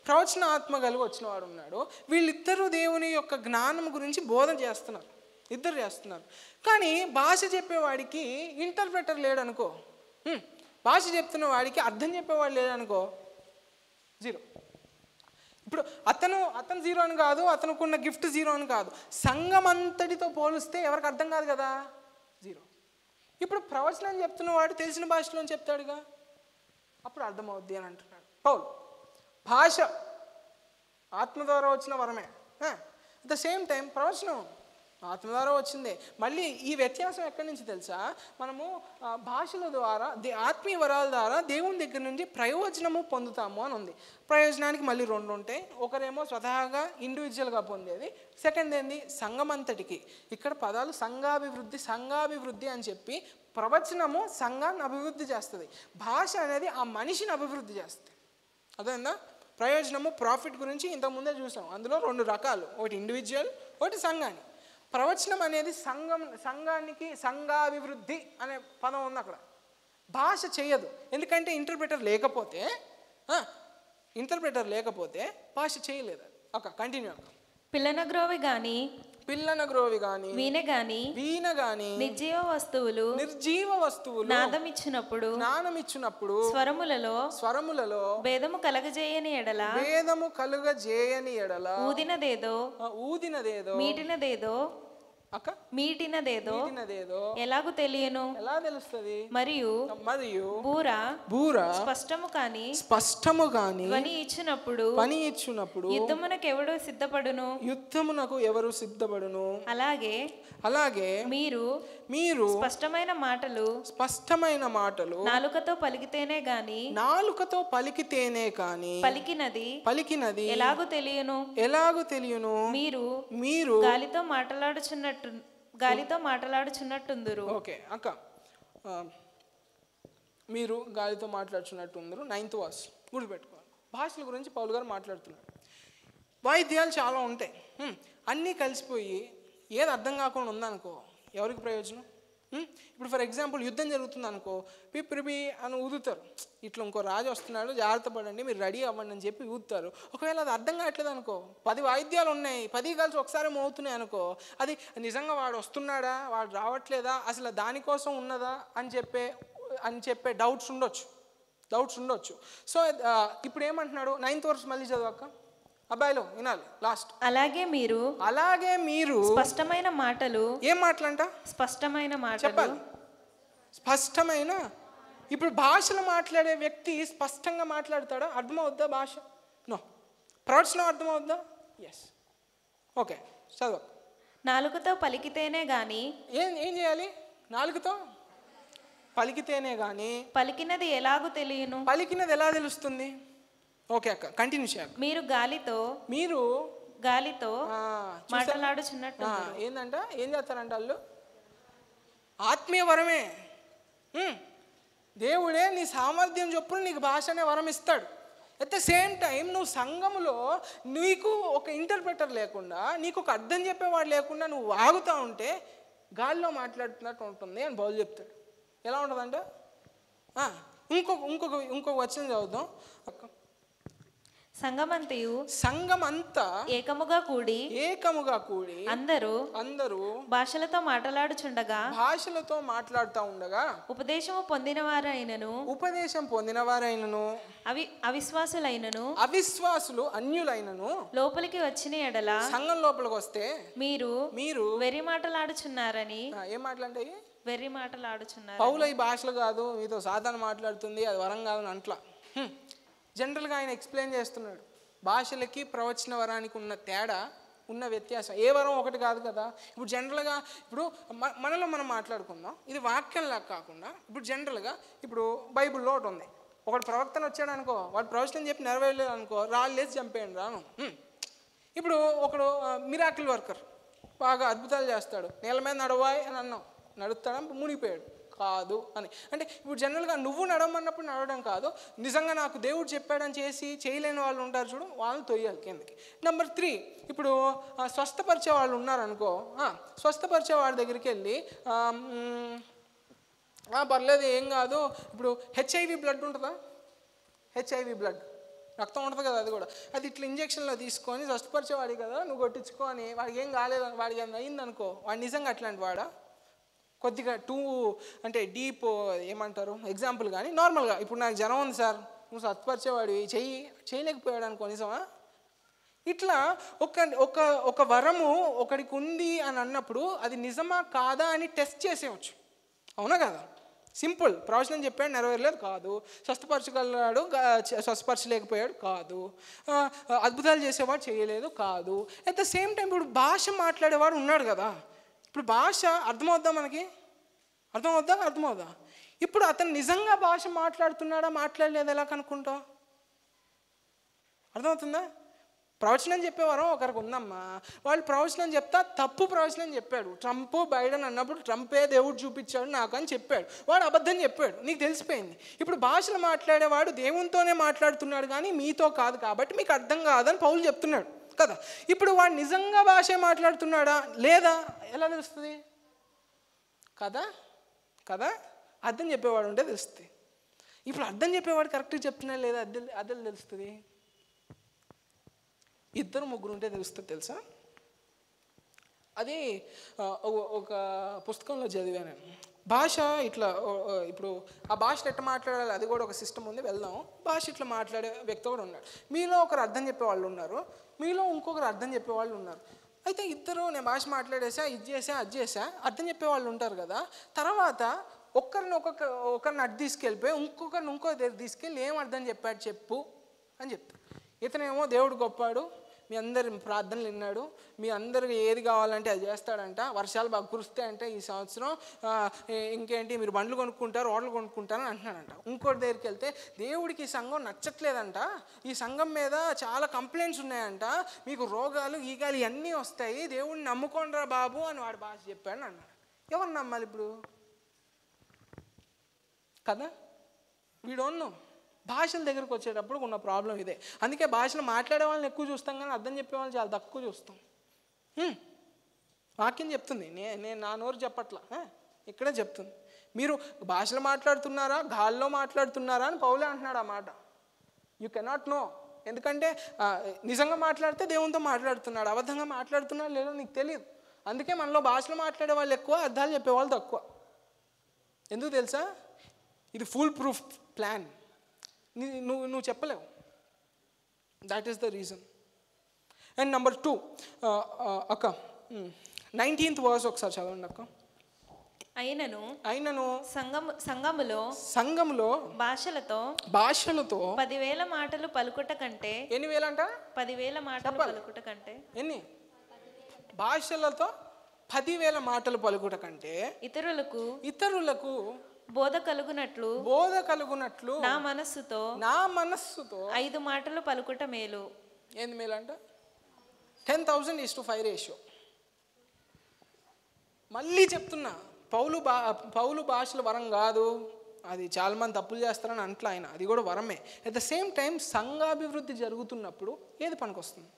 ప్రవచన ఆత్మ కలిగి వచ్చిన వాడు ఉన్నాడు. వీళ్ళిద్దరూ దేవుని యొక్క జ్ఞానం గురించి బోధన చేస్తున్నారు, ఇద్దరు చేస్తున్నారు. కానీ భాష చెప్పేవాడికి ఇంటర్ప్రెటర్ లేడనుకో, భాష చెప్తున్న వాడికి అర్థం చెప్పేవాడు లేడనుకో, 0. ఇప్పుడు అతను 0 అని కాదు, అతనుకున్న గిఫ్ట్ 0 అని కాదు, సంఘం అంతటితో పోలిస్తే ఎవరికి అర్థం కాదు కదా, 0. ఇప్పుడు ప్రవచనం చెప్తున్న వాడు తెలిసిన భాషలో చెప్తాడుగా, అప్పుడు అర్థమవుద్ది అని అంటున్నాడు పౌలు. భాష ఆత్మ ద్వారా వచ్చిన వరమే, అట్ ద సేమ్ టైం ప్రవచనం ఆత్మ ద్వారా వచ్చిందే. మళ్ళీ ఈ వ్యత్యాసం ఎక్కడి నుంచి తెలుసా? మనము భాషల ద్వారా ఆత్మీయ వరాల ద్వారా దేవుని దగ్గర నుంచి ప్రయోజనము పొందుతాము అని ఉంది. ప్రయోజనానికి మళ్ళీ 2 ఉంటాయి. ఒకరేమో స్వతహాగా ఇండివిజువల్గా పొందేది, సెకండ్ ఏంది సంఘం అంతటికి. ఇక్కడ పదాలు సంఘాభివృద్ధి అని చెప్పి ప్రవచనము సంఘాన్ని అభివృద్ధి చేస్తుంది, భాష అనేది ఆ మనిషిని అభివృద్ధి చేస్తుంది. అదేందా? ప్రయోజనము ప్రాఫిట్ గురించి ఇంతకుముందే చూసాం, అందులో 2 రకాలు, ఒకటి ఇండివిజువల్, ఒకటి సంఘాన్ని. ప్రవచనం అనేది సంఘానికి సంఘాభివృద్ధి అనే పదం ఉంది అక్కడ. భాష చేయదు, ఎందుకంటే ఇంటర్ప్రెటర్ లేకపోతే భాష చేయలేదు. ఒక కంటిన్యూ అక్క. పిల్లనగ్రోవి గాని వీణ గాని నిర్జీవ వస్తువులు నాదమిచ్చినప్పుడు స్వరములలో భేదము కలగజేయని ఎడల ఊదినదేదో మీటినదేదో ఎలాగూ తెలియను, ఎలా తెలుస్తుంది? మరియు బూర స్పష్టము కాని పని ఇచ్చినప్పుడు యుద్ధమునకు ఎవరు సిద్ధపడును? అలాగే మీరు స్పష్టమైన మాటలు నాలుకతో పలికితేనే గాని పలికినది ఎలాగూ తెలియను. మీరు గాలితో మాట్లాడుచున్నట్టుందురు. ఓకే అక్క, మీరు గాలితో మాట్లాడుచున్నట్టుందరు. 9th verse గుర్తుపెట్టుకోవాలి. భాషల గురించి పౌలు గారు మాట్లాడుతున్నారు. వాయిద్యాలు చాలా ఉంటాయి, అన్నీ కలిసిపోయి ఏది అర్థం కాకుండా ఉందనుకో, ఎవరికి ప్రయోజనం? ఇప్పుడు ఫర్ ఎగ్జాంపుల్ యుద్ధం జరుగుతుంది అనుకో, పిప్పిరిపి అని ఊదుతారు, ఇట్లా ఇంకో రాజు వస్తున్నాడు జాగ్రత్త పడండి మీరు రెడీ అవ్వండి అని చెప్పి ఊదుతారు. ఒకవేళ అది అర్థం కావట్లేదు అనుకో, 10 వాయిద్యాలు ఉన్నాయి, 10 కలిసి ఒకసారి మోగుతున్నాయి అనుకో, అది నిజంగా వాడు వస్తున్నాడా వాడు రావట్లేదా అసలు దానికోసం ఉన్నదా అని చెప్పే డౌట్స్ ఉండొచ్చు. సో ఇప్పుడు ఏమంటున్నాడు? 9th verse మళ్ళీ చదవక్క అబ్బాయిలు వినాలి, లాస్ట్. అలాగే మీరు స్పష్టమైన మాటలు. ఏం మాటలంట? స్పష్టమైన మాటలు చెప్పాలి. స్పష్టమైన, ఇప్పుడు భాషలు మాట్లాడే వ్యక్తి స్పష్టంగా మాట్లాడతాడా? అర్థమవుద్దా భాష? నో. ప్రవచనం అర్థమవుద్దా? ఎస్. ఓకే చదువు. నాలుగుతో పలికితేనే గాని ఏం చేయాలి? నాలుగుతో పలికితేనే గాని పలికినది ఎలాగూ తెలియను. పలికినది ఎలా తెలుస్తుంది? ఓకే అక్క, కంటిన్యూ చేయాలి. మీరు గాలితో మాట్లాడుచున్నట్టు ఏందంట? ఏం చేస్తారంట వాళ్ళు? ఆత్మీయ వరమే. దేవుడే నీ సామర్థ్యం చొప్పున నీకు భాష అనే వరం ఇస్తాడు. అట్ ద సేమ్ టైం నువ్వు సంఘములో నీకు ఒక ఇంటర్ప్రెటర్ లేకుండా, నీకు ఒక అర్థం చెప్పేవాడు లేకుండా నువ్వు ఆగుతూ ఉంటే గాలిలో మాట్లాడుతున్నట్టు ఉంటుంది అని పౌలు చెప్తాడు. ఎలా ఉంటుందంటే ఇంకొక వచనం చదువుతాం. సంఘమంతా ఏకముగా కూడి అందరూ భాషలతో మాట్లాడుతూ ఉండగా ఉపదేశం పొందిన వారైనను అవిశ్వాసులు అన్యులైనను లోపలికి వచ్చిన ఎడల సంఘం లోపలికి వస్తే మీరు వెర్రి మాటలాడుచున్నారని. ఏం మాటలంటే వెర్రి మాటలాడుచున్నారు. పౌలు ఈ భాషలు కాదు, మీతో సాధారణ మాట్లాడుతుంది, అది వరం కాదు అంట్లా. జనరల్గా ఆయన ఎక్స్ప్లెయిన్ చేస్తున్నాడు భాషలకి ప్రవచన వరానికి ఉన్న తేడా, ఉన్న వ్యత్యాసం. ఏ వరం ఒకటి కాదు కదా. ఇప్పుడు జనరల్గా ఇప్పుడు మనలో మనం మాట్లాడుకుందాం, ఇది వాక్యంలా కాకుండా ఇప్పుడు జనరల్గా ఇప్పుడు బైబిల్లో ఒకటి ఉంది. ఒకటి ప్రవక్తన వచ్చాడు అనుకో, వాడు ప్రవచనం చెప్పి నెరవేరలేదు అనుకో, రాళ్ళు లేసి చంపేయండి రాను. ఇప్పుడు ఒకడు మిరాకిల్ వర్కర్ బాగా అద్భుతాలు చేస్తాడు, నేల మీద నడవాయి అని అన్నాం, నడుస్తాడా మునిగిపోయాడు కాదు అని. అంటే ఇప్పుడు జనరల్గా నువ్వు నడవమన్నప్పుడు నడవడం కాదు, నిజంగా నాకు దేవుడు చెప్పాడని చేసి చేయలేని వాళ్ళు ఉంటారు చూడు, వాళ్ళని తొయ్యాలి కిందకి. నెంబర్ 3, ఇప్పుడు స్వస్థపరిచే వాళ్ళు ఉన్నారనుకో, స్వస్థపరిచే వాళ్ళ దగ్గరికి వెళ్ళి పర్లేదు ఏం కాదు, ఇప్పుడు హెచ్ఐవి బ్లడ్ ఉంటుందా, హెచ్ఐవి బ్లడ్ రక్తం ఉంటుంది కదా, అది కూడా అది ఇట్లా ఇంజక్షన్లో తీసుకొని స్వస్థపరిచేవాడి కదా నువ్వు కొట్టించుకో అని, వాడికి ఏం కాలేదు, వాడికి ఏమైనా అయిందనుకో, వాడు నిజంగా అట్లాంటి వాడా? కొద్దిగా అంటే డీప్ ఏమంటారు ఎగ్జాంపుల్. కానీ నార్మల్గా ఇప్పుడు నాకు జ్వరం ఉంది సార్, నువ్వు స్వస్థపరిచేవాడివి చేయలేకపోయాడు అనుకో, నిజమా? ఇట్లా ఒక వరము ఒకడికి ఉంది అని అన్నప్పుడు అది నిజమా కాదా అని టెస్ట్ చేసేవచ్చు, అవునా కదా? సింపుల్. ప్రవచనం చెప్పాడు నెరవేరలేదు కాదు, స్వస్థపరచగలడు స్వస్థపరచలేకపోయాడు కాదు, అద్భుతాలు చేసేవాడు చేయలేదు కాదు. అట్ ద సేమ్ టైం ఇప్పుడు భాష మాట్లాడేవాడు ఉన్నాడు కదా, ఇప్పుడు భాష అర్థమవుద్దా మనకి? అర్థమవుద్దా? ఇప్పుడు అతను నిజంగా భాష మాట్లాడుతున్నాడా మాట్లాడలేదు ఎలా కనుక్కుంటావు? అర్థమవుతుందా? ప్రవచనం చెప్పేవారు ఒకరికి ఉందమ్మా, వాళ్ళు ప్రవచనం చెప్తా తప్పు ప్రవచనం చెప్పాడు. ట్రంప్ బైడెన్ అన్నప్పుడు ట్రంపే దేవుడు చూపించాడు నాకు అని చెప్పాడు, వాడు అబద్ధం చెప్పాడు, నీకు తెలిసిపోయింది. ఇప్పుడు భాషలు మాట్లాడేవాడు దేవునితోనే మాట్లాడుతున్నాడు కానీ మీతో కాదు, కాబట్టి మీకు అర్థం కాదని పౌలు చెప్తున్నాడు కదా. ఇప్పుడు వాడు నిజంగా భాష మాట్లాడుతున్నాడా లేదా ఎలా తెలుస్తుంది? కదా అర్థం చెప్పేవాడు ఉంటే తెలుస్తుంది. ఇప్పుడు అర్థం చెప్పేవాడు కరెక్ట్గా చెప్తున్నా లేదా అదే తెలుస్తుంది. 2-3 ఉంటే తెలుస్తుంది తెలుసా. అది ఒక పుస్తకంలో చదివాను నేను. భాష ఇట్లా ఇప్పుడు ఆ భాషలో ఎట్లా మాట్లాడాలి అది కూడా ఒక సిస్టమ్ ఉంది, వెళ్దాం. భాష ఇట్లా మాట్లాడే వ్యక్తి కూడా ఉన్నాడు. మీలో ఒకరు అర్థం చెప్పేవాళ్ళు ఉన్నారు, మీలో ఇంకొకరు అర్థం చెప్పేవాళ్ళు ఉన్నారు. అయితే ఇద్దరు నేను భాష మాట్లాడేసా, ఇది చేసా అది చేసా, అర్థం చెప్పేవాళ్ళు ఉంటారు కదా. తర్వాత ఒకరిని అడ్డు తీసుకెళ్ళిపోయి ఇంకొకరిని ఇంకో దగ్గర తీసుకెళ్ళి ఏం అర్థం చెప్పాడు చెప్పు అని చెప్తాడు. ఇతనేమో దేవుడు గొప్పాడు, మీ అందరి ప్రార్థనలు విన్నాడు, మీ అందరికి ఏది కావాలంటే అది చేస్తాడంట, వర్షాలు బాగా కురుస్తాయంటే ఈ సంవత్సరం, ఇంకేంటి మీరు బండ్లు కొనుక్కుంటారు ఓడలు కొనుక్కుంటారు అని అంటున్నాడంట. ఇంకోటి దగ్గరికి వెళ్తే దేవుడికి ఈ సంఘం నచ్చట్లేదంట, ఈ సంఘం మీద చాలా కంప్లైంట్స్ ఉన్నాయంట, మీకు రోగాలు ఈగాలు ఇవన్నీ వస్తాయి, దేవుడిని నమ్ముకోండిరా బాబు అని వాడు భాష చెప్పాడు అన్నాడు. ఎవరు నమ్మాలి ఇప్పుడు కదా? వీడోన్ను భాషల దగ్గరకు వచ్చేటప్పుడు ఉన్న ప్రాబ్లం ఇదే. అందుకే భాషలు మాట్లాడే వాళ్ళని ఎక్కువ చూస్తాం కానీ అర్థం చెప్పే వాళ్ళని చాలా తక్కువ చూస్తాం. వాక్యం చెప్తుంది, నేను నా నోరు చెప్పట్లా, ఇక్కడే చెప్తుంది. మీరు భాషలు మాట్లాడుతున్నారా గాల్లో మాట్లాడుతున్నారా అని పౌలే అంటున్నాడు. ఆ మాట యూ కెనాట్ నో. ఎందుకంటే నిజంగా మాట్లాడితే దేవునితో మాట్లాడుతున్నాడు, అబద్ధంగా మాట్లాడుతున్నాడు లేదో నీకు తెలియదు. అందుకే మనలో భాషలు మాట్లాడే వాళ్ళు ఎక్కువ, అర్థాలు చెప్పేవాళ్ళు తక్కువ. ఎందుకు తెలుసా? ఇది ఫుల్ ప్రూఫ్ ప్లాన్. నువ్వు చెప్పలేవు. That is the reason. And number 2 అక్క 19th వర్స్ ఒకసారి చదవండి అక్క. అయినను సంఘములో భాషలతో 10,000 మాటలు పలుకుట కంటే. ఎన్ని వేలు అంట? 10,000 మాటలు పలుకుట కంటే. ఎన్ని భాషలతో? 10,000 మాటలు పలుకుట కంటే ఇతరులకు బోధ కలుగునట్లు నా మనస్సుతో 5 మాటలు పలుకుట మేలు. ఏంది మేలు అంట? 10,000:5 రేషియో. మళ్ళీ చెప్తున్నా, పౌలు భాషలు వరం కాదు, అది చాలామంది తప్పులు చేస్తారని అంట్లా ఆయన, అది కూడా వరమే. అట్ ద సేమ్ టైం సంఘాభివృద్ధి జరుగుతున్నప్పుడు ఏది పనికొస్తుంది?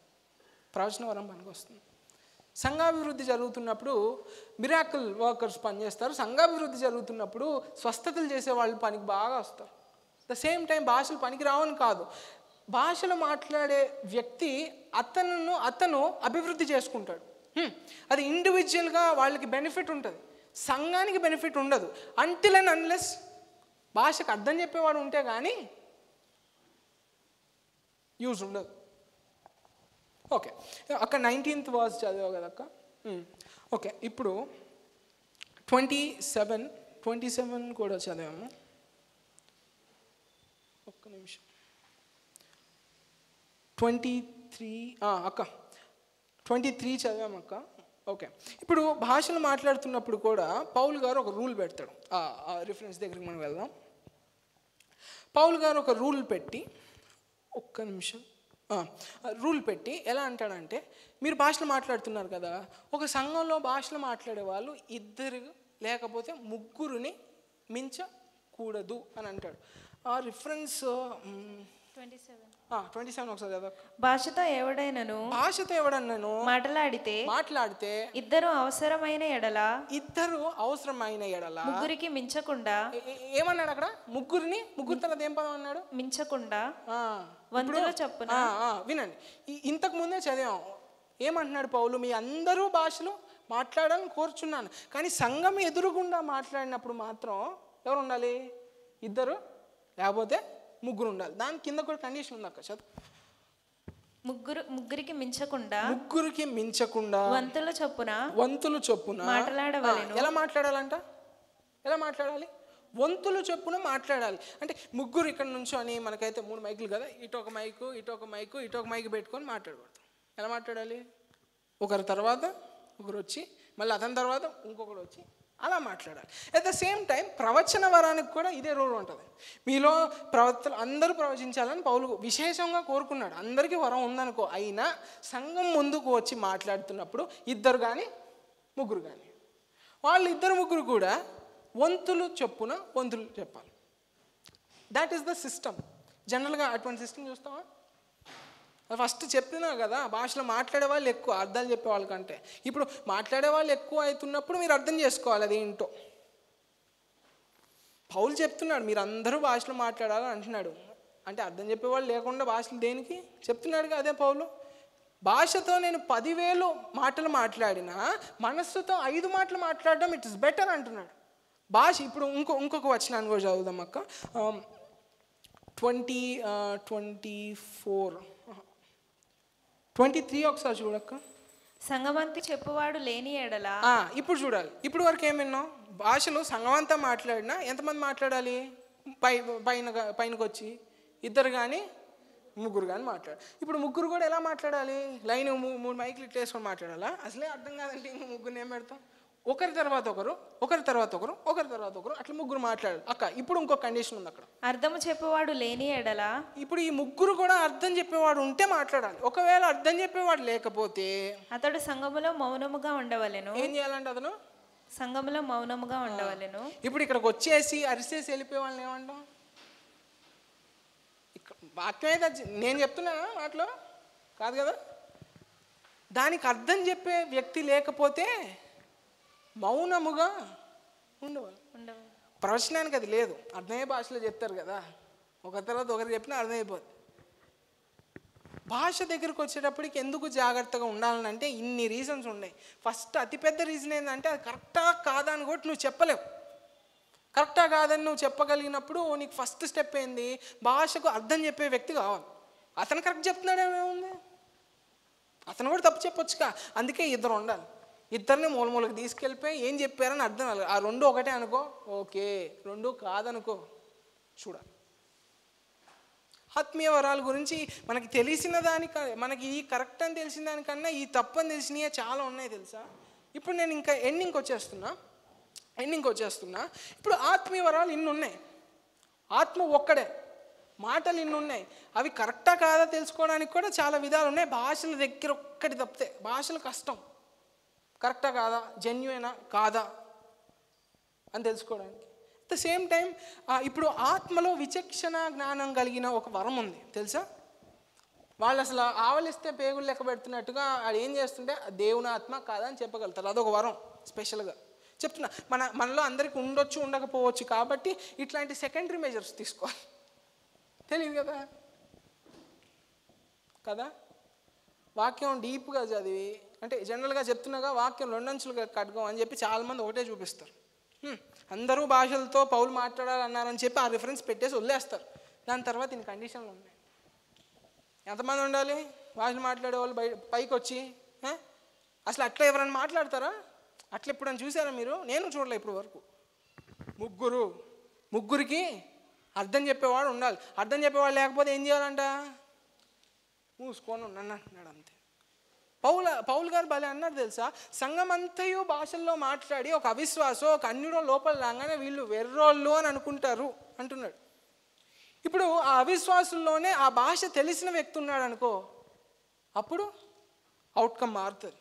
ప్రవచన వరం పనికొస్తుంది. సంఘాభివృద్ధి జరుగుతున్నప్పుడు మిరాకిల్ వర్కర్స్ పనిచేస్తారు. సంఘాభివృద్ధి జరుగుతున్నప్పుడు స్వస్థతలు చేసే వాళ్ళు పనికి బాగా వస్తారు. ద సేమ్ టైం భాషలు పనికి రావని కాదు, భాషలు మాట్లాడే వ్యక్తి అతను అభివృద్ధి చేసుకుంటాడు. అది ఇండివిజువల్గా వాళ్ళకి బెనిఫిట్ ఉంటుంది, సంఘానికి బెనిఫిట్ ఉండదు. అంటిల్ అండ్ అన్లెస్ భాషకు అర్థం చెప్పేవాడు ఉంటే కానీ యూజ్ ఉండదు. ఓకే, అక్క 19th వర్స్ చదివావు కదా అక్క. ఓకే, ఇప్పుడు 27 కూడా చదివాము. ఒక్క నిమిషం. 23 అక్క 23 చదివాము అక్క. ఓకే, ఇప్పుడు భాషలు మాట్లాడుతున్నప్పుడు కూడా పౌలు గారు ఒక రూల్ పెడతాడు. రిఫరెన్స్ దగ్గరికి మనం వెళ్దాం. పౌలు గారు ఒక రూల్ పెట్టి, ఒక్క నిమిషం, రూల్ పెట్టి ఎలా అంటాడంటే, మీరు భాషలు మాట్లాడుతున్నారు కదా, ఒక సంఘంలో భాషలు మాట్లాడే వాళ్ళు 2 లేకపోతే 3 మించకూడదు అని అంటాడు. ఆ రిఫరెన్స్ 27 ఒకసారి కదా. భాషతో ఎవడైనను మాట్లాడితే ఇద్దరు అవసరమైన ఎడల ముగ్గురికి మించకుండా. ఏమన్నాడు అక్కడ? ముగ్గురు తర్వాత ఏం పదం అన్నాడు? మించకుండా వంతుల చొప్పున. వినండి, ఇంతకు ముందే చదివాం. ఏమంటున్నాడు పౌలు? మీ అందరూ భాషలు మాట్లాడాలని కోరుచున్నాను, కానీ సంఘం ఎదురుగుండా మాట్లాడినప్పుడు మాత్రం ఎవరు ఉండాలి? 2 లేకపోతే 3 ఉండాలి. దాని కింద కూడా కండిషన్ ఉంది అక్క, చదువు. ముగ్గురికి మించకుండా వంతులు చొప్పున మాట్లాడవలెను. ఎలా మాట్లాడాలంట? ఎలా మాట్లాడాలి? వంతులు చొప్పున మాట్లాడాలి. అంటే 3 ఇక్కడ నుంచొని, మనకైతే 3 మైకులు కదా, ఇటు ఒక మైకు పెట్టుకొని మాట్లాడకూడదు. ఎలా మాట్లాడాలి? ఒకరి తర్వాత ఒకరు వచ్చి, మళ్ళీ అతని తర్వాత ఇంకొకరు వచ్చి, అలా మాట్లాడాలి. అట్ ద సేమ్ టైం ప్రవచన వరానికి కూడా ఇదే రూల్ ఉంటుంది. మీలో ప్రవక్తలు అందరూ ప్రవచించాలని పౌలు విశేషంగా కోరుకున్నాడు. అందరికీ వరం ఉందనుకో, అయినా సంఘం ముందుకు వచ్చి మాట్లాడుతున్నప్పుడు 2 కానీ 3 కానీ వాళ్ళు 2-3 కూడా వంతులు చొప్పున వంతులు చెప్పాలి. That is the system. జనరల్గా అటువంటి సిస్టమ్ చూస్తావా? ఫస్ట్ చెప్పినా కదా, భాషలో మాట్లాడే వాళ్ళు ఎక్కువ, అర్థాలు చెప్పే వాళ్ళకంటే. ఇప్పుడు మాట్లాడే వాళ్ళు ఎక్కువ అవుతున్నప్పుడు మీరు అర్థం చేసుకోవాలి అది ఏంటో. పౌలు చెప్తున్నాడు మీరు అందరూ భాషలో మాట్లాడాలని అంటున్నాడు. అంటే అర్థం చెప్పేవాళ్ళు లేకుండా భాషలు దేనికి చెప్తున్నాడుగా అదే పౌలు. భాషతో నేను 10,000 మాటలు మాట్లాడినా మనస్సుతో 5 మాటలు మాట్లాడడం ఇట్ ఇస్ బెటర్ అంటున్నాడు. భాష ఇప్పుడు ఇంకొక వచనాన్ని కూడా చదువుదాం అక్క. 23 ఒకసారి చూడక్క. సంగమంతి చెప్పువాడు లేని ఎడల. ఇప్పుడు చూడాలి. ఇప్పుడు వరకు ఏం విన్నాం? భాషలో సంఘమంతా మాట్లాడినా ఎంతమంది మాట్లాడాలి? పైనకి వచ్చి 2 కానీ 3 కానీ మాట్లాడాలి. ఇప్పుడు 3 కూడా ఎలా మాట్లాడాలి? లైన్ 3 మైకులు ఇట్లా వేసుకొని మాట్లాడాలా? అసలే అర్థం కాదంటే ఇంక 3 ఏం పెడతాం? ఒకరి తర్వాత ఒకరు అట్లా 3 మాట్లాడాలి. అక్క ఇప్పుడు ఇంకో కండిషన్ ఉంది అక్కడ. అర్థము చెప్పేవాడు లేని ఎడల. ఇప్పుడు ఈ 3 కూడా అర్థం చెప్పేవాడు ఉంటే మాట్లాడాలి. ఒకవేళ అర్థం చెప్పేవాడు లేకపోతే అతడు సంఘములో మౌనముగా ఉండవలెను. ఏం చేయాలంటే అతను సంఘములో మౌనముగా ఉండవలెను. ఇప్పుడు ఇక్కడికి వచ్చేసి అరిసేసి వెళ్ళిపోయే వాళ్ళని ఏమంటాం? వాక్యం అయితే నేను చెప్తున్నానా మాటలో కాదు కదా. దానికి అర్థం చెప్పే వ్యక్తి లేకపోతే మౌనముగా ఉండవాలి. ప్రవచనానికి అది లేదు, అర్థమయ్యే భాషలో చెప్తారు కదా, ఒకరి తర్వాత ఒకరు చెప్పినా అర్థమైపోద్ది. భాష దగ్గరకు వచ్చేటప్పటికి ఎందుకు జాగ్రత్తగా ఉండాలని అంటే ఇన్ని రీజన్స్ ఉన్నాయి. ఫస్ట్ అతిపెద్ద రీజన్ ఏంటంటే అది కరెక్టా కాదా అని కూడా నువ్వు చెప్పలేవు. కరెక్టా కాదని నువ్వు చెప్పగలిగినప్పుడు నీకు ఫస్ట్ స్టెప్ ఏంది? భాషకు అర్థం చెప్పే వ్యక్తి కావాలి. అతను కరెక్ట్ చెప్తున్నాడేమేముంది, అతను కూడా తప్పు చెప్పొచ్చుగా. అందుకే 2 ఉండాలి. 2 మూలకి తీసుకెళ్ళిపోయి ఏం చెప్పారని అర్థం కాదు. ఆ 2 ఒకటే అనుకో, ఓకే, 2 కాదనుకో, చూడాలి. ఆత్మీయ వరాల గురించి మనకి తెలిసిన మనకి ఈ కరెక్ట్ అని తెలిసిన దానికన్నా ఈ తప్పు అని తెలిసినవి చాలా ఉన్నాయి తెలుసా. ఇప్పుడు నేను ఇంకా ఎండింగ్కి వచ్చేస్తున్నా. ఇప్పుడు ఆత్మీయ వరాలు ఇన్ని ఉన్నాయి, ఆత్మ ఒక్కడే, మాటలు ఇన్ని ఉన్నాయి. అవి కరెక్టా కాదా తెలుసుకోవడానికి కూడా చాలా విధాలు ఉన్నాయి. భాషల దగ్గర ఒక్కటి తప్పితే భాషలు కష్టం. కరెక్టా కాదా, జెన్యునా కాదా అని తెలుసుకోవడానికి. అట్ ద సేమ్ టైం ఇప్పుడు ఆత్మలో విచక్షణ జ్ఞానం కలిగిన ఒక వరం ఉంది తెలుసా. వాళ్ళు అసలు ఆవలిస్తే పేగులు లెక్క పెడుతున్నట్టుగా అది ఏం చేస్తుంటే దేవుని ఆత్మ కాదని చెప్పగలుగుతారు. అదొక వరం స్పెషల్గా చెప్తున్నా. మనలో అందరికీ ఉండొచ్చు ఉండకపోవచ్చు, కాబట్టి ఇట్లాంటి సెకండరీ మెజర్స్ తీసుకోవాలి. తెలియదు కదా వాక్యం డీప్గా చదివి, అంటే జనరల్గా చెప్తున్నాగా వాక్యం రెండంచులుగా కట్టుకోం అని చెప్పి చాలామంది ఒకటే చూపిస్తారు. అందరూ భాషలతో పౌలు మాట్లాడాలన్నారని చెప్పి ఆ రిఫరెన్స్ పెట్టేసి వదిలేస్తారు. దాని తర్వాత ఇన్ని కండిషన్లు ఉన్నాయి. ఎంతమంది ఉండాలి భాషలు మాట్లాడే వాళ్ళు పైకి వచ్చి? అసలు అట్లా ఎవరైనా మాట్లాడతారా? అట్లా ఎప్పుడైనా చూసారా మీరు? నేను చూడలే ఇప్పుడు వరకు. ముగ్గురికి అర్థం చెప్పేవాడు ఉండాలి. అర్థం చెప్పేవాడు లేకపోతే ఏం చేయాలంట? మూసుకొని ఉన్నాను అంటున్నాడు అంతే. పౌలు గారు భలే అన్నారు తెలుసా, సంఘం అంతయు భాషల్లో మాట్లాడి ఒక అవిశ్వాసం ఒక అన్యుడో లోపల రాగానే వీళ్ళు వెర్రోళ్ళు అని అనుకుంటారు అంటున్నాడు. ఇప్పుడు ఆ అవిశ్వాసుల్లోనే ఆ భాష తెలిసిన వ్యక్తి ఉన్నాడు అనుకో, అప్పుడు అవుట్కమ్ మారుతుంది.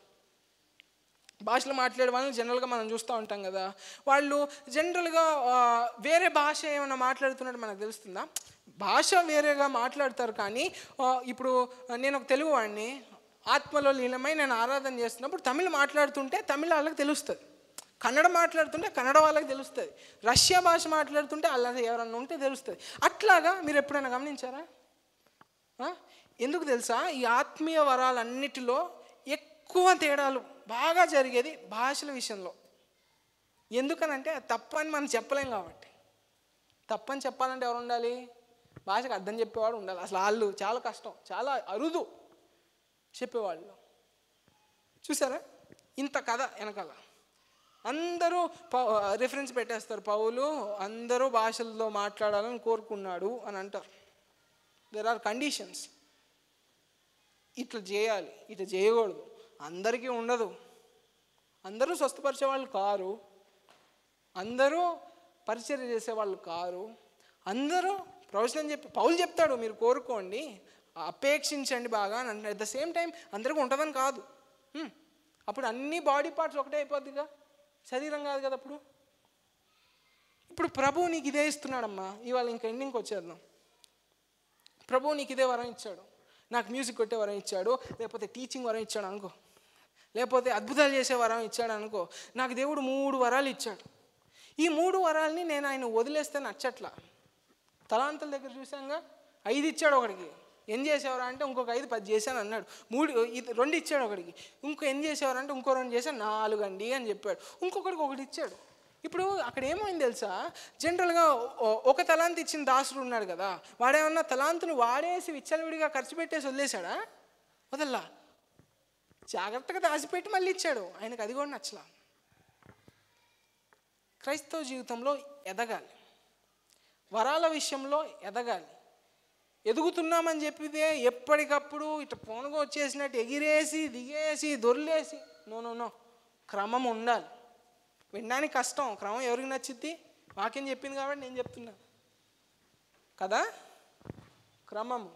భాషలు మాట్లాడే వాళ్ళని జనరల్గా మనం చూస్తూ ఉంటాం కదా, వాళ్ళు జనరల్గా వేరే భాష ఏమైనా మాట్లాడుతున్నట్టు మనకు తెలుస్తుందా? భాష వేరేగా మాట్లాడతారు. కానీ ఇప్పుడు నేను ఒక తెలుగు వాడిని, ఆత్మలో లీనమై నేను ఆరాధన చేస్తున్నప్పుడు తమిళ్ మాట్లాడుతుంటే తమిళ వాళ్ళకి తెలుస్తుంది, కన్నడ మాట్లాడుతుంటే కన్నడ వాళ్ళకి తెలుస్తుంది, రష్యా భాష మాట్లాడుతుంటే అలా ఎవరన్నా ఉంటే తెలుస్తుంది. అట్లాగా మీరు ఎప్పుడైనా గమనించారా? ఎందుకు తెలుసా? ఈ ఆత్మీయ వరాలన్నిటిలో ఎక్కువ తేడాలు బాగా జరిగేది భాషల విషయంలో. ఎందుకనంటే తప్పని మనం చెప్పలేం కాబట్టి. తప్పని చెప్పాలంటే ఎవరు ఉండాలి? భాషకు అర్థం చెప్పేవాడు ఉండాలి. అసలు వాళ్ళు చాలా కష్టం, చాలా అరుదు చెప్పేవాళ్ళు. చూసారా ఇంత కథ వెనకాల? అందరూ రిఫరెన్స్ పెట్టేస్తారు. పౌలు అందరూ భాషల్లో మాట్లాడాలని కోరుకున్నాడు అని అంటారు. There are conditions. ఇట్లా చేయాలి, ఇట్లా చేయకూడదు, అందరికీ ఉండదు. అందరూ స్వస్థపరిచేవాళ్ళు కారు, అందరూ పరిచర్య చేసేవాళ్ళు కారు, అందరూ ప్రవచనం చెప్పి పౌలు చెప్తాడు మీరు కోరుకోండి, అపేక్షించండి బాగా అని అంటాడు. అట్ ద సేమ్ టైం అందరికీ ఉంటుందని కాదు. అప్పుడు అన్ని బాడీ పార్ట్స్ ఒకటే అయిపోద్దిగా, శరీరం కాదు కదా. ఇప్పుడు ప్రభువు నీకు ఇదే ఇస్తున్నాడమ్మా. ఇవాళ ఇంకా ఎండింగ్కి వచ్చేద్దాం. ప్రభువు నీకు ఇదే వరం ఇచ్చాడు. నాకు మ్యూజిక్ కొట్టే వరం ఇచ్చాడు, లేకపోతే టీచింగ్ వరం ఇచ్చాడు అనుకో, లేకపోతే అద్భుతాలు చేసే వరం ఇచ్చాడు అనుకో. నాకు దేవుడు 3 వరాలు ఇచ్చాడు. ఈ 3 వరాలని నేను ఆయన వదిలేస్తే నచ్చట్లా. తలాంతుల దగ్గర చూసాంగా, 5 ఇచ్చాడు ఒకడికి, ఏం చేసేవారా అంటే ఇంకొక 5 10 చేశాను అన్నాడు. 2 ఇచ్చాడు ఒకడికి, ఇంకో ఏం చేసేవారంటే ఇంకో 2 చేశాను, 4 అండి అని చెప్పాడు. ఇంకొకడికి 1 ఇచ్చాడు. ఇప్పుడు అక్కడ ఏమైంది తెలుసా, జనరల్గా ఒక తలాంతు ఇచ్చిన దాసుడు ఉన్నాడు కదా, వాడేమన్నా తలాంతును వాడేసి విచ్చలవిడిగా ఖర్చు పెట్టేసి వదిలేశాడా? వదల్లా, జాగ్రత్తగా దాచిపెట్టి మళ్ళీ ఇచ్చాడు. ఆయనకు అది కూడా నచ్చలా. క్రైస్తవ జీవితంలో ఎదగాలి, వరాల విషయంలో ఎదగాలి. ఎదుగుతున్నామని చెప్పితే ఎప్పటికప్పుడు ఇట్లా పోనుగా వచ్చేసినట్టు ఎగిరేసి దిగేసి దొర్లేసి నో, క్రమం ఉండాలి. వినడానికి కష్టం, క్రమం ఎవరికి నచ్చిద్ది? వాక్యం చెప్పింది కాబట్టి నేను చెప్తున్నా కదా. క్రమము.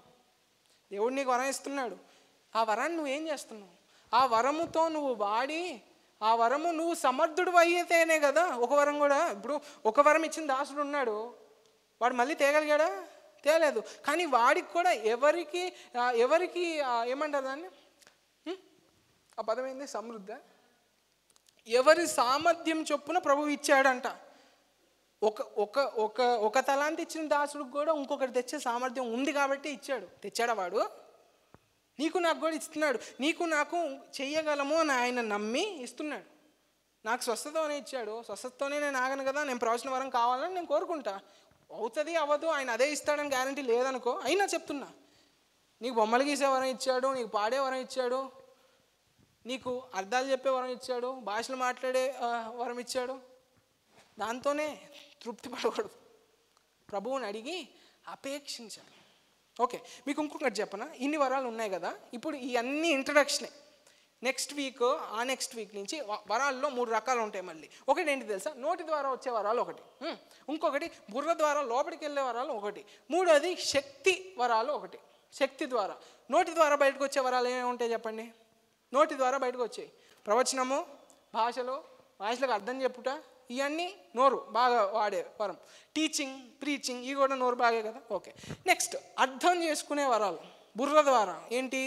దేవుడు నీకు వరం ఇస్తున్నాడు, ఆ వరాన్ని నువ్వేం చేస్తున్నావు? ఆ వరముతో నువ్వు వాడి, ఆ వరము నువ్వు సమర్థుడు అయ్యేతేనే కదా. ఒక వరం కూడా, ఇప్పుడు ఒక వరం ఇచ్చిన దాసుడు ఉన్నాడు, వాడు మళ్ళీ తేగలిగాడా? తేలేదు. కానీ వాడికి కూడా ఎవరికి ఏమంటారు దాన్ని, ఆ పదం ఏంది, సమృద్ధ, ఎవరి సామర్థ్యం చొప్పున ప్రభువు ఇచ్చాడంట. ఒక తలాంతి ఇచ్చిన దాసుడికి కూడా ఇంకొకటి తెచ్చే సామర్థ్యం ఉంది కాబట్టి ఇచ్చాడు. తెచ్చాడా వాడు? నీకు నాకు కూడా ఇస్తున్నాడు. నీకు నాకు చెయ్యగలము అని ఆయన నమ్మి ఇస్తున్నాడు. నాకు స్వస్థతోనే ఇచ్చాడు, స్వస్థతతోనే నేను ఆగను కదా. నేను ప్రవచన వరం కావాలని నేను కోరుకుంటా, అవుతుంది అవ్వదు, ఆయన అదే ఇస్తాడని గ్యారంటీ లేదనుకో. అయినా చెప్తున్నా, నీకు బొమ్మలు గీసే వరం ఇచ్చాడు, నీకు పాడే వరం ఇచ్చాడు, నీకు అర్థాలు చెప్పే వరం ఇచ్చాడు, భాషలు మాట్లాడే వరం ఇచ్చాడు. దాంతోనే తృప్తి పడకూడదు, ప్రభువుని అడిగి అపేక్షించాలి. ఓకే, మీకు ఇంకొకటి చెప్పనా? ఇన్ని వరాలు ఉన్నాయి కదా, ఇప్పుడు ఈ అన్ని ఇంట్రడక్షనే. నెక్స్ట్ వీక్ నుంచి వరాల్లో 3 రకాలు ఉంటాయి మళ్ళీ. ఒకటి ఏంటి తెలుసా, నోటి ద్వారా వచ్చే వరాలు ఒకటి, ఇంకొకటి బుర్ర ద్వారా లోపలికి వెళ్ళే వరాలు ఒకటి, మూడోది శక్తి వరాలు ఒకటి. శక్తి ద్వారా, నోటి ద్వారా బయటకు వచ్చే వరాలు ఏమేమి ఉంటాయి చెప్పండి? నోటి ద్వారా బయటకు వచ్చాయి ప్రవచనము, భాషలకు అర్థం చెప్పుట, ఇవన్నీ నోరు బాగా వాడే వరం. టీచింగ్, ప్రీచింగ్, ఇవి కూడా నోరు బాగే కదా. ఓకే, నెక్స్ట్ అర్థం చేసుకునే వరాలు. బుర్ర ద్వారా. ఏంటి?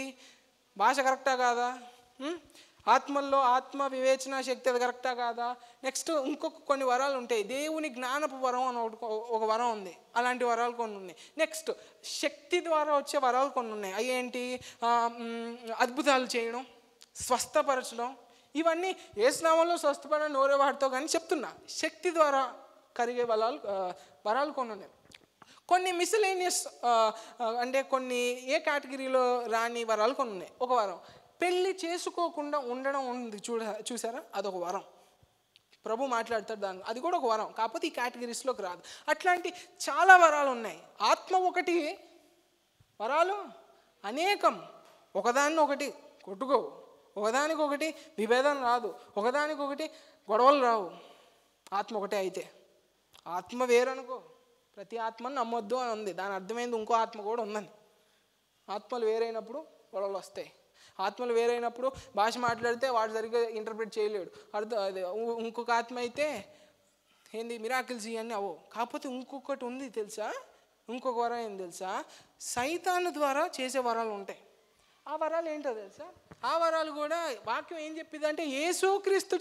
భాష కరెక్టా కాదా? ఆత్మల్లో ఆత్మ వివేచన శక్తి అది కరెక్టా కాదా? నెక్స్ట్ ఇంకొక కొన్ని వరాలు ఉంటాయి. దేవుని జ్ఞానపు వరం అని ఒక వరం ఉంది. అలాంటి వరాలు కొన్ని ఉన్నాయి. నెక్స్ట్ శక్తి ద్వారా వచ్చే వరాలు కొన్ని ఉన్నాయి. అవి ఏంటి? అద్భుతాలు చేయడం, స్వస్థపరచడం. ఇవన్నీ యేసు నామములో స్వస్థపడడం నోరే వాటితో కానీ చెప్తున్నా. శక్తి ద్వారా కలిగే వరాలు కొన్ని ఉన్నాయి. కొన్ని మిస్లేనియస్ అంటే కొన్ని ఏ కేటగిరీలో రాని వరాలు కొన్ని ఉన్నాయి. ఒక వరం పెళ్ళి చేసుకోకుండా ఉండడం ఉంది, చూసారా? అదొక వరం. ప్రభు మాట్లాడతాడు దాన్ని, అది కూడా ఒక వరం. కాకపోతే ఈ కేటగిరీస్లోకి రాదు. అట్లాంటి చాలా వరాలు ఉన్నాయి. ఆత్మ ఒకటి, వరాలు అనేకం. ఒకదాన్ని కొట్టుకోవు, ఒకదానికొకటి విభేదం రాదు, ఒకదానికొకటి గొడవలు రావు. ఆత్మ ఒకటే అయితే. ఆత్మ వేరనుకో, ప్రతి ఆత్మను నమ్మొద్దు అని ఉంది. దాని అర్థమైంది ఇంకో ఆత్మ కూడా ఉందని. ఆత్మలు వేరైనప్పుడు గొడవలు వస్తాయి. ఆత్మలు వేరైనప్పుడు భాష మాట్లాడితే వాడు సరిగ్గా ఇంటర్ప్రిట్ చేయలేడు. అదే ఇంకొక ఆత్మ అయితే ఏంది మిరాకిల్స్ ఇవన్నీ అవో. కాకపోతే ఇంకొకటి ఉంది తెలుసా? ఇంకొక వరం ఏంది తెలుసా? సైతాను ద్వారా చేసే వరాలు ఉంటాయి. ఆ వరాలు ఏంటో తెలుసా? ఆ వరాలు కూడా వాక్యం ఏం చెప్పింది అంటే యేసుక్రీస్తు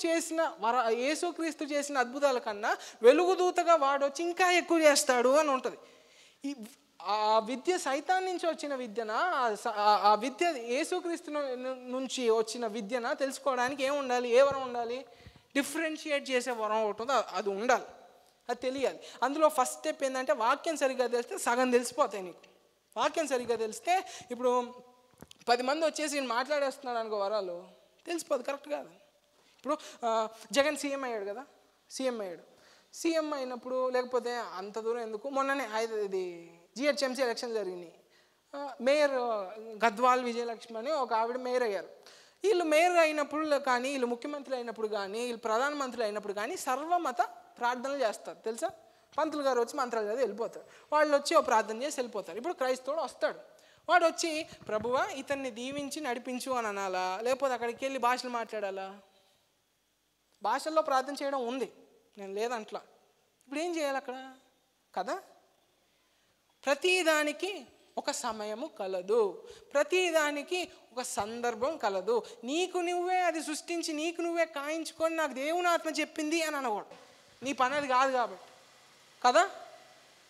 చేసిన అద్భుతాల కన్నా వెలుగుదూతగా వాడు వచ్చి ఇంకా ఎక్కువ చేస్తాడు అని ఉంటుంది. ఆ విద్య సైతాన్ నుంచి వచ్చిన విద్యనా, ఆ విద్య యేసుక్రీస్తు నుంచి వచ్చిన విద్యనా తెలుసుకోవడానికి ఏం ఉండాలి? ఏ వరం ఉండాలి? డిఫరెన్షియేట్ చేసే వరం ఒకటి ఉంది, అది ఉండాలి. అది తెలియాలి. అందులో ఫస్ట్ స్టెప్ ఏంటంటే వాక్యం సరిగ్గా తెలిస్తే సగం తెలిసిపోతాయి నీకు. వాక్యం సరిగ్గా తెలిస్తే ఇప్పుడు 10 మంది వచ్చేసి నేను మాట్లాడేస్తున్నాడు అనుకో, వరాలు తెలిసిపోదు. కరెక్ట్ కాదు. ఇప్పుడు జగన్ సీఎం అయ్యాడు కదా, సీఎం అయినప్పుడు లేకపోతే అంత దూరం ఎందుకు, మొన్ననే ఇది జిహెచ్ఎంసీ ఎలక్షన్ జరిగినాయి. మేయర్ గద్వాల్ విజయలక్ష్మి అని ఒక ఆవిడ మేయర్ అయ్యారు. వీళ్ళు మేయర్ అయినప్పుడు కానీ, వీళ్ళు ముఖ్యమంత్రి అయినప్పుడు కానీ, వీళ్ళు ప్రధానమంత్రి అయినప్పుడు కానీ సర్వమత ప్రార్థనలు చేస్తారు తెలుసా? పంతులు గారు వచ్చి మంత్రాలు చదివి వెళ్ళిపోతారు. వాళ్ళు వచ్చి ఓ ప్రార్థన చేసి వెళ్ళిపోతారు. ఇప్పుడు క్రైస్తవుడు వస్తాడు, వాడు వచ్చి ప్రభువా ఇతన్ని దీవించి నడిపించు అని అనాలా, లేకపోతే అక్కడికి వెళ్ళి భాషలు మాట్లాడాలా? భాషల్లో ప్రార్థన చేయడం ఉంది, నేను లేదంట్లా. ఇప్పుడు ఏం చేయాలి అక్కడ కదా? ప్రతిదానికి ఒక సమయము కలదు, ప్రతిదానికి ఒక సందర్భం కలదు. నీకు నువ్వే అది సృష్టించి నీకు నువ్వే కాయించుకొని నాకు దేవుని ఆత్మ చెప్పింది అని అనకూడదు. నీ పని అది కాదు కాబట్టి కదా.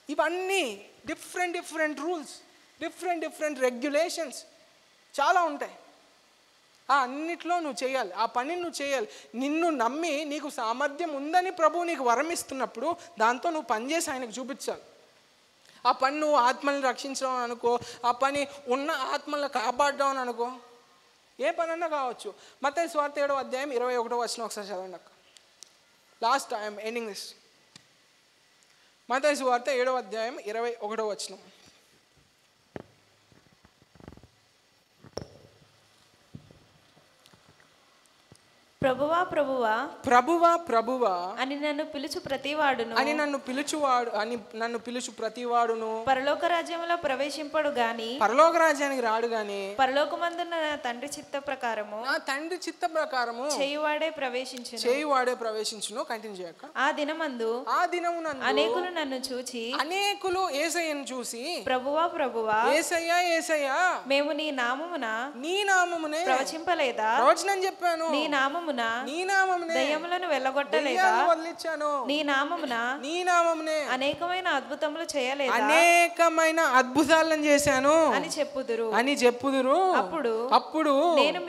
ఇవన్నీ డిఫరెంట్ రూల్స్, డిఫరెంట్ రెగ్యులేషన్స్ చాలా ఉంటాయి. అన్నిట్లో నువ్వు చేయాలి, ఆ పనిని నువ్వు చేయాలి. నిన్ను నమ్మి నీకు సామర్థ్యం ఉందని ప్రభువు నీకు వరం ఇస్తున్నప్పుడు దాంతో నువ్వు పని చేసి ఆయనకు చూపించాలి. ఆ పని నువ్వు ఆత్మల్ని రక్షించడం అని అనుకో, ఆ పని ఉన్న ఆత్మల్ని కాపాడడం అని అనుకో, ఏ పని అన్నా కావచ్చు. మత్తయి సువార్త 7వ అధ్యాయం 21వ వచనం ఒకసారి చదవండి అక్క. Last I'm ending this. మత్తయి సువార్త 7వ అధ్యాయం 21వ వచనం. ప్రభువా ప్రభువా అని నన్ను పిలుచు ప్రతివాడును పరలోక రాజ్యంలో ప్రవేశింపడు గాని, పరలోక రాజ్యానికి రాడు గాని, పరలోకమందున్న నా తండ్రి చిత్త ప్రకారము చేయువాడే ప్రవేశించును. కంటిన్యూ చేయక. ఆ దినమందు అనేకులు నన్ను చూచి, అనేకులు యేసయ్యను చూసి ప్రభువా యేసయ్యా మేము నీ నామమునే ప్రవచింపలేదా? ప్రవచనం చెప్పాను. నీ నామమున దయ్యములను వెళ్ళగొట్టలేదా? నీ నామమునే అనేకమైన అద్భుతములు చేయలేదా? అనేకమైన అద్భుతాలను చేశాను అని చెప్పుదురు. అప్పుడు నేను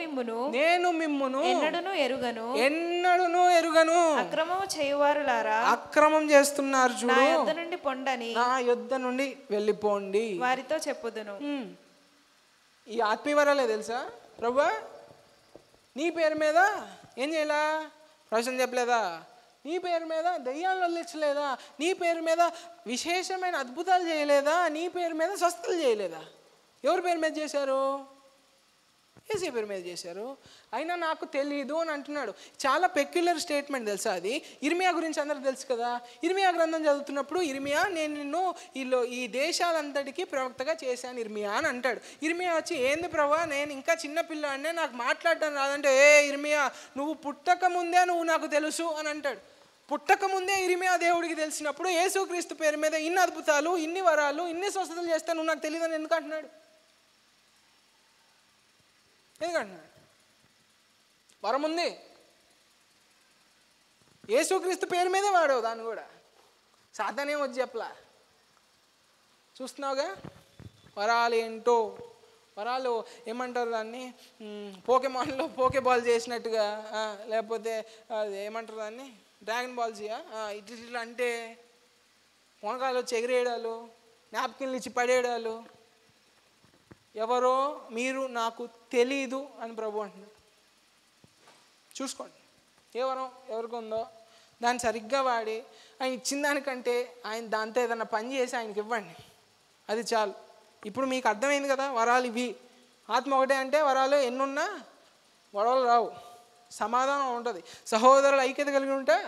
మిమ్మును ఎన్నడూను ఎరుగను. అక్రమము చేయువారులారా, అక్రమం చేస్తున్నారు చూడు, నా యొద్ద నుండి వెళ్ళిపోండి వారితో చెప్పుదును. ఈ ఆత్మీయవరాలే తెలుసా? ప్రభువా నీ పేరు మీద ఏం చేయలా? ప్రవచనం చెప్పలేదా? నీ పేరు మీద దయ్యాలు వదిలించలేదా? నీ పేరు మీద విశేషమైన అద్భుతాలు చేయలేదా? నీ పేరు మీద స్వస్థతలు చేయలేదా? ఎవరి పేరు మీద చేశారు? యేసయ్య పేరు మీద చేశారు. అయినా నాకు తెలియదు అని అంటున్నాడు. చాలా పెక్యులర్ స్టేట్మెంట్ తెలుసా అది? ఇర్మియా గురించి అందరికి తెలుసు కదా. ఇర్మియా గ్రంథం చదువుతున్నప్పుడు ఇర్మియా నేను నిన్ను ఈ దేశాలంతటికీ ప్రవక్తగా చేశాను ఇర్మియా అని అంటాడు. ఇర్మియా వచ్చి ఏంది ప్రభా నేను ఇంకా చిన్నపిల్లాడినే నాకు మాట్లాడడం రాదంటే, ఇర్మియా నువ్వు పుట్టక ముందే నువ్వు నాకు తెలుసు అని అంటాడు. పుట్టక ముందే ఇర్మియా దేవుడికి తెలిసినప్పుడు యేసుక్రీస్తు పేరు మీద ఇన్ని అద్భుతాలు, ఇన్ని వరాలు, ఇన్ని స్వస్థతలు చేస్తే నువ్వు నాకు తెలియదని ఎందుకు అంటున్నాడు? ఎందుకంటున్నాడు? వరం ఉంది, యేసుక్రీస్తు పేరు మీదే వాడవు దాన్ని కూడా. సాతానేం వచ్చి చెప్పలా. చూస్తున్నావుగా వరాలు ఏంటో. వరాలు ఏమంటారు దాన్ని, పోకేమాన్లో పోకేబాల్ చేసినట్టుగా, లేకపోతే అది ఏమంటారు దాన్ని, డ్రాగన్ బాల్సీయా, ఇట్లా అంటే మొనకాలు వచ్చి ఎగిరేయడాలు, నాప్కిన్లు ఇచ్చి పడేయడాలు. ఎవరో మీరు నాకు తెలీదు అని ప్రభు అంటున్నాడు. చూసుకోండి ఏ వరం ఎవరికి ఉందో దాన్ని సరిగ్గా వాడి ఆయన ఇచ్చిన దానికంటే ఆయన దాంతో ఏదైనా పని చేసి ఆయనకి ఇవ్వండి, అది చాలు. ఇప్పుడు మీకు అర్థమైంది కదా వరాలు ఇవి. ఆత్మ ఒకటే అంటే వరాలు ఎన్నున్నా గొడవలు రావు, సమాధానం ఉంటుంది. సహోదరులు ఐక్యత కలిగి ఉంటే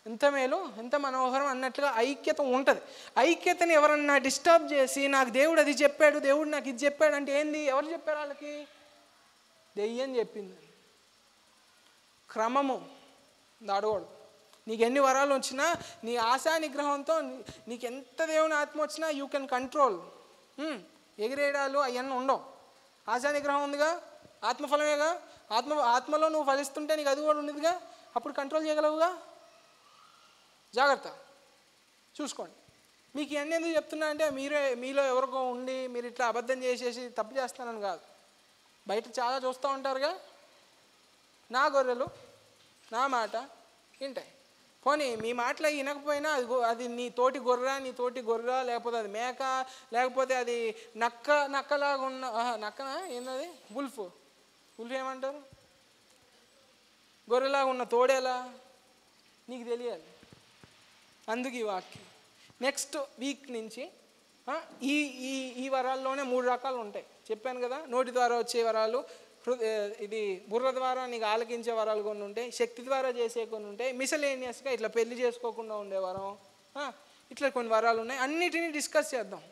ఎంత మేలు, ఎంత మనోహరం అన్నట్లుగా ఐక్యత ఉంటుంది. ఐక్యతని ఎవరన్నా డిస్టర్బ్ చేసి నాకు దేవుడు అది చెప్పాడు, దేవుడు నాకు ఇది చెప్పాడు అంటే ఏంది, ఎవరు చెప్పారు వాళ్ళకి? దెయ్యం చెప్పింది. క్రమము దాడకూడదు. నీకు ఎన్ని వరాలు వచ్చినా నీ ఆశా నిగ్రహంతో నీకు ఎంత దేవుని ఆత్మ వచ్చినా యూ కెన్ కంట్రోల్. ఎగిరేయడాలు అవన్నీ ఉండవు. ఆశా నిగ్రహం ఉందిగా, ఆత్మఫలమేగా. ఆత్మలో నువ్వు ఫలిస్తుంటే నీకు అది కూడా ఉండదుగా, అప్పుడు కంట్రోల్ చేయగలవుగా. జాగ్రత్త చూసుకోండి. మీకు ఇవన్నీ ఎందుకు చెప్తున్నా అంటే మీలో ఎవరికో ఉండి మీరు ఇట్లా అబద్ధం చేసేసి తప్పు చేస్తానని కాదు. బయట చాలా చూస్తూ ఉంటారుగా, నా గొర్రెలు నా మాట వింటాయి. పోనీ మీ మాటలు వినకపోయినా అది నీ తోటి గొర్రె లేకపోతే అది మేక, లేకపోతే అది నక్కలాగా ఉన్న నక్కనా ఏంటది, ఉల్ఫ్ ఏమంటారు, గొర్రెలాగా ఉన్న తోడేలా నీకు తెలియాలి. అందుకు ఈ వాక్యం. నెక్స్ట్ వీక్ నుంచి ఈ వరాల్లోనే 3 రకాలు ఉంటాయి చెప్పాను కదా. నోటి ద్వారా వచ్చే వరాలు, ఇది బుర్ర ద్వారా నీకు ఆలకించే వరాలు కొన్ని ఉంటాయి, శక్తి ద్వారా చేసే కొన్ని ఉంటాయి, మిసలేనియస్గా ఇట్లా పెళ్లి చేసుకోకుండా ఉండే వరం, ఇట్లా కొన్ని వరాలు ఉన్నాయి. అన్నిటినీ డిస్కస్ చేద్దాం.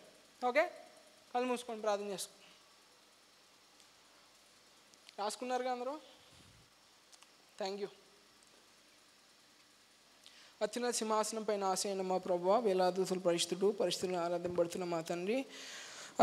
ఓకే, కళ్ళు మూసుకొని ప్రార్థన చేసుకో. రాసుకున్నారుగా అందరూ? Thank you. అత్యున్నత సింహాసనం పైన ఆశయన మా ప్రభువా, వేలాదూతులు పరిస్థితులను ఆరాధింపబడుతున్న మా తండ్రి,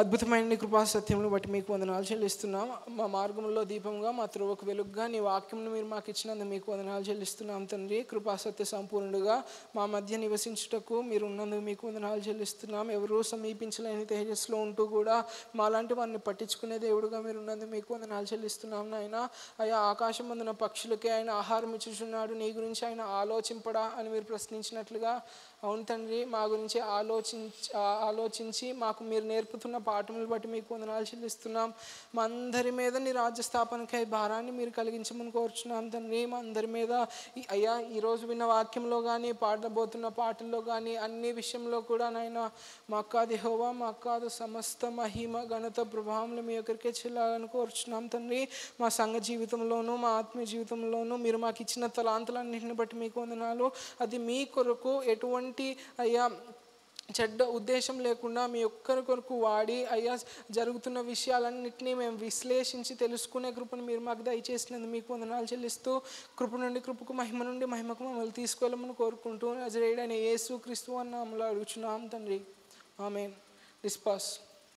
అద్భుతమైన నీ కృపా సత్యమును బట్టి మీకు వందనాలు చెల్లిస్తున్నాం. మా మార్గంలో దీపంగా, మా త్రోవకు వెలుగుగా నీ వాక్యమును మీరు మాకు ఇచ్చినందుకు మీకు వందనాలు చెల్లిస్తున్నాం తండ్రి. కృపా సత్య సంపూర్ణుడుగా మా మధ్య నివసించుటకు మీరు ఉన్నందుకు మీకు వందనాలు చెల్లిస్తున్నాం. ఎవరూ సమీపించలేని తేజస్సులో ఉంటూ కూడా మాలాంటి వారిని పట్టించుకునే దేవుడుగా మీరు ఉన్నందుకు మీకు వందనాలు చెల్లిస్తున్నాం నాయన. అయా ఆకాశం అందున పక్షులకే ఆయన ఆహారం ఇచ్చుచున్నాడు, నీ గురించి ఆయన ఆలోచింపడా అని మీరు ప్రశ్నించినట్లుగా, అవును తండ్రి, మా గురించి ఆలోచించి మాకు మీరు నేర్పుతున్న పాఠములు బట్టి మీకు వందనాలు చెల్లిస్తున్నాం. మా అందరి మీద నీ రాజ్య స్థాపనకై భారాన్ని మీరు కలిగించమని కోరుచున్నాం తండ్రి. మా అందరి మీద అయ్యా ఈరోజు విన్న వాక్యంలో కానీ, పాడబోతున్న పాటల్లో కానీ, అన్ని విషయంలో కూడా నాయన మాకు కాదు యెహోవా, మాకు కాదు సమస్త మహిమ ఘనత ప్రభావములు మీ ఒక్కరికే చెల్లాలని కోరుచున్నాం తండ్రి. మా సంఘ జీవితంలోనూ మా ఆత్మీయ జీవితంలోనూ మీరు మాకు ఇచ్చిన తలాంతులన్నింటిని బట్టి మీకు వందనాలు. అది మీ కొరకు ఎటువంటి అయ్యా చెడ్డ ఉద్దేశం లేకుండా మీ ఒక్కరి కొరకు వాడి అయ్యా జరుగుతున్న విషయాలన్నింటినీ మేము విశ్లేషించి తెలుసుకునే కృపను మీరు మాకు దయచేసినందుకు మీకు వందనాలు చెల్లిస్తూ, కృప నుండి కృపకు, మహిమ నుండి మహిమకు మమ్మల్ని తీసుకెళ్ళమని కోరుకుంటూ నజరేయుడైన యేసు క్రీస్తు అన్న నామములో అడుగుచున్నాం తండ్రి. ఆమేన్. డిస్పాస్.